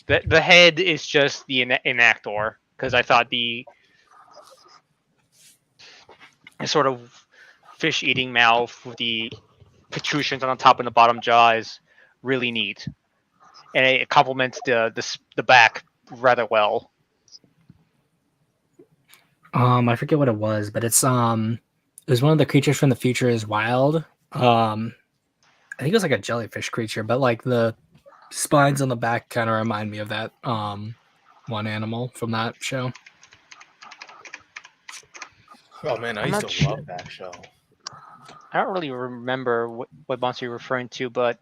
The head is just the enactor, because I thought the sort of fish-eating mouth with the protrusions on the top and the bottom jaw is really neat, and it complements the back rather well. I forget what it was, but it's There's one of the creatures from the future is wild. I think it was like a jellyfish creature, but like the spines on the back kind of remind me of that one animal from that show. Oh man, I I'm used not to sure. love that show. I don't really remember what monster you're referring to, but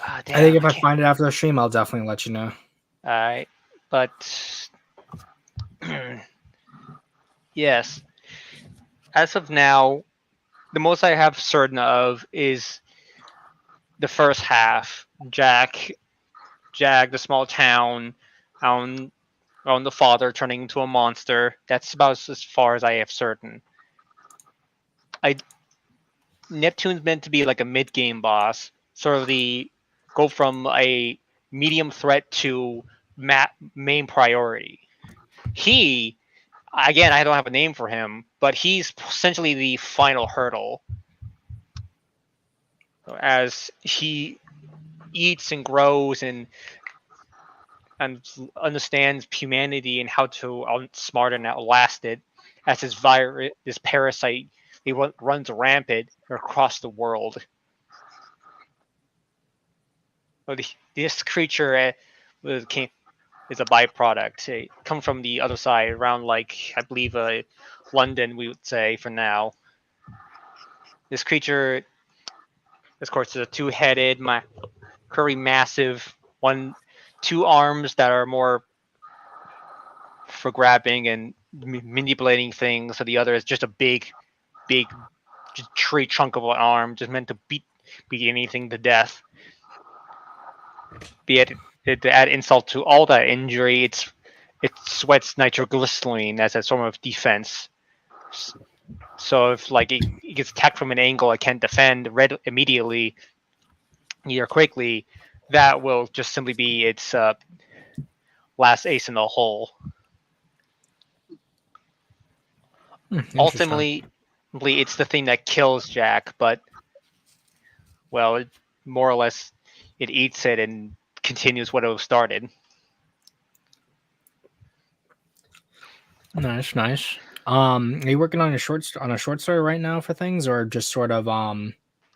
I damn, think if I can't. find it after the stream, I'll definitely let you know. Alright, but yes, as of now, the most I have certain of is the first half. Jag, the small town, on the father turning into a monster. That's about as far as I have certain. Neptune's meant to be like a mid-game boss, sort of the go from a medium threat to main priority. He, again, I don't have a name for him, but he's essentially the final hurdle, as he eats and grows and understands humanity and how to outsmart and outlast it, as this parasite, he runs rampant across the world. This creature is a byproduct. It comes from the other side, around like I believe London, we would say for now. This creature, of course, is a two-headed, very massive two arms that are more for grabbing and manipulating things. So the other is just a big just tree trunk of an arm, just meant to beat anything to death. Be it to add insult to all that injury, it sweats nitroglycerin as a sort of defense. So if like it gets attacked from an angle it can't defend immediately, either quickly, that will just simply be its last ace in the hole. Ultimately, it's the thing that kills Jack, but well, more or less, it eats it and continues what it started. Nice. Are you working on a short story right now for things, or just sort of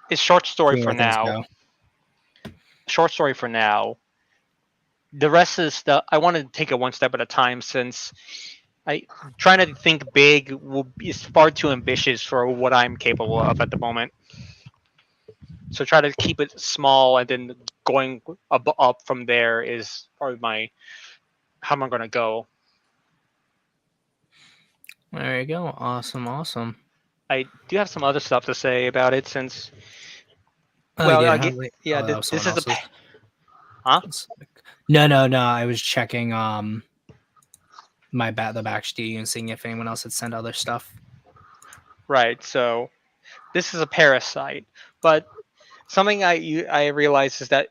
It's short story seeing for where things now. go? Short story for now. The rest is stuff I want to take it one step at a time, since trying to think big is far too ambitious for what I'm capable of at the moment. So try to keep it small, and then going up from there is probably how am I going to go. There you go. Awesome. I do have some other stuff to say about it, since This this is a huh? No. I was checking the backstream and seeing if anyone else had sent other stuff. Right. So this is a parasite, but something I realize is that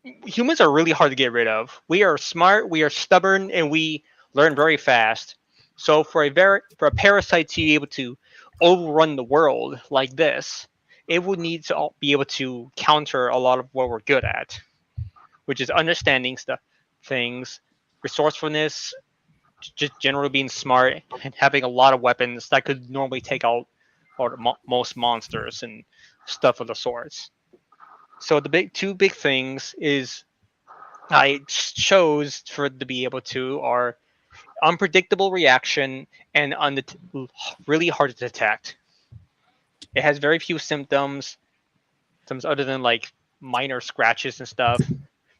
humans are really hard to get rid of. We are smart, we are stubborn, and we learn very fast. So for a parasite to be able to overrun the world like this, it would need to be able to counter a lot of what we're good at, which is understanding things, resourcefulness, just generally being smart, and having a lot of weapons that could normally take out most monsters and stuff of the sorts. So the two big things is I chose for it to be able to are unpredictable reaction and really hard to detect. It has very few symptoms other than like minor scratches and stuff.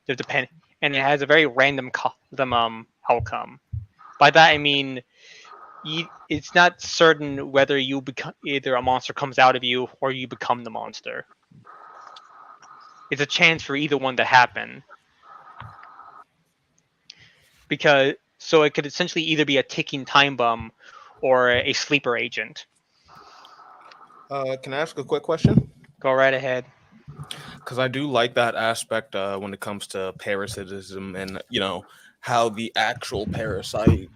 And it has a very random outcome. By that I mean it's not certain whether you become either a monster comes out of you or you become the monster. It's a chance for either one to happen. So it could essentially either be a ticking time bomb or a sleeper agent. Can I ask a quick question? Go right ahead. Because I do like that aspect when it comes to parasitism and how the actual parasite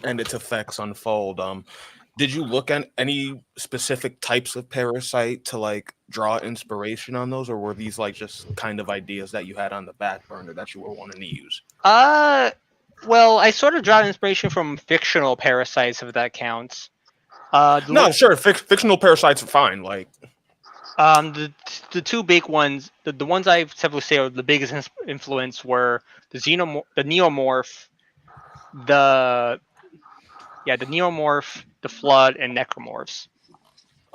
and its effects unfold. Did you look at any specific types of parasite to like draw inspiration on those, or were these like just kind of ideas that you had on the back burner that you were wanting to use? Well, I sort of draw inspiration from fictional parasites, if that counts. No, sure, fictional parasites are fine. Like, the two big ones, the ones I would say are the biggest influence were the neomorph, the neomorph, the flood, and necromorphs.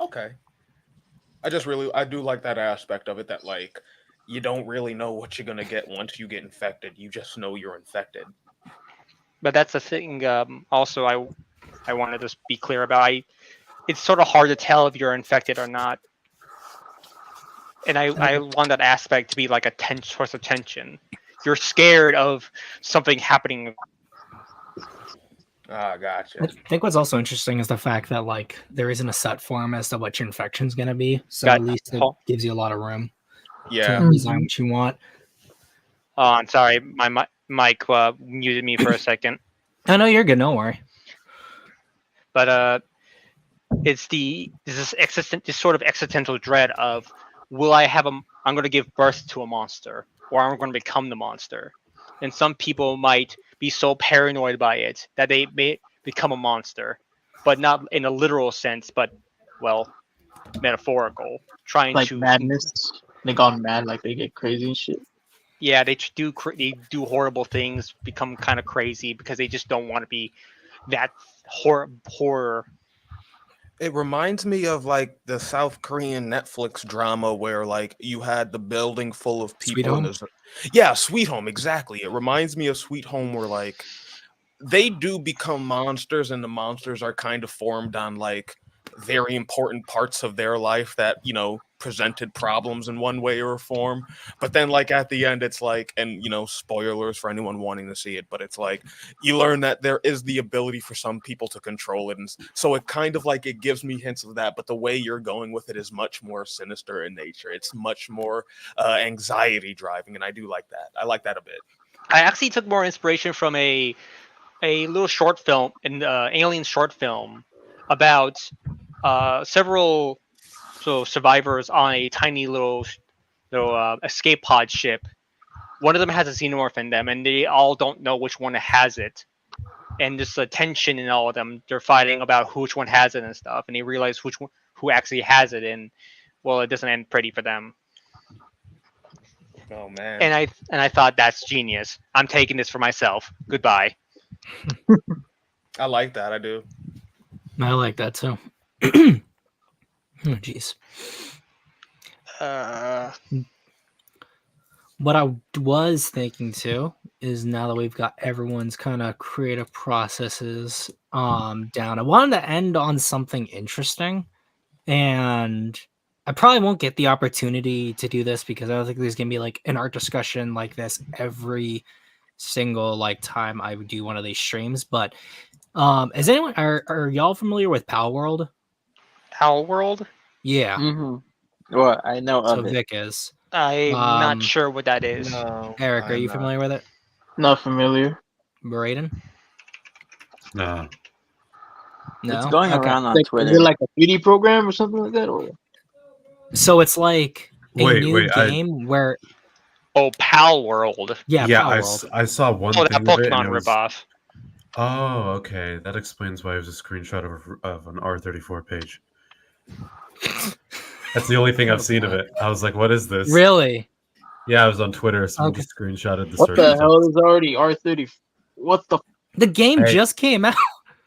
okay, I do like that aspect of it. That like, you don't really know what you're gonna get once you get infected. You just know you're infected. But that's the thing. Also, I wanted to be clear about. It's sort of hard to tell if you're infected or not. And I want that aspect to be like a source of tension. You're scared of something happening. Ah, gotcha. I think what's also interesting is the fact that like there isn't a set form as to what your infection's gonna be, so at least it gives you a lot of room Yeah. to design what you want. Oh, I'm sorry, my mic muted me for a second. I know you're good. No worry. But it's this sort of existential dread of, will I have I'm going to give birth to a monster, or I'm going to become the monster. And some people might be so paranoid by it that they may become a monster, but not in a literal sense, but well, metaphorical. Trying Like to madness. They gone mad, like they get crazy and shit. Yeah, they do horrible things, become kind of crazy because they just don't want to be that horror. It reminds me of like the South Korean Netflix drama where like you had the building full of people. Sweet Home? Yeah, Sweet Home, exactly. It reminds me of Sweet Home where like they do become monsters and the monsters are kind of formed on like very important parts of their life that, you know, presented problems in one way or form. But then like at the end it's like, and you know, spoilers for anyone wanting to see it, but it's like you learn that there is the ability for some people to control it, and so it kind of like it gives me hints of that, but the way you're going with it is much more sinister in nature. It's much more anxiety driving, and I do like that. I like that a bit. I actually took more inspiration from a little short film, an alien short film about several survivors on a tiny little escape pod ship. One of them has a xenomorph in them, and they all don't know which one has it. And there's a tension in all of them. They're fighting about which one has it and stuff, and they realize who actually has it, and well, it doesn't end pretty for them. Oh man. And I thought, that's genius. I'm taking this for myself. Goodbye. I like that. I do. I like that too. Oh, jeez. What I was thinking too is, now that we've got everyone's kind of creative processes down, I wanted to end on something interesting, and I probably won't get the opportunity to do this because I don't think there's gonna be like an art discussion like this every single like time I would do one of these streams. But is anyone are y'all familiar with Pal World? Pal World? Yeah. Mm-hmm. Well, I know So of it. Vic is. I'm not sure what that is. No, Eric, are I'm you not. familiar with it? Not familiar. Braden? No. No. It's going Okay. around on Like, Twitter. is it like a 3D program or something like that? Or So it's like a new Wait, game where Oh, Pal World. yeah, yeah, Pal I, World. I saw one Oh, thing that of it, and Pokemon it was, ripoff. oh, okay, that explains why it was a screenshot of an R34 page. That's the only thing I've seen of it. I was like, what is this? Really? Yeah, I was on Twitter. Someone Okay. just screenshotted the what search the results. hell is already R30? What the? The game Hey. just came out.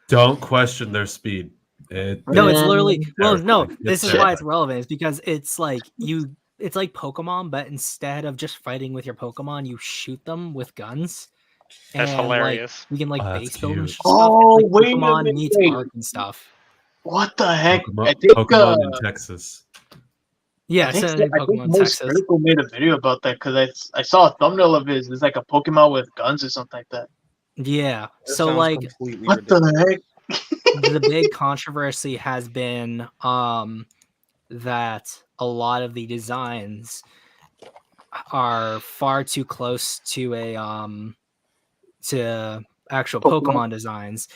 Don't question their speed. No, it's literally no. This is terrifying. why it's relevant. Is because it's like it's like Pokemon, but instead of just fighting with your Pokemon, you shoot them with guns. That's and, hilarious. Like, you can like Oh, that's base build and cute. stuff. Oh, It's like wait a Pokemon minute, meets wait. Ark and stuff. What the heck? Pokemon, I think Pokemon in Texas. Yeah, I think, so I think Pokemon Most Texas. Critical made a video about that because I saw a thumbnail of his. It's like a Pokemon with guns or something like that. Yeah. That So sounds like completely What ridiculous. the heck? the big controversy has been that a lot of the designs are far too close to a to actual Pokemon designs.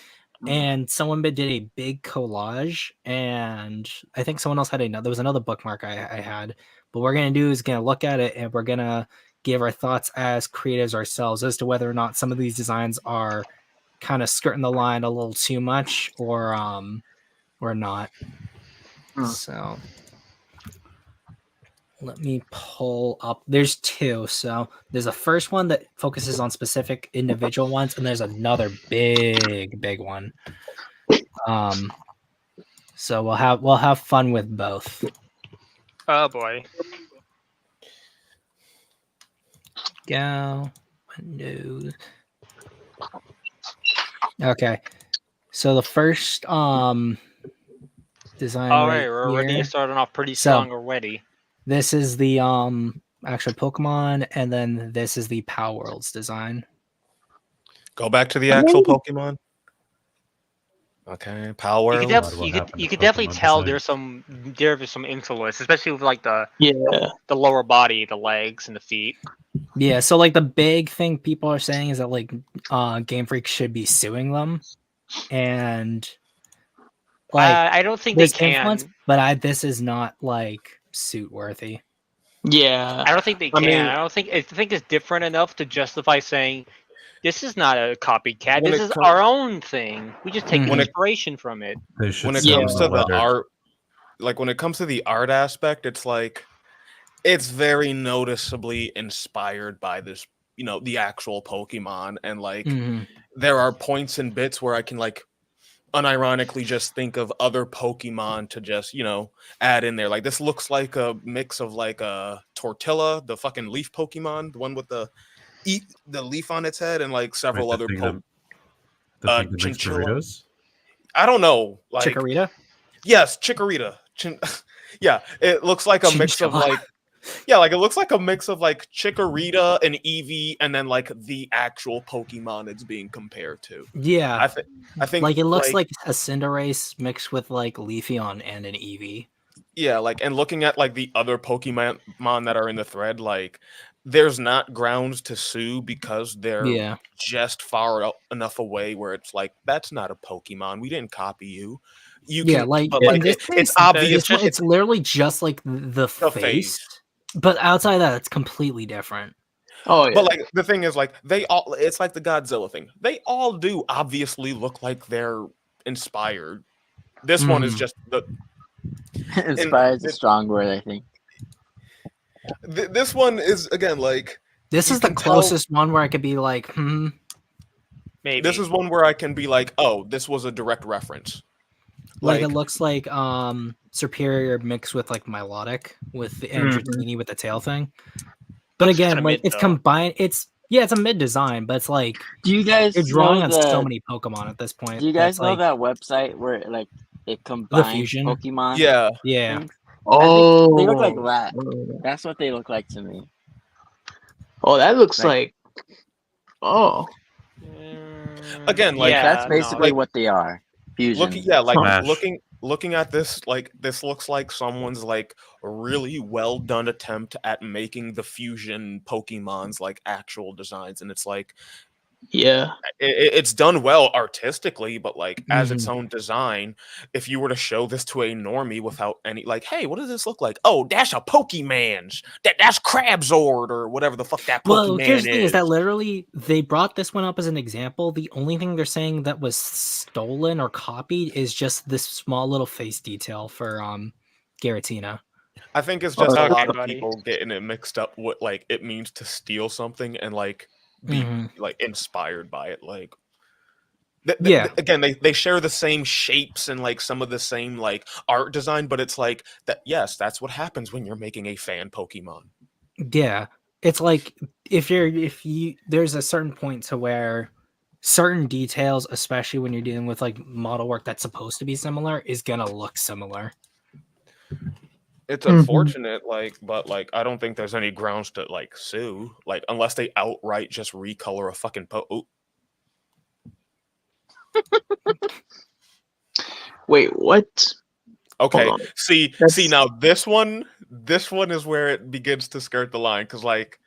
And someone did a big collage, and I think someone else had there was another bookmark I had. But what we're gonna do is gonna look at it, and we're gonna give our thoughts as creatives ourselves as to whether or not some of these designs are kind of skirting the line a little too much, or or not. Hmm. So let me pull up. There's two. So there's a first one that focuses on specific individual ones, and there's another big one. So we'll have fun with both. Oh boy. Go Windows. Okay. So the first design All right right, we're already here. starting off pretty So- strong already. This is the actual Pokemon, and then this is the Power Worlds design. Go back to the actual Pokemon. Okay, Power You could, Worlds. what happened you to could definitely Pokemon tell design? there's some influence, especially with like the Yeah. lower body, the legs and the feet. Yeah, so like the big thing people are saying is that like Game Freak should be suing them, and like I don't think they there's can. influence, but this is not like suit worthy. Yeah. I don't think they I can. mean- I think it's different enough to justify saying this is not a copycat. When This it is com- our own thing. We just take When it- inspiration from it. They should When it send comes them to a the letter. art, like when it comes to the art aspect, it's like it's very noticeably inspired by this, the actual Pokemon, and like Mhm. there are points and bits where I can like unironically just think of other Pokemon to just, add in there. Like this looks like a mix of like a Tortilla, the fucking leaf Pokemon, the one with the leaf on its head, and like several Wait, other the thing that makes Chinchilla. Doritos? I don't know. Like Chikorita? yes, Chikorita. Yeah, it looks like a mix of Chinchilla. like like it looks like a mix of like Chikorita and Eevee, and then like the actual Pokemon it's being compared to. Yeah. I think Like it looks like a Cinderace mixed with like Leafeon and an Eevee. yeah, like, and looking at like the other Pokemon that are in the thread, like there's not grounds to sue because they're Yeah. just far enough away where it's like that's not a Pokemon. We didn't copy you. You Yeah, can, like but in like this it's case, obvious. it's literally just like the the face. But outside of that, it's completely different. Oh yeah. But like the thing is, like it's like the Godzilla thing. They all do obviously look like they're inspired. This one is just Inspired is a strong word, I think. this one is again like This you is the can tell- closest one where I could be like, Maybe. This is one where I can be like, oh, this was a direct reference. like it looks like Superior mixed with like Milotic with the Androtini with the tail thing. But Looks again, kinda like mid, it's though. combined. It's a mid design, but it's like Do you guys you're drawing on know so the? many Pokemon at this point. Do you guys that's know like, that website where like it combines Fusion? Pokemon? Yeah, Yeah. things? Oh, They look like that. That's what they look like to me. Oh, that looks Like- like. Oh, Again, like, yeah, That's basically like- what they are. Fusion. Smash. looking at this, like this looks like someone's like really well done attempt at making the fusion Pokemons like actual designs, and it's like yeah. it's done well artistically, but like as its Mhm. own design, if you were to show this to a normie without any like, hey, what does this look like? Oh, that's a Pokemans. That's Crabzord or whatever the fuck that Pokemon Well, here's the thing: is is. that literally they brought this one up as an example. The only thing they're saying that was stolen or copied is just this small little face detail for Giratina. I think it's just a Okay, lot of buddy. people getting it mixed up what like it means to steal something and like be Mhm. like inspired by it. Like Yeah. again, they share the same shapes and like some of the same like art design, but it's like that. Yes, that's what happens when you're making a fan Pokemon. Yeah, it's like if you there's a certain point to where certain details, especially when you're dealing with like model work that's supposed to be similar, is gonna look similar. It's Mhm. unfortunate, like, but like I don't think there's any grounds to like sue, like unless they outright just recolor a fucking Wait, what? Okay, Hold on. see That's- now this one is where it begins to skirt the line because like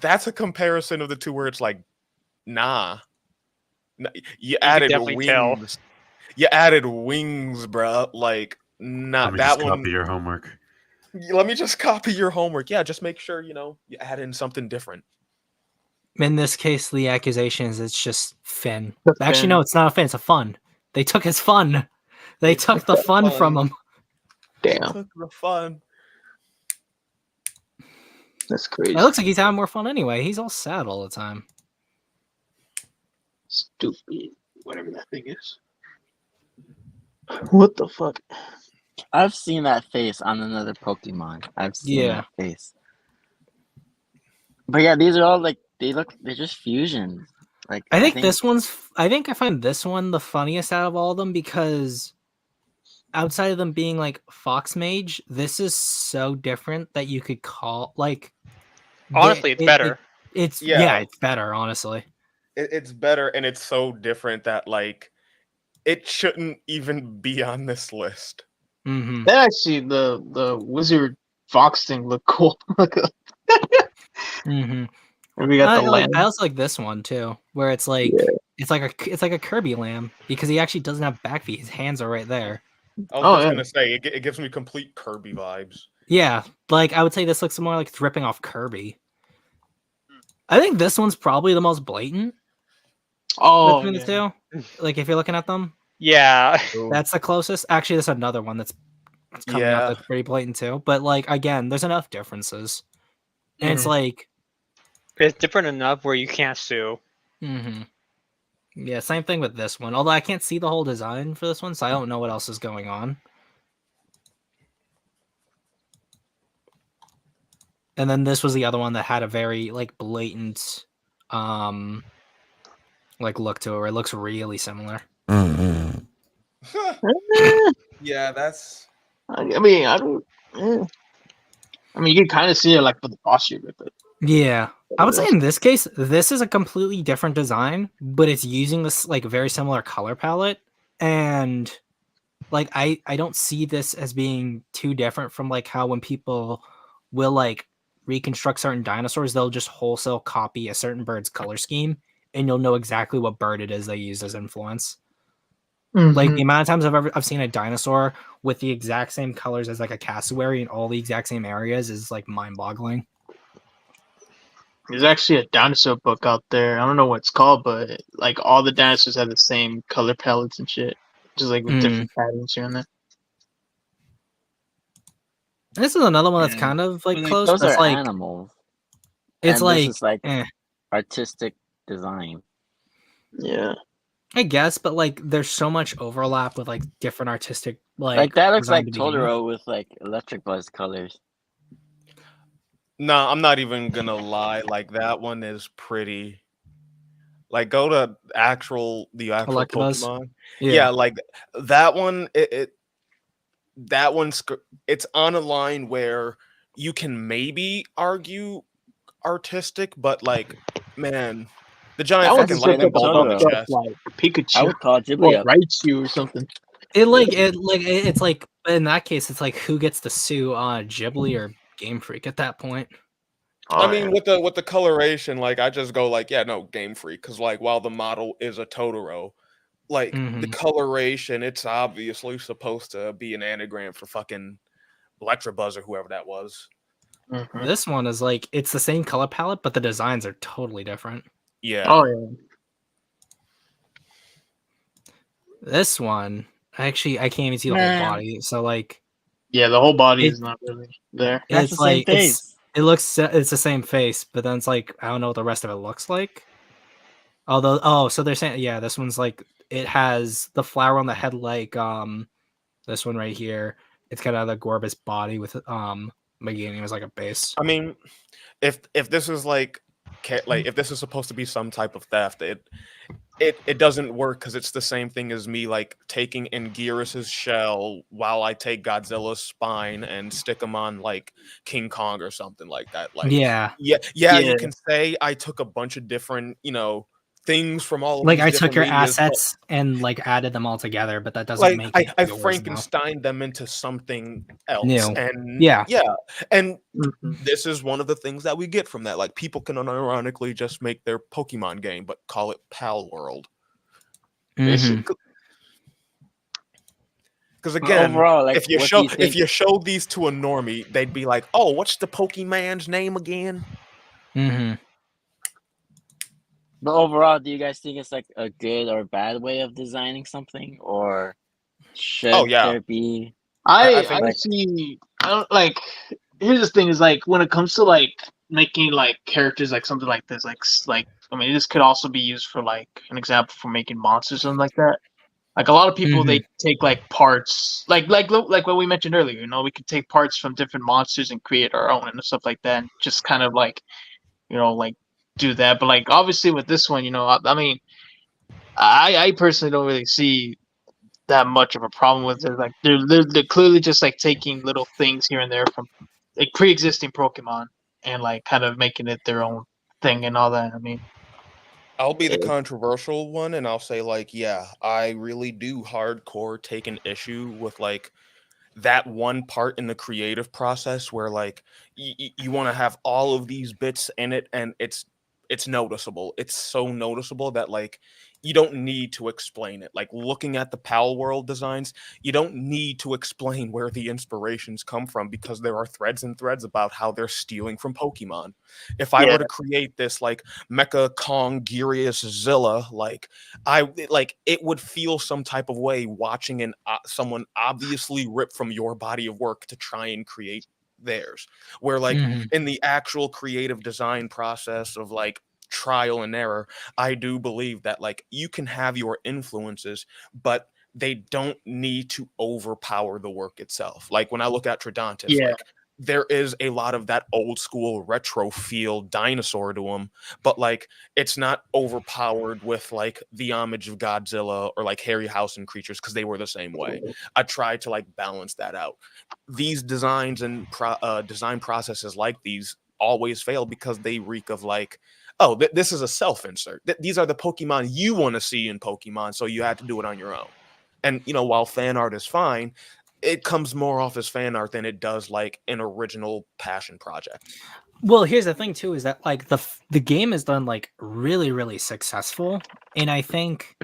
that's a comparison of the two where it's like nah, you added definitely tell. wings, you added wings, bruh. Like not Let me that just one. copy your homework. Let me just copy your homework. Yeah, just make sure you add in something different. In this case, the accusation is it's just Finn. The Actually, Finn. no, it's not a Finn. It's a Fun. They took his Fun. They took the fun from him. They Damn, took the fun. that's crazy. It looks like he's having more fun anyway. He's all sad all the time. Stupid. Whatever that thing is. What the fuck? I've seen that face on another Pokemon. I've seen Yeah. that face. But yeah, these are all like they're just fusions. Like I think this one's. I think I find this one the funniest out of all of them because outside of them being like Fox Mage, this is so different that you could call like. Honestly, it's better. It's Yeah. it's better. Honestly, It's better, and it's so different that like it shouldn't even be on this list. mm-hmm. That actually, the wizard fox thing looked cool. Mm-hmm. And we got the lamb. I also like this one too, where it's like Yeah. it's like a Kirby lamb because he actually doesn't have back feet. His hands are right there. I was Oh, just yeah. gonna say it gives me complete Kirby vibes. Yeah, like I would say this looks more like it's ripping off Kirby. I think this one's probably the most blatant Oh, between the two. Like if you're looking at them, Yeah. that's the closest. Actually, there's another one that's coming Yeah. out that's pretty blatant too. But like again, there's enough differences, and it's Mhm. like, It's different enough where you can't sue. yeah, same thing with this one. Although I can't see the whole design for this one, so I don't know what else is going on. And then this was the other one that had a very like blatant, like look to it, where it looks really similar. Yeah, that's. I mean, I don't. I mean, you can kind of see it like for the posture with it. Yeah, I would say in this case, this is a completely different design, but it's using this like very similar color palette, and like I don't see this as being too different from like how when people will like reconstruct certain dinosaurs, they'll just wholesale copy a certain bird's color scheme, and you'll know exactly what bird it is they used as influence. Like the amount of times I've seen a dinosaur with the exact same colors as like a cassowary in all the exact same areas is like mind-boggling. There's actually a dinosaur book out there. I don't know what it's called, but like all the dinosaurs have the same color palettes and shit, just like with different patterns here and there. This is another one that's Yeah. kind of like But, close. those But it's are like animals. it's And like, this is like eh, artistic design. Yeah. I guess, but like there's so much overlap with like different artistic Like that looks design like to begin with. Totoro with like electric buzz colors. No, I'm not even gonna lie. Like that one is pretty. Like go to the actual Electabuzz? Pokemon. Yeah. Yeah, like that one. That one's it's on a line where you can maybe argue artistic, but like, man, the giant That one's fucking just straight lightning up bolt on the Totoro. up chest. like Pikachu I would call Ghibli or up. Raichu or something. It's like in that case, it's like who gets to sue Ghibli or Game Freak at that point. Oh, I mean, with the coloration, like I just go like, yeah, no, Game Freak, because like while the model is a Totoro, like the Mhm. coloration, it's obviously supposed to be an anagram for fucking Electabuzz or whoever that was. Mhm. This one is like it's the same color palette, but the designs are totally different. Yeah. Oh yeah. This one, I can't even see the Man. whole body. So like Yeah, the whole body It- is not really there. That's it's the same like face. it's the same face, but then it's like I don't know what the rest of it looks like. Although so they're saying this one's like it has the flower on the head like this one right here. It's kind of the Gorbis body with Meganium as like a base. I mean, if this is like if this is supposed to be some type of theft, it doesn't work because it's the same thing as me like taking Anguirus's shell while I take Godzilla's spine and stick them on like King Kong or something like that. Like Yeah. yeah, Yeah. you can say I took a bunch of different, things from all of Like these I took different your medias, but, assets and like added them all together, but that doesn't like make I it yours now. Frankenstein them into something else. New. And Yeah. and Mhm. this is one of the things that we get from that. Like people can unironically just make their Pokemon game, but call it Pal World. Mhm. Basically. Because But again, overall, like, if you what show do you think? if you showed these to a normie, they'd be like, "Oh, what's the Pokemon's name again?" Mhm. But overall, do you guys think it's like a good or bad way of designing something, or Should yeah. there be I I think like see. I don't like. Here's the thing: is like when it comes to like making like characters like something like this, like I mean, this could also be used for like an example for making monsters, something like that. Like a lot of people, Mhm. they take like parts, like what we mentioned earlier. You know, we could take parts from different monsters and create our own and stuff like that, and just kind of like, like do that. But like obviously with this one, I mean, I personally don't really see that much of a problem with it. Like they're clearly just like taking little things here and there from like pre-existing Pokemon and like kind of making it their own thing and all that. I mean, I'll be the controversial one, and I'll say like, yeah, I really do hardcore take an issue with like that one part in the creative process where like you want to have all of these bits in it, and it's noticeable. It's so noticeable that like you don't need to explain it. Like looking at the Pal World designs, you don't need to explain where the inspirations come from because there are threads and threads about how they're stealing from Pokemon. If I yeah, were to create this like Mecha Kong Girius Zilla, like it would feel some type of way watching someone obviously rip from your body of work to try and create theirs, where like Mhm. in the actual creative design process of like trial and error, I do believe that like you can have your influences, but they don't need to overpower the work itself. Like when I look at Tridontis, yeah, like there is a lot of that old school retro feel dinosaur to him, but like it's not overpowered with like the homage of Godzilla or like Harryhausen creatures because they were the same way. I tried to like balance that out. These designs and design processes like these always fail because they reek of like, oh, this is a self-insert. These are the Pokemon you want to see in Pokemon, so you had to do it on your own. And while fan art is fine, it comes more off as fan art than it does like an original passion project. Well, here's the thing too: is that like the game is done like really, really successful, and I think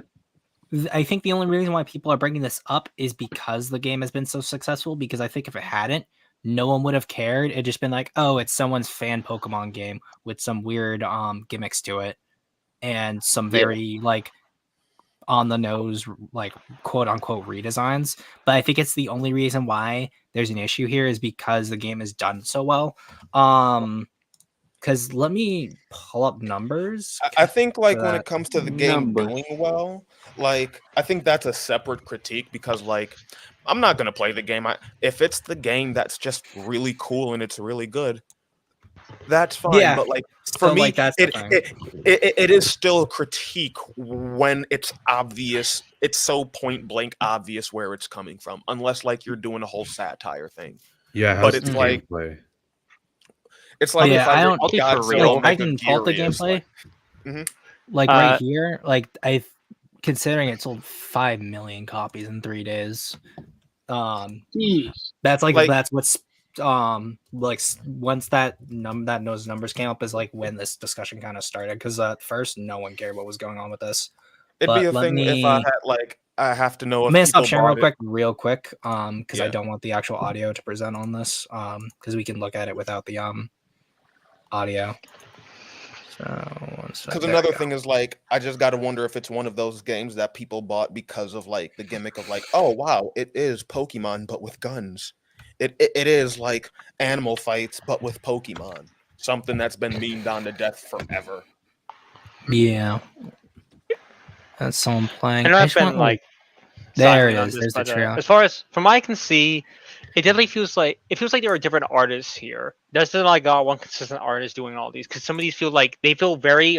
the only reason why people are bringing this up is because the game has been so successful. Because I think if it hadn't, no one would have cared. It'd just been like, oh, it's someone's fan Pokemon game with some weird gimmicks to it and some yeah, very like on the nose like quote unquote redesigns. But I think it's the only reason why there's an issue here is because the game is done so well. Because let me pull up numbers. I think like when that it comes to the game numbers? doing well, like I think that's a separate critique because like I'm not gonna play the game. If it's the game that's just really cool and it's really good, that's fine. Yeah. But like for So me, like that's the thing. it is still a critique when it's obvious. It's so point blank obvious where it's coming from, unless like you're doing a whole satire thing. Yeah, But how's it's the like gameplay? it's like if Yeah, I I read don't I'll be for Godzilla real. like I Mega can fault the Furious, gameplay. Mhm. Like right Uh, here, like I considering it sold 5 million copies in 3 days. jeez. That's like like that's what's like once those numbers came up is like when this discussion kind of started because at first no one cared what was going on with this. it'd be But a thing if I had like I have to know I'm if gonna stop people sharing bought it. real quick, because I Yeah. don't want the actual audio to present on this, because we can look at it without the audio. So one sec, Because there we another go. thing is like I just got to wonder if it's one of those games that people bought because of like the gimmick of like, oh wow, it is Pokemon but with guns. It is like animal fights but with Pokemon. Something that's been memed on to death forever. Yeah, that's someone playing. and I I've just want been like there it silent on is. this, There's the but trio. as far as from what I can see, it definitely feels like there are different artists here. There's not like one consistent artist doing all these because some of these feel like they feel very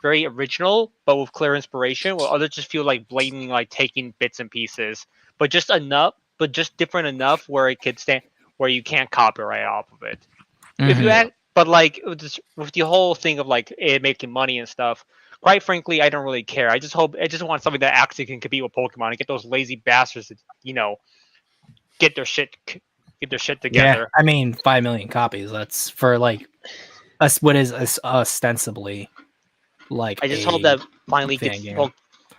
original but with clear inspiration, while others just feel like blatantly like taking bits and pieces, but just different enough where it could stand where you can't copyright off of it. If you Mhm. act, but like with the whole thing of like it making money and stuff, quite frankly, I don't really care. I just want something that actually can compete with Pokemon and get those lazy bastards to get their shit Yeah, together. I mean 5 million copies. That's for like us. What is ostensibly like I just a hope that finally fan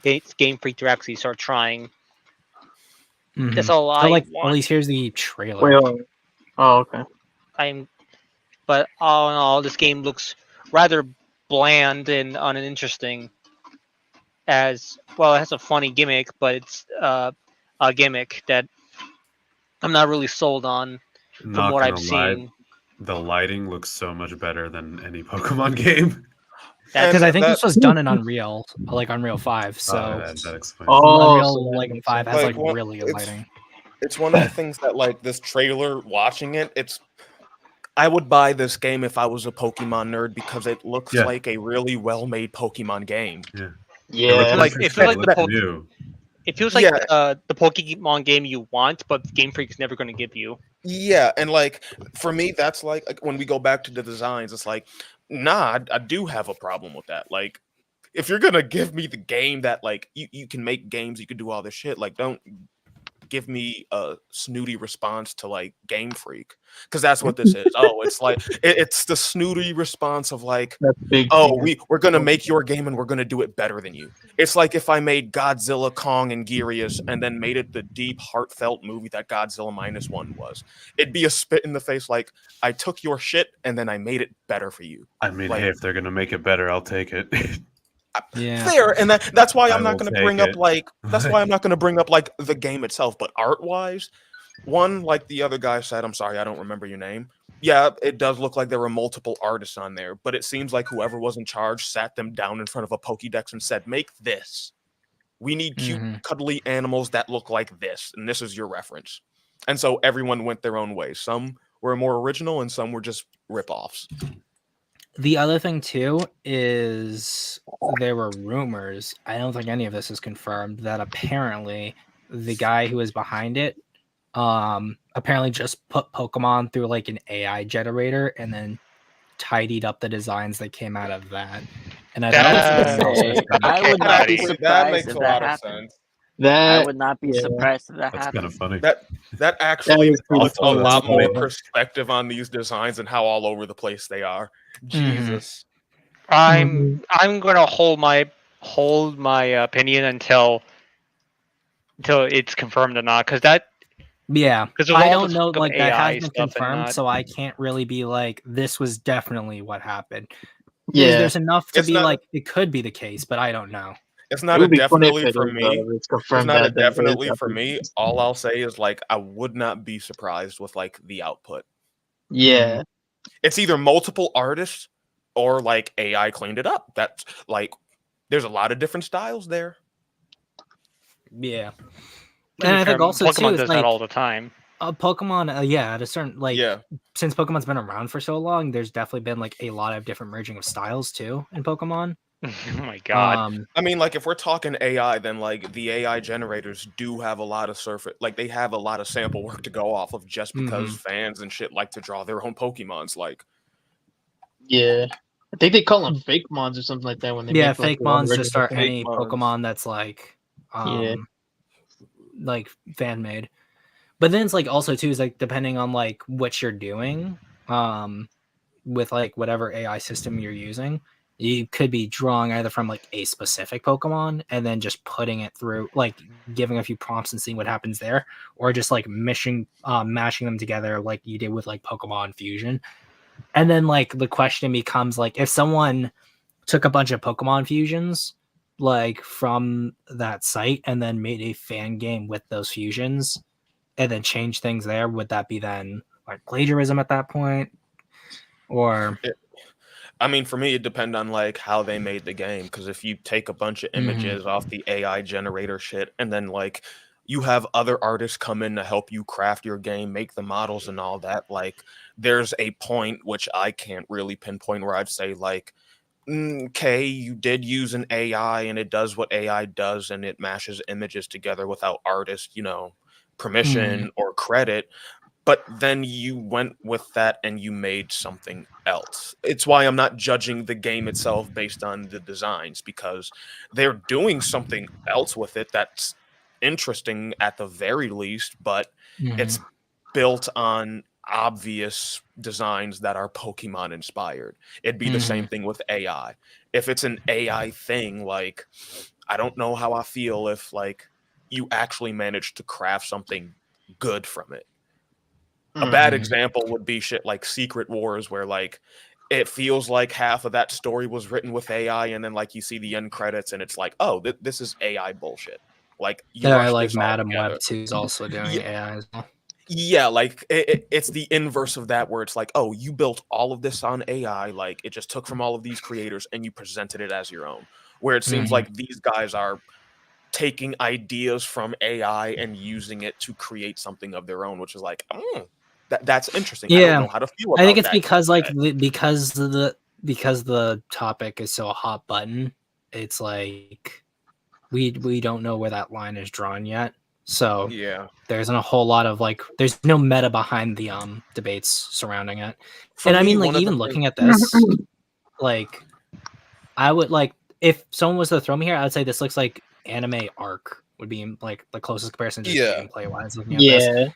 gets Game Freak to actually start trying. Mhm. That's all So I like at want. least here's the trailer. Wait, hold on. Oh, okay. But all in all, this game looks rather bland and uninteresting. As well, it has a funny gimmick, but it's gimmick that I'm not really sold on from Not what I've gonna lie, seen. the lighting looks so much better than any Pokemon game. Because I think that- this was done in Unreal, like Unreal 5. So That explains. it. Oh, Unreal so that like makes 5 sense. has Like, like what- really good it's- lighting. It's one of the things that like this trailer, watching it, I would buy this game if I was a Pokemon nerd because it looks Yeah. like a really well-made Pokemon game. It Yeah, looks like- interesting, it feels like looks the Poke- new. It feels like Yeah. the Pokemon game you want, but Game Freak's never going to give you. Yeah, and like for me, that's like when we go back to the designs, it's like, nah, I do have a problem with that. Like, if you're gonna give me the game that like you can make games, you can do all this shit, like don't give me a snooty response to like Game Freak, because that's what this is. Oh, it's like it's the snooty response of like, that's big. oh, we're gonna make your game and we're gonna do it better than you. It's like if I made Godzilla, Kong, and Gyrius and then made it the deep, heartfelt movie that Godzilla -1 was. It'd be a spit in the face. Like, I took your shit and then I made it better for you. I mean, Like- hey, if they're gonna make it better, I'll take it. Yeah. Fair, and that's why I I'm not will going to take bring up it. like that's why I'm not going to bring up like the game itself, but art wise, one, like the other guy said, I'm sorry, I don't remember your name. Yeah, it does look like there were multiple artists on there, but it seems like whoever was in charge sat them down in front of a Pokédex and said, "Make this. We need cute, Mhm. cuddly animals that look like this, and this is your reference." And so everyone went their own way. Some were more original, and some were just rip-offs. The other thing too is there were rumors. I don't think any of this is confirmed that apparently the guy who was behind it apparently just put Pokemon through like an AI generator and then tidied up the designs that came out of that. And I That- think Okay, I Okay, would not be buddy. That surprised makes if a that lot of happened. sense. I that would not be yeah. surprised if that That's kind happened. of funny. That actually is pretty puts a funny. lot more That's perspective on these designs and how all over the place they are. Jesus. I'm going to hold my opinion until it's confirmed or not, because that yeah, 'cause there's I all don't this know. fucking Like that AI has been stuff and confirmed, not- so I can't really be like this was definitely what happened. Yeah, There's enough to It's be not- like it could be the case, but I don't know. It's it not a would be funny if definitely it for is, me. it's It's confirmed not a that there is definitely for me. definitely- All I'll say is like I would not be surprised with like the output. Yeah, It's either multiple artists or like AI cleaned it up. That's like there's a lot of different styles there. Yeah, to be and I fair, think also Pokemon too does is that like all the time. Pokemon. Yeah, at a certain like Yeah. since Pokemon's been around for so long, there's definitely been like a lot of different merging of styles too in Pokemon. Oh my god. I mean, like if we're talking AI, then like the AI generators do have a lot of surface, like they have a lot of sample work to go off of just because fans and shit like to draw their own Pokemons. Like, yeah. I think they call them fake mons or something like that when they yeah, make, like, fake their own mons just original are thing. any mons. Pokemon that's like, Yeah. like fan made. But then it's like also too is like depending on like what you're doing, with like whatever AI system you're using, you could be drawing either from like a specific Pokemon and then just putting it through, like giving a few prompts and seeing what happens there, or just like mashing them together like you did with like Pokemon Fusion. And then like the question becomes like if someone took a bunch of Pokemon fusions like from that site and then made a fan game with those fusions and then change things there, would that be then like plagiarism at that point? Or I mean, for me, it depends on like how they made the game. Because if you take a bunch of images off the AI generator shit, and then like you have other artists come in to help you craft your game, make the models and all that, like there's a point which I can't really pinpoint where I'd say like, okay, you did use an AI and it does what AI does and it mashes images together without artist, permission or credit. But then you went with that and you made something else. It's why I'm not judging the game itself based on the designs, because they're doing something else with it that's interesting at the very least, but it's built on obvious designs that are Pokemon inspired. It'd be the same thing with AI. If it's an AI thing, like I don't know how I feel if like you actually managed to craft something good from it. A bad example would be shit like Secret Wars, where like it feels like half of that story was written with AI, and then like you see the end credits and it's like, oh, this is AI bullshit. Like you Yeah, rush like this all Madam together. Web 2 is also doing Yeah, AI as well. yeah, like it's the inverse of that, where it's like, oh, you built all of this on AI, like it just took from all of these creators and you presented it as your own. Where it seems Mhm. like these guys are taking ideas from AI and using it to create something of their own, which is like, that's interesting. I don't Yeah, know how to feel I think about it's that because like yet. because the topic is so hot button. It's like we don't know where that line is drawn yet. So Yeah. there isn't a whole lot of like there's no meta behind the debates surrounding it. For And I me, mean like one of the even things, looking at this, like I would like if someone was to throw me here, I would say this looks like anime arc would be like the closest comparison just yeah, gameplay wise looking at this. Yeah.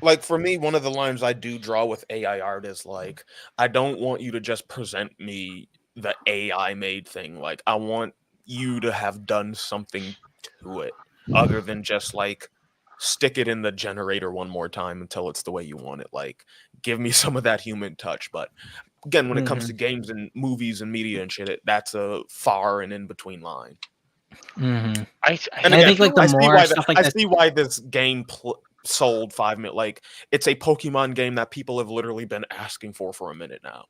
like for me, one of the lines I do draw with AI art is like, I don't want you to just present me the AI made thing. Like, I want you to have done something to it other than just like stick it in the generator one more time until it's the way you want it. Like, give me some of that human touch. But again, when it comes Mhm. to games and movies and media and shit, that's a far and in between line. Mhm. I And I again, think like the I see more why stuff like I this. see why this game sold 5 million. Like it's a Pokemon game that people have literally been asking for a minute now.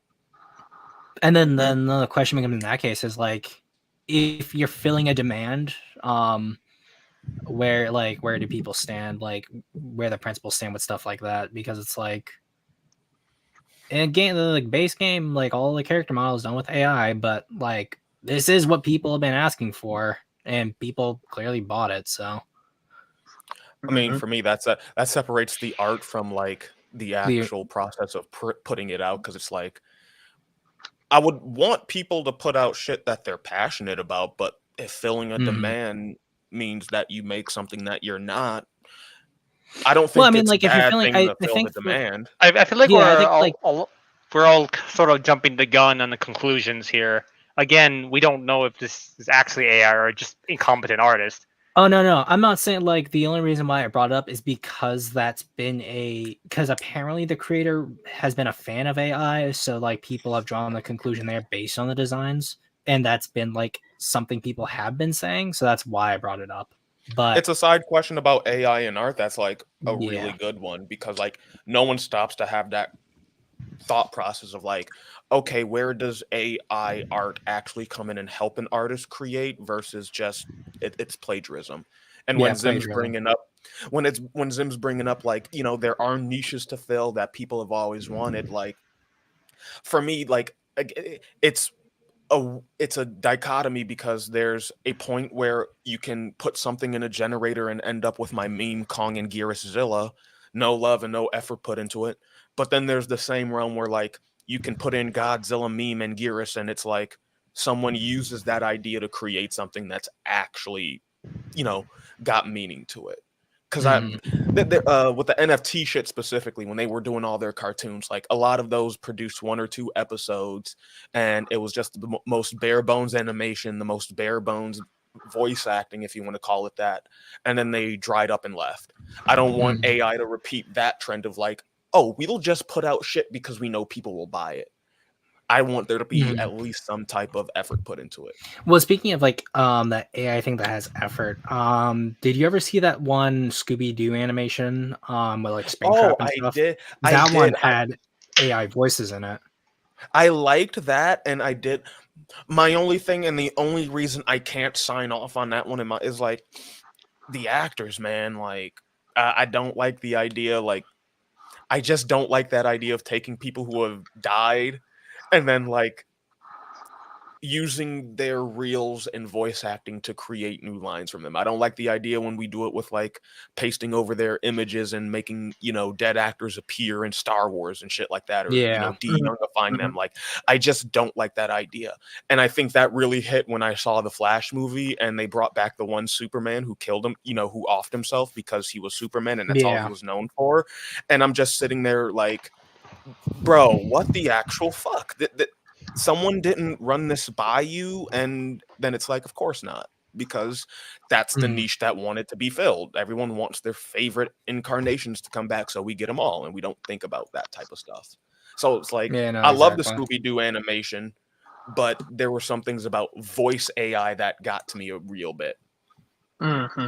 And then the question becomes in that case is like, if you're filling a demand, where do people stand? Like where the principals stand with stuff like that? Because it's like in a game, the like base game, like all the character models done with AI, but like this is what people have been asking for, and people clearly bought it. So I mean, Mhm. for me, that separates the art from like the the actual process of putting it out, because it's like I would want people to put out shit that they're passionate about, but if filling a Mhm. demand means that you make something that you're not, I don't Well, I think mean, it's a like if you're bad feeling, thing to I fill the think for demand. I feel like yeah, I think like we're all sort of jumping the gun on the conclusions here. Again, we don't know if this is actually AI or just incompetent artist. oh no, I'm not saying like the only reason why I brought it up is because because apparently the creator has been a fan of AI, so like people have drawn the conclusion there based on the designs, and that's been like something people have been saying, so that's why I brought it up. But It's a side question about AI and art that's like a really yeah, good one, because like no one stops to have that thought process of like, okay, where does AI art actually come in and help an artist create versus just it's plagiarism. And yeah, when Zim's plagiarism. bringing up when Zim's bringing up like, there are niches to fill that people have always wanted, like for me, like it's a dichotomy, because there's a point where you can put something in a generator and end up with my meme Kong and Zilla, no love and no effort put into it. But then there's the same realm where like you can put in Godzilla meme and Gearus, and it's like someone uses that idea to create something that's actually, you know, got meaning to it. Because Mhm. with the NFT shit specifically, when they were doing all their cartoons, like a lot of those produced 1 or 2 episodes, and it was just the most bare bones animation, the most bare bones voice acting, if you want to call it that, and then they dried up and left. I don't want Mhm. AI to repeat that trend of like, oh, we'll just put out shit because we know people will buy it. I want there to be Mhm. at least some type of effort put into it. Well, speaking of like that AI thing that has effort, did you ever see that one Scooby Doo animation with like Springtrap Oh, and stuff? I That one did. had AI voices in it. I liked that, and I did. My only thing, and the only reason I can't sign off on that one is like the actors, man. Like, I don't like the idea. Like, I just don't like that idea of taking people who have died and then like using their reels and voice acting to create new lines from them. I don't like the idea when we do it with like pasting over their images and making, dead actors appear in Star Wars and shit like that, or, Yeah. Mhm. de-youngifying them. Mhm. Like, I just don't like that idea. And I think that really hit when I saw the Flash movie and they brought back the one Superman who killed him, who offed himself because he was Superman and that's all he Yeah. was known for. And I'm just sitting there like, bro, what the actual fuck? Someone didn't run this by you, and then it's like, of course not, because that's the Mhm. niche that wanted to be filled. Everyone wants their favorite incarnations to come back, so we get them all, and we don't think about that type of stuff. So it's like, Yeah, no, I love the exactly. Scooby Doo animation, but there were some things about voice AI that got to me a real bit. Mm-hmm.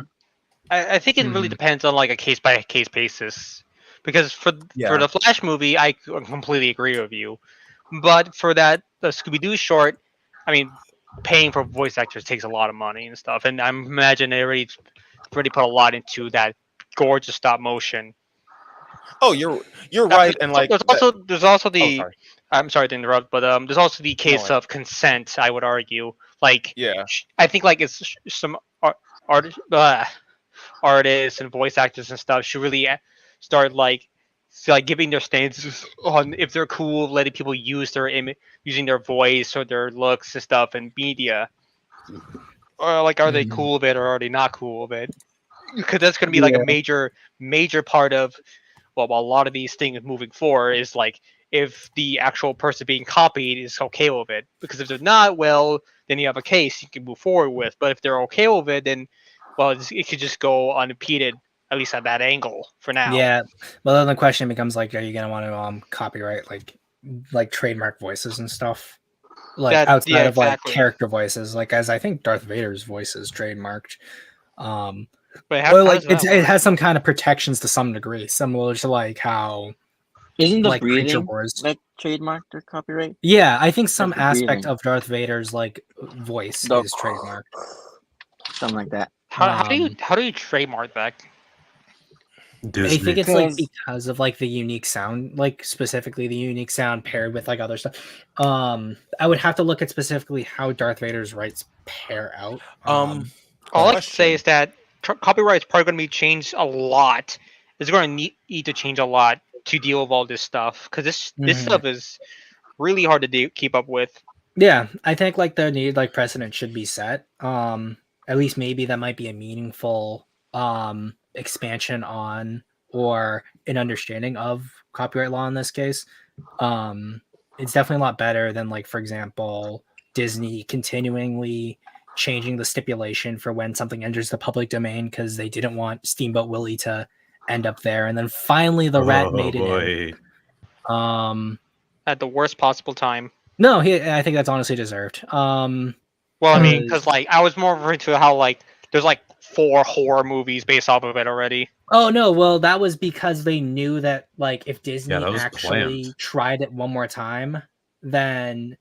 I think it really Mhm. depends on like a case by case basis. Because for Yeah. the Flash movie, I completely agree with you. But for the Scooby Doo short, I mean, paying for voice actors takes a lot of money and stuff, and I imagine they already put a lot into that gorgeous stop motion. Oh, you're right, and like that. There's also Oh, the sorry. I'm sorry to interrupt, but there's also the case worries. of consent. I would argue, like Yeah. I think like it's some artists and voice actors and stuff should really start like giving their stances on if they're cool, letting people use their using their voice or their looks and stuff in media. Or like, are they Mhm. cool with it or are they not cool with it? Because that's going to be like a Yeah. major part of a lot of these things moving forward is like if the actual person being copied is okay with it. Because if they're not, well, then you have a case you can move forward with. But if they're okay with it, then well, it could just go unimpeded, at least at that angle for now. Yeah. Well, then the question becomes like, are you gonna want to copyright like trademark voices and stuff? Like outside of like exactly. character voices, like as I think Darth Vader's voice is trademarked. But Or how like does that it work? has some kind of protections to some degree, similar to like how Isn't the like Creature breathing Wars. like trademarked or copyright? Yeah, I think some Like the aspect breathing. of Darth Vader's like voice The is trademarked. something like that. How do you trademark that? I Disney. think it's like Because because of like the unique sound, like specifically the unique sound paired with like other stuff. I would have to look at specifically how Darth Vader's rights pair out. All I but- can say is that copyright is probably going to be changed a lot. It's going to need to change a lot to deal with all this stuff because this Mhm. stuff is really hard to keep up with. Yeah, I think like the need like precedent should be set. At least maybe that might be a meaningful expansion on or an understanding of copyright law in this case. It's definitely a lot better than like, for example, Disney continually changing the stipulation for when something enters the public domain because they didn't want Steamboat Willie to end up there, and then finally the rat made it in. At the worst possible time. No, I think that's honestly deserved. Well, I mean, because like I was more referring to how like there's like 4 horror movies based off of it already. Oh no, well that was because they knew that like if Disney that was actually planned. tried it one more time, then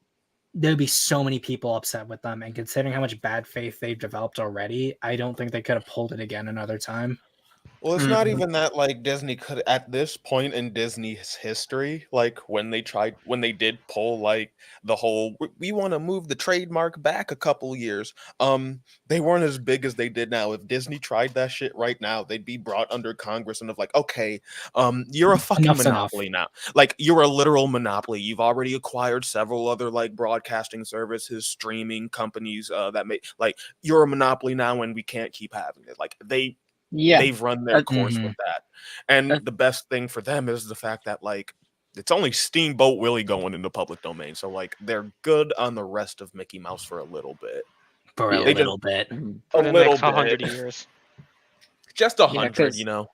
there'd be so many people upset with them. And considering how much bad faith they've developed already, I don't think they could have pulled it again another time. Well, it's not even that like Disney could at this point in Disney's history, like when they did pull like the whole we want to move the trademark back a couple years. They weren't as big as they did now. If Disney tried that shit right now, they'd be brought under Congress and of like, okay, you're a fucking Enough's monopoly now. Like you're a literal monopoly. You've already acquired several other like broadcasting services, streaming companies that make like you're a monopoly now and we can't keep having it. Like they've run their course with that. And the best thing for them is the fact that like it's only Steamboat Willie going into public domain. So like they're good on the rest of Mickey Mouse for a little bit. For a Yeah. little bit. For A the little next 100 bit. years. Just 100, 'cause- you know.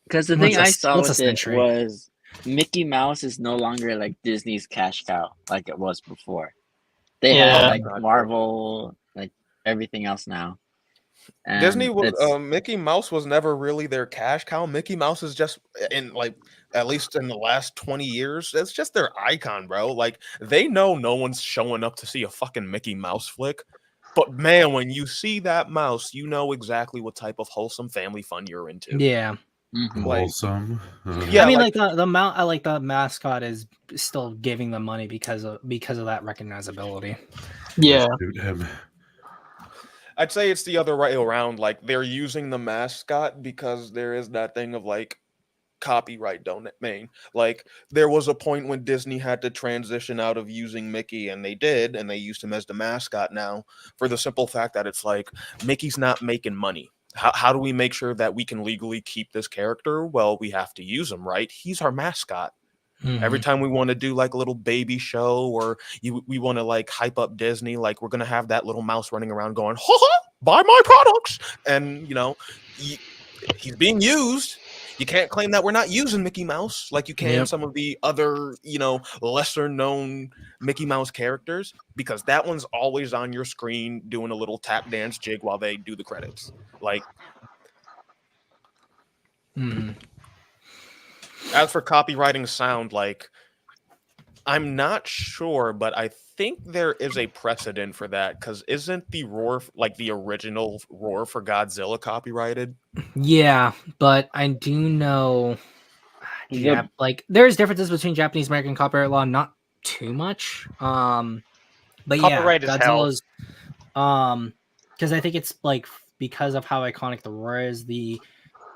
Because the What's thing a- I saw what's a with it century? was Mickey Mouse is no longer like Disney's cash cow like it was before. They have Yeah. like Marvel, like everything else now. And Disney was it's- Mickey Mouse was never really their cash cow. Mickey Mouse is just in like at least in the last 20 years, it's just their icon, bro. Like they know no one's showing up to see a fucking Mickey Mouse flick. But man, when you see that mouse, you know exactly what type of wholesome family fun you're into. Yeah. Mhm. Like- Wholesome. Yeah, I mean like- like the mount I like the mascot is still giving them money because of that recognizability. Yeah. Shoot him. I'd say it's the other way around. Like they're using the mascot because there is that thing of like copyright domain. Like there was a point when Disney had to transition out of using Mickey, and they did, and they used him as the mascot now for the simple fact that it's like Mickey's not making money. How do we make sure that we can legally keep this character? Well, we have to use him, right? He's our mascot. Every time we want to do like a little baby show or we want to like hype up Disney, like we're going to have that little mouse running around going, ha ha, buy my products. And, you know, he's being used. You can't claim that we're not using Mickey Mouse like you can Yep. some of the other, lesser known Mickey Mouse characters, because that one's always on your screen doing a little tap dance jig while they do the credits. Like, Mhm. as for copywriting sound, like, I'm not sure, but I think there is a precedent for that, because isn't the roar, like the original roar for Godzilla, copyrighted? Yeah, but I do know, like there's differences between Japanese American copyright law, not too much. But Copyright yeah, is hell. Godzilla's, because I think it's like because of how iconic the roar is, the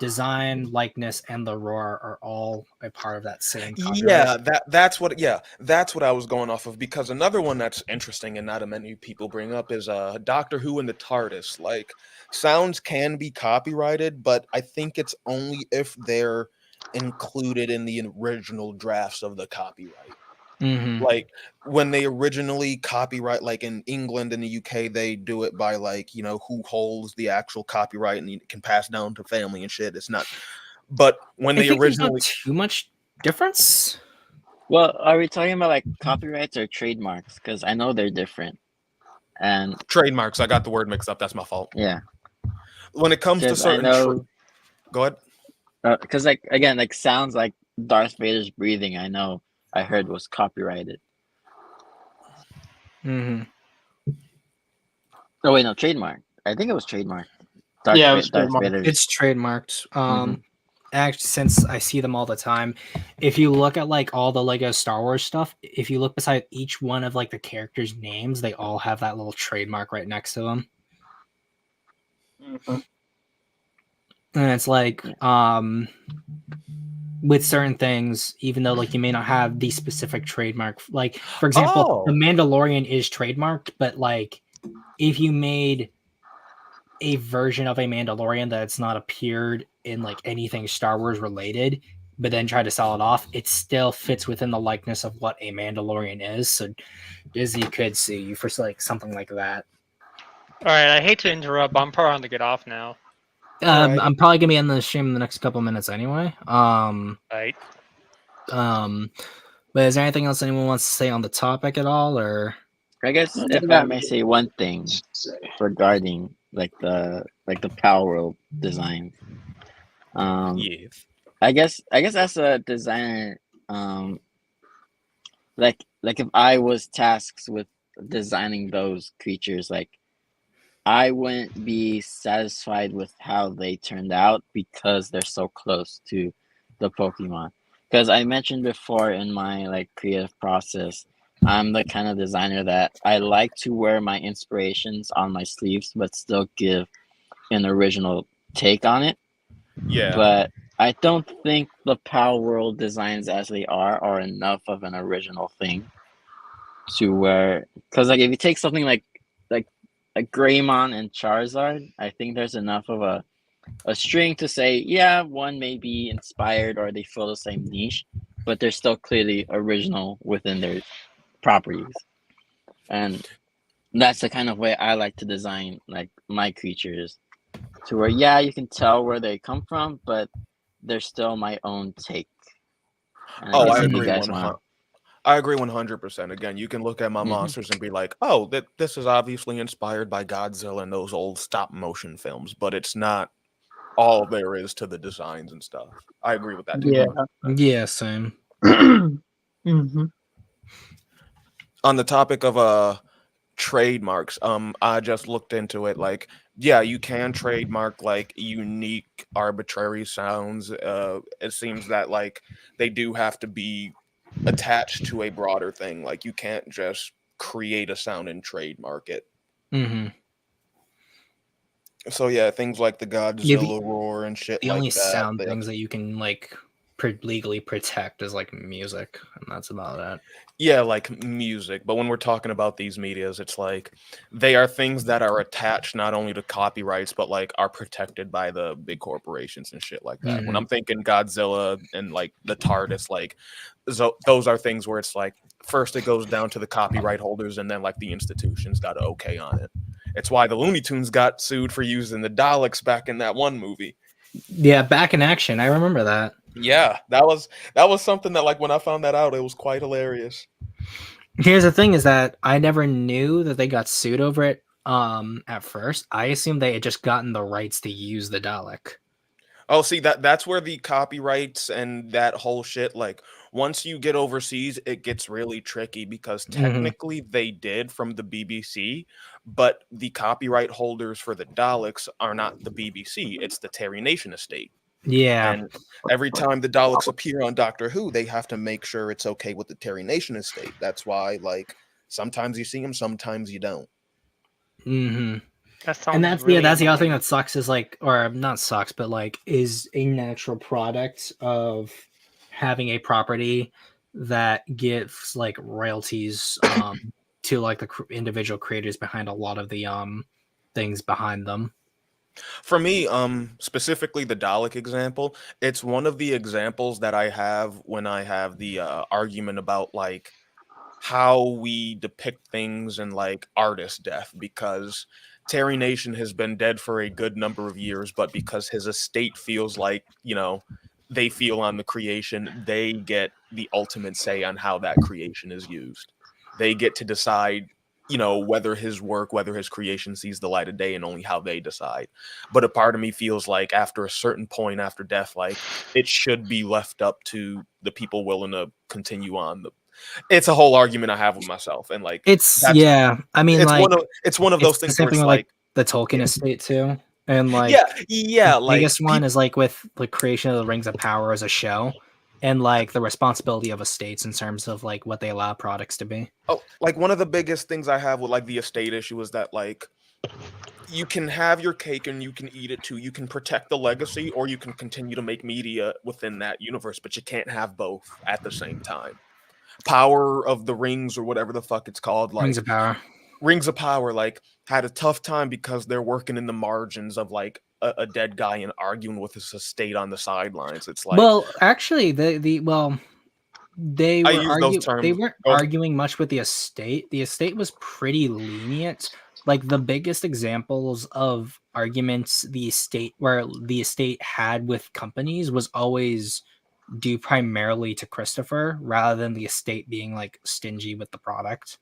design, likeness, and the roar are all a part of that same copyright. Yeah, that's what I was going off of, because another one that's interesting and not many people bring up is Doctor Who and the TARDIS. Like, sounds can be copyrighted, but I think it's only if they're included in the original drafts of the copyright. Mm-hmm. Like, when they originally copyright, like in England and the UK, they do it by like, who holds the actual copyright, and it can pass down to family and shit. It's not, but when I they think there's originally, not too much difference. Well, are we talking about like copyrights or trademarks? Because I know they're different. And trademarks, I got the word mixed up. That's my fault. yeah, When it comes to because I certain, know, go ahead. because like again, like sounds like Darth Vader's breathing. I heard was copyrighted. Mm-hmm. Oh wait, no, trademark. I think it was trademark. Yeah, it was Darth trademarked. Vader's. It's trademarked. Mhm. Actually, since I see them all the time, if you look at like all the Lego Star Wars stuff, if you look beside each one of like the characters' names, they all have that little trademark right next to them. Mhm. And it's like, with certain things, even though like you may not have the specific trademark, like for example, The Mandalorian is trademarked, but like if you made a version of a Mandalorian that's not appeared in like anything Star Wars related, but then try to sell it off, it still fits within the likeness of what a Mandalorian is. So Disney could sue you for like something like that. All right, I hate to interrupt, but I'm probably on to get off now. Alright. I'm probably gonna be in the stream in the next couple minutes anyway. Right. But is there anything else anyone wants to say on the topic at all, or? I guess I if think I that- may say one thing regarding like the Power World design. Yes. I guess as a designer, like if I was tasked with designing those creatures, like I wouldn't be satisfied with how they turned out because they're so close to the Pokemon. Because I mentioned before in my like creative process, I'm the kind of designer that I like to wear my inspirations on my sleeves, but still give an original take on it. Yeah. But I don't think the Power World designs as they are enough of an original thing to where, because like if you take something like Greymon and Charizard, I think there's enough of a string to say, yeah, one may be inspired or they fill the same niche, but they're still clearly original within their properties. And that's the kind of way I like to design like my creatures, to where yeah, you can tell where they come from, but they're still my own take. And Oh, guess I if you agree guys 100%. want- I agree 100%. Again, you can look at my Mhm. monsters and be like, "Oh, this is obviously inspired by Godzilla and those old stop motion films," but it's not all there is to the designs and stuff. I agree with that too. Yeah. Yeah, same. Mhm. On the topic of trademarks, I just looked into it. Like, yeah, you can trademark like unique arbitrary sounds. It seems that like they do have to be attached to a broader thing. Like, you can't just create a sound and trademark it. Mm-hmm. So yeah, things like the Godzilla roar and shit The like only that. sound they have things that you can like legally protect is like music, and that's about it. Yeah, like music. But when we're talking about these medias, it's like they are things that are attached not only to copyrights, but like are protected by the big corporations and shit like that. When Mhm. I'm thinking Godzilla and like the TARDIS, like those are things where it's like first it goes down to the copyright holders and then like the institutions got an okay on it. It's why the Looney Tunes got sued for using the Daleks back in that one movie. Yeah, back in action. I remember that. Yeah, that was something that, like, when I found that out, it was quite hilarious. Here's the thing: is that I never knew that they got sued over it. At first, I assumed they had just gotten the rights to use the Dalek. Oh, see, that's where the copyrights and that whole shit, like, once you get overseas, it gets really tricky because technically they did from the BBC, but the copyright holders for the Daleks are not the BBC, it's the Terry Nation estate. Yeah. And every time the Daleks appear on Doctor Who, they have to make sure it's okay with the Terry Nation estate. That's why, like, sometimes you see them, sometimes you don't. Mm-hmm. That sounds And that's really that's the other thing annoying. that sucks is like, or not sucks, but like is a natural product of having a property that gives like royalties to like the individual creators behind a lot of the things behind them. For me, specifically the Dalek example, it's one of the examples that I have when I have the argument about like how we depict things in like artist death, because Terry Nation has been dead for a good number of years, but because his estate feels like, you know, they feel on the creation, they get the ultimate say on how that creation is used. They get to decide, you know, whether his work, whether his creation sees the light of day, and only how they decide. But a part of me feels like after a certain point after death, like it should be left up to the people willing to continue on. It's a whole argument I have with myself, and like It's that's yeah. I mean, like it's one of those it's the things same where thing it's with like like, the Tolkien estate too, and like yeah, the like biggest one is like with the creation of the Rings of Power as a show, and like the responsibility of estates in terms of like what they allow products to be. oh, like one of the biggest things I have with like the estate issue is that like you can have your cake and you can eat it too. You can protect the legacy, or you can continue to make media within that universe, but you can't have both at the same time. Power of the Rings, or whatever the fuck it's called, Rings like of Power. Rings of Power, like had a tough time because they're working in the margins of like a dead guy and arguing with his estate on the sidelines. It's like, Well, actually, they I were use those they terms. weren't Oh, arguing much with the estate. The estate was pretty lenient. Like the biggest examples of arguments the estate had with companies was always due primarily to Christopher rather than the estate being like stingy with the product.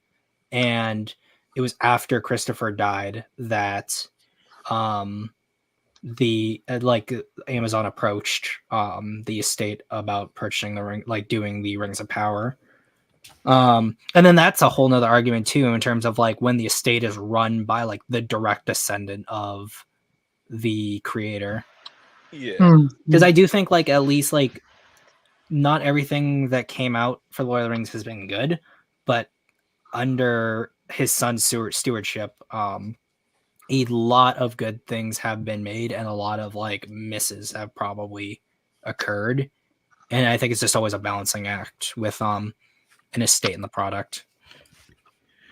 And it was after Christopher died that um the like Amazon approached the estate about purchasing the ring, like doing the Rings of Power. And then that's a whole nother argument too, in terms of like when the estate is run by like the direct descendant of the creator. yeah. Because I do think like at least like not everything that came out for Lord of the Rings has been good, but under his son's stewardship, a lot of good things have been made and a lot of like misses have probably occurred. And I think it's just always a balancing act with an estate in the product.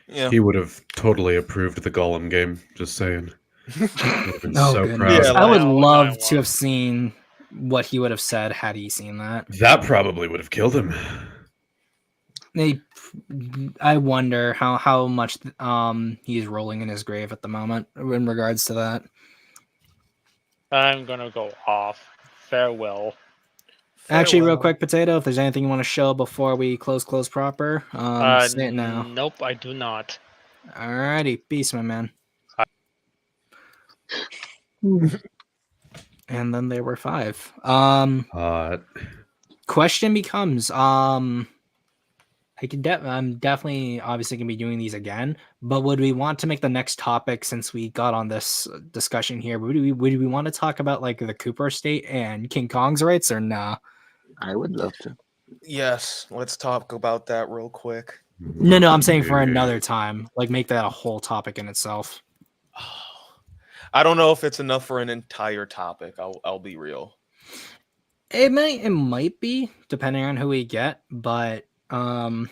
Yeah. He would have totally approved the Golem game. Just saying. Would have been Oh so goodness. proud. I would Hell, love I to have seen what he would have said had he seen that. That probably would have killed him. I wonder how much he's rolling in his grave at the moment in regards to that. I'm gonna go off. Farewell. Actually, real Farewell. quick, Potato, if there's anything you want to show before we close proper, say it now. Nope, I do not. Alrighty, peace, my man. And then there were 5. Question becomes, I'm definitely obviously gonna be doing these again, but would we want to make the next topic, since we got on this discussion here, would we want to talk about like the Cooper estate and King Kong's rights, or nah? I would love to. Yes, let's talk about that real quick. No, I'm saying for another time, like make that a whole topic in itself. I don't know if it's enough for an entire topic. I'll be real. It might be, depending on who we get, but I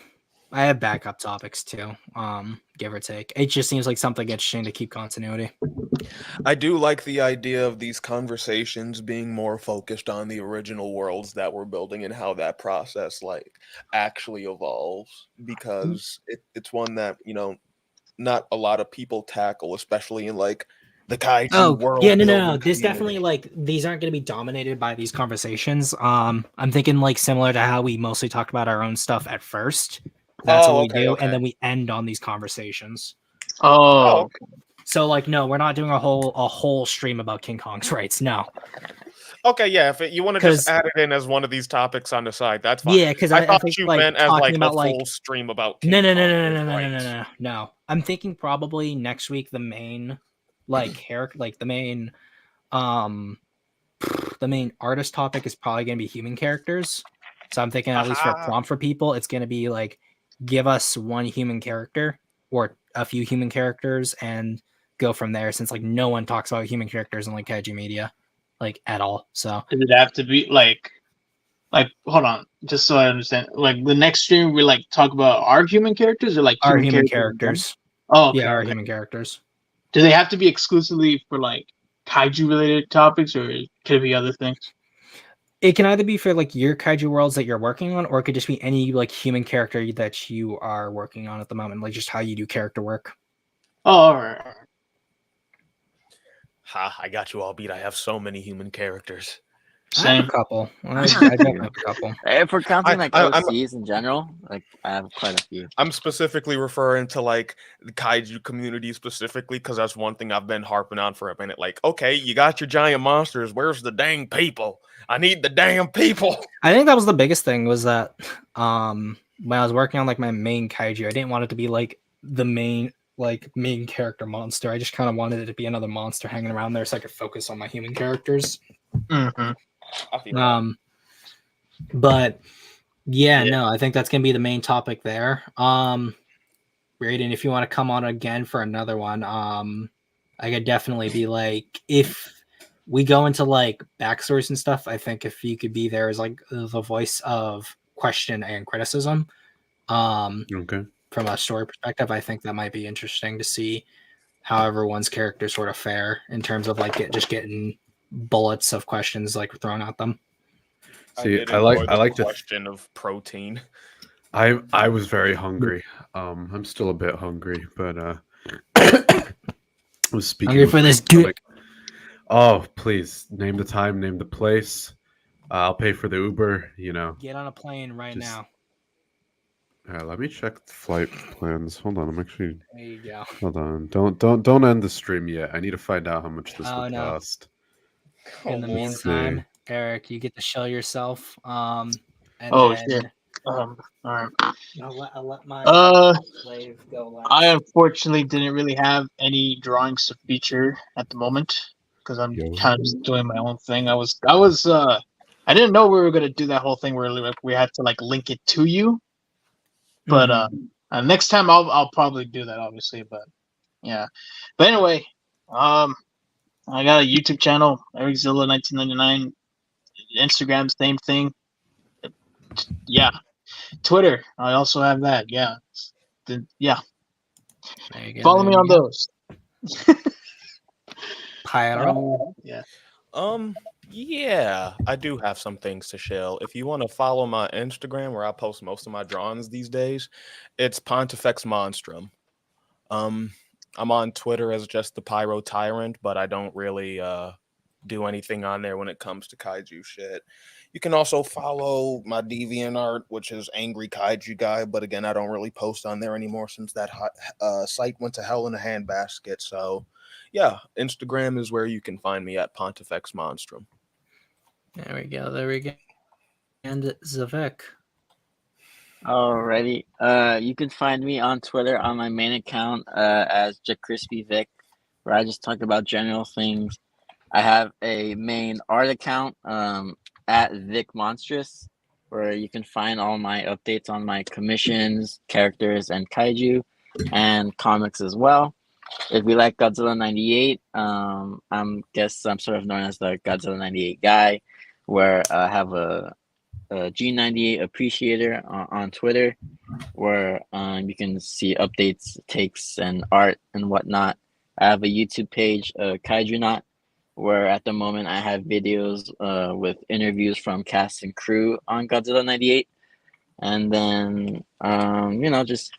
have backup topics too, give or take. It just seems like something interesting to keep continuity. I do like the idea of these conversations being more focused on the original worlds that we're building and how that process like actually evolves, because it's one that, you know, not a lot of people tackle, especially in like the kaiju Oh, world. yeah, no. building This community. definitely like these aren't going to be dominated by these conversations. I'm thinking like similar to how we mostly talk about our own stuff at first. That's Oh, what we okay, do, okay. and then we end on these conversations. Oh, okay. So like, no, we're not doing a whole stream about King Kong's rights. No, Okay, yeah. If you want to 'Cause- just add it in as one of these topics on the side, that's fine. yeah, because I thought think you like meant as talking like about a like full stream about King no. Kong, his rights. No. I'm thinking probably next week the main like the main the main artist topic is probably going to be human characters. So I'm thinking at least for a prompt for people, it's going to be like give us one human character or a few human characters and go from there. Since like no one talks about human characters in like kaiju media, like at all. So does it have to be like hold on, just so I understand? Like the next stream, we like talk about our human characters or like our human characters? characters. Oh, okay, Yeah, our okay. human characters. Do they have to be exclusively for like kaiju related topics, or could it be other things? It can either be for like your kaiju worlds that you're working on, or it could just be any like human character that you are working on at the moment, like just how you do character work. Oh, all right. Ha! I got you all beat. I have so many human characters. I have Same. a couple. I definitely have a couple. If we're counting like I'm- OCs in general, like I have quite a few. I'm specifically referring to like the kaiju community specifically because that's one thing I've been harping on for a minute. Like, okay, you got your giant monsters. Where's the dang people? I need the damn people. I think that was the biggest thing was that when I was working on like my main kaiju, I didn't want it to be like the main character monster. I just kind of wanted it to be another monster hanging around there so I could focus on my human characters. Mm-hmm. I feel that. But yeah, Yeah. no, I think that's gonna be the main topic there. Raiden, if you want to come on again for another one, I could definitely be like, if we go into like backstories and stuff, I think if you could be there as like the voice of question and criticism, Okay. from a story perspective, I think that might be interesting to see how everyone's characters sort of fare in terms of like just getting bullets of questions like thrown at them. See, did I enjoy like the to. question of protein. I was very hungry. I'm still a bit hungry, but I was speaking Hungry with for my this good. stomach. Oh, please name the time, name the place. I'll pay for the Uber. You know. Get on a plane right Just- now. Let me check the flight plans. Hold on, I'm actually. There you go. Hold on. Don't end the stream yet. I need to find out how much this Oh, will no. cost. In the Lord. meantime, Eric, you get to show yourself. And Oh, then shit. All right. I'll let my slave go last. I unfortunately didn't really have any drawings to feature at the moment because I'm Yo. kind of just doing my own thing. I didn't know we were gonna do that whole thing where like, we had to like link it to you. But next time I'll probably do that, obviously. But yeah. But anyway, I got a YouTube channel, Ericzilla 1999. Instagram, same thing. Yeah. Twitter, I also have that. Yeah. Yeah. There you go, Follow there me you on go. those. Pyro. Yeah. Yeah, I do have some things to share. If you want to follow my Instagram, where I post most of my drawings these days, it's Pontifex Monstrum. I'm on Twitter as just the Pyro Tyrant, but I don't really do anything on there when it comes to kaiju shit. You can also follow my DeviantArt, which is Angry Kaiju Guy, but again, I don't really post on there anymore since that site went to hell in a handbasket. So, yeah, Instagram is where you can find me at Pontifex Monstrum. There we go. There we go. And Zavek. Alrighty. You can find me on Twitter on my main account as JaCrispyVic, where I just talk about general things. I have a main art account at Vic Monstrous, where you can find all my updates on my commissions, characters, and kaiju, and comics as well. If you like Godzilla 98, I'm sort of known as the Godzilla 98 guy, where I have a G98 appreciator on Twitter, where you can see updates, takes, and art and whatnot. I have a YouTube page, Kaiju Not, where at the moment I have videos with interviews from cast and crew on Godzilla 98. And then, just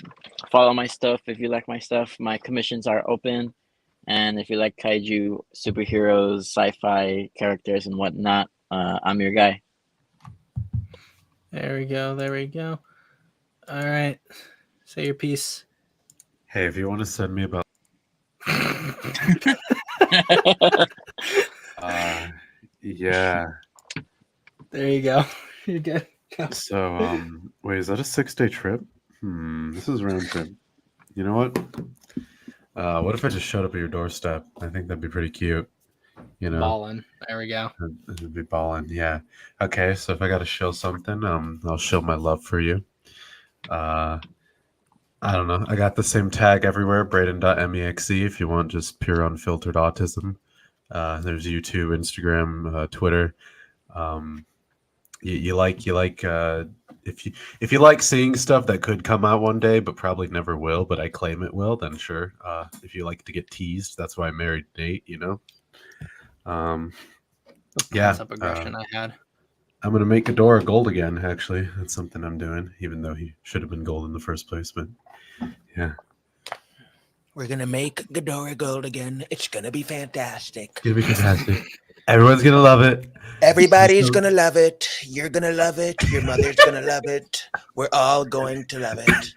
follow my stuff if you like my stuff. My commissions are open, And if you like kaiju, superheroes, sci-fi characters, and whatnot, I'm your guy. There we go. There we go. All right. Say your piece. Hey, if you want to send me about, yeah. There you go. You're good. Go. So, wait, is that a 6-day trip? This is round trip. You know what? What if I just showed up at your doorstep? I think that'd be pretty cute. You know, Ballin'. There we go. it'd be balling. Yeah. Okay, so if I got to show something, I'll show my love for you. I don't know. I got the same tag everywhere, Braden.mexe, if you want just pure unfiltered autism. There's YouTube, Instagram, Twitter. You like if you like seeing stuff that could come out one day but probably never will, but I claim it will, then sure. If you like to get teased, that's why I married Nate, you know. Yeah. Up aggression I had. I'm gonna make Ghidorah gold again. Actually, that's something I'm doing, even though he should have been gold in the first place. But yeah, we're gonna make Ghidorah gold again. It's gonna be fantastic. It's gonna be fantastic. Everyone's gonna love it. Everybody's gonna love it. You're gonna love it. Your mother's gonna love it. We're all going to love it.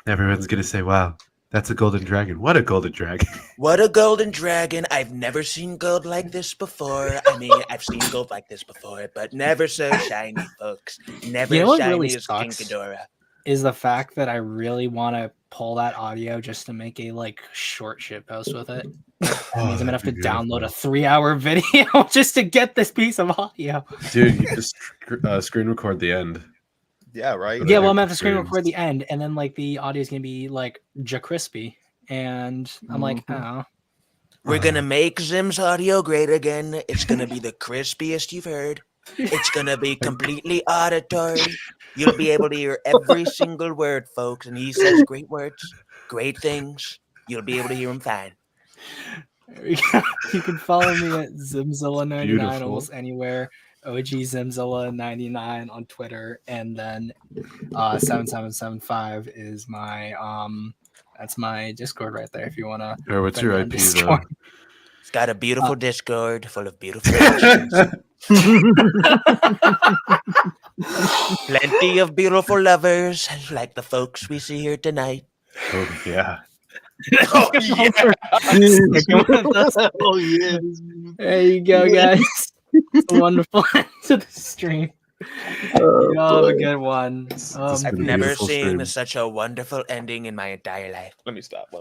Everyone's gonna say, "Wow, that's a golden dragon. What a golden dragon." What a golden dragon. I've never seen gold like this before. I mean, I've seen gold like this before, but never so shiny, folks. Never You know what shiny really as King sucks? Ghidorah. Is the fact that I really want to pull that audio just to make a like short shit post with it. That means I'm gonna have to download a 3-hour video just to get this piece of audio. Dude, you just screen record the end. Yeah, right. Yeah, well, I'm gonna have to screen record the end, and then like the audio is gonna be like crispy, and I'm like, oh. We're gonna make Zim's audio great again. It's gonna be the crispiest you've heard. It's gonna be completely auditory. You'll be able to hear every single word, folks. And he says great words, great things. You'll be able to hear him fine. There we go. You can follow me at Zimzilla99 Beautiful. almost anywhere. OG Zimzilla99 on Twitter, and then 7775 is my that's my Discord right there. If you wanna. Or what's your IP though? It's got a beautiful Discord full of beautiful actions. Plenty of beautiful lovers like the folks we see here tonight. Oh yeah. Oh yeah. Oh yeah. There you go, guys. It's a wonderful end to the stream. You all have a good one. I've never seen such a wonderful ending in my entire life. Let me stop.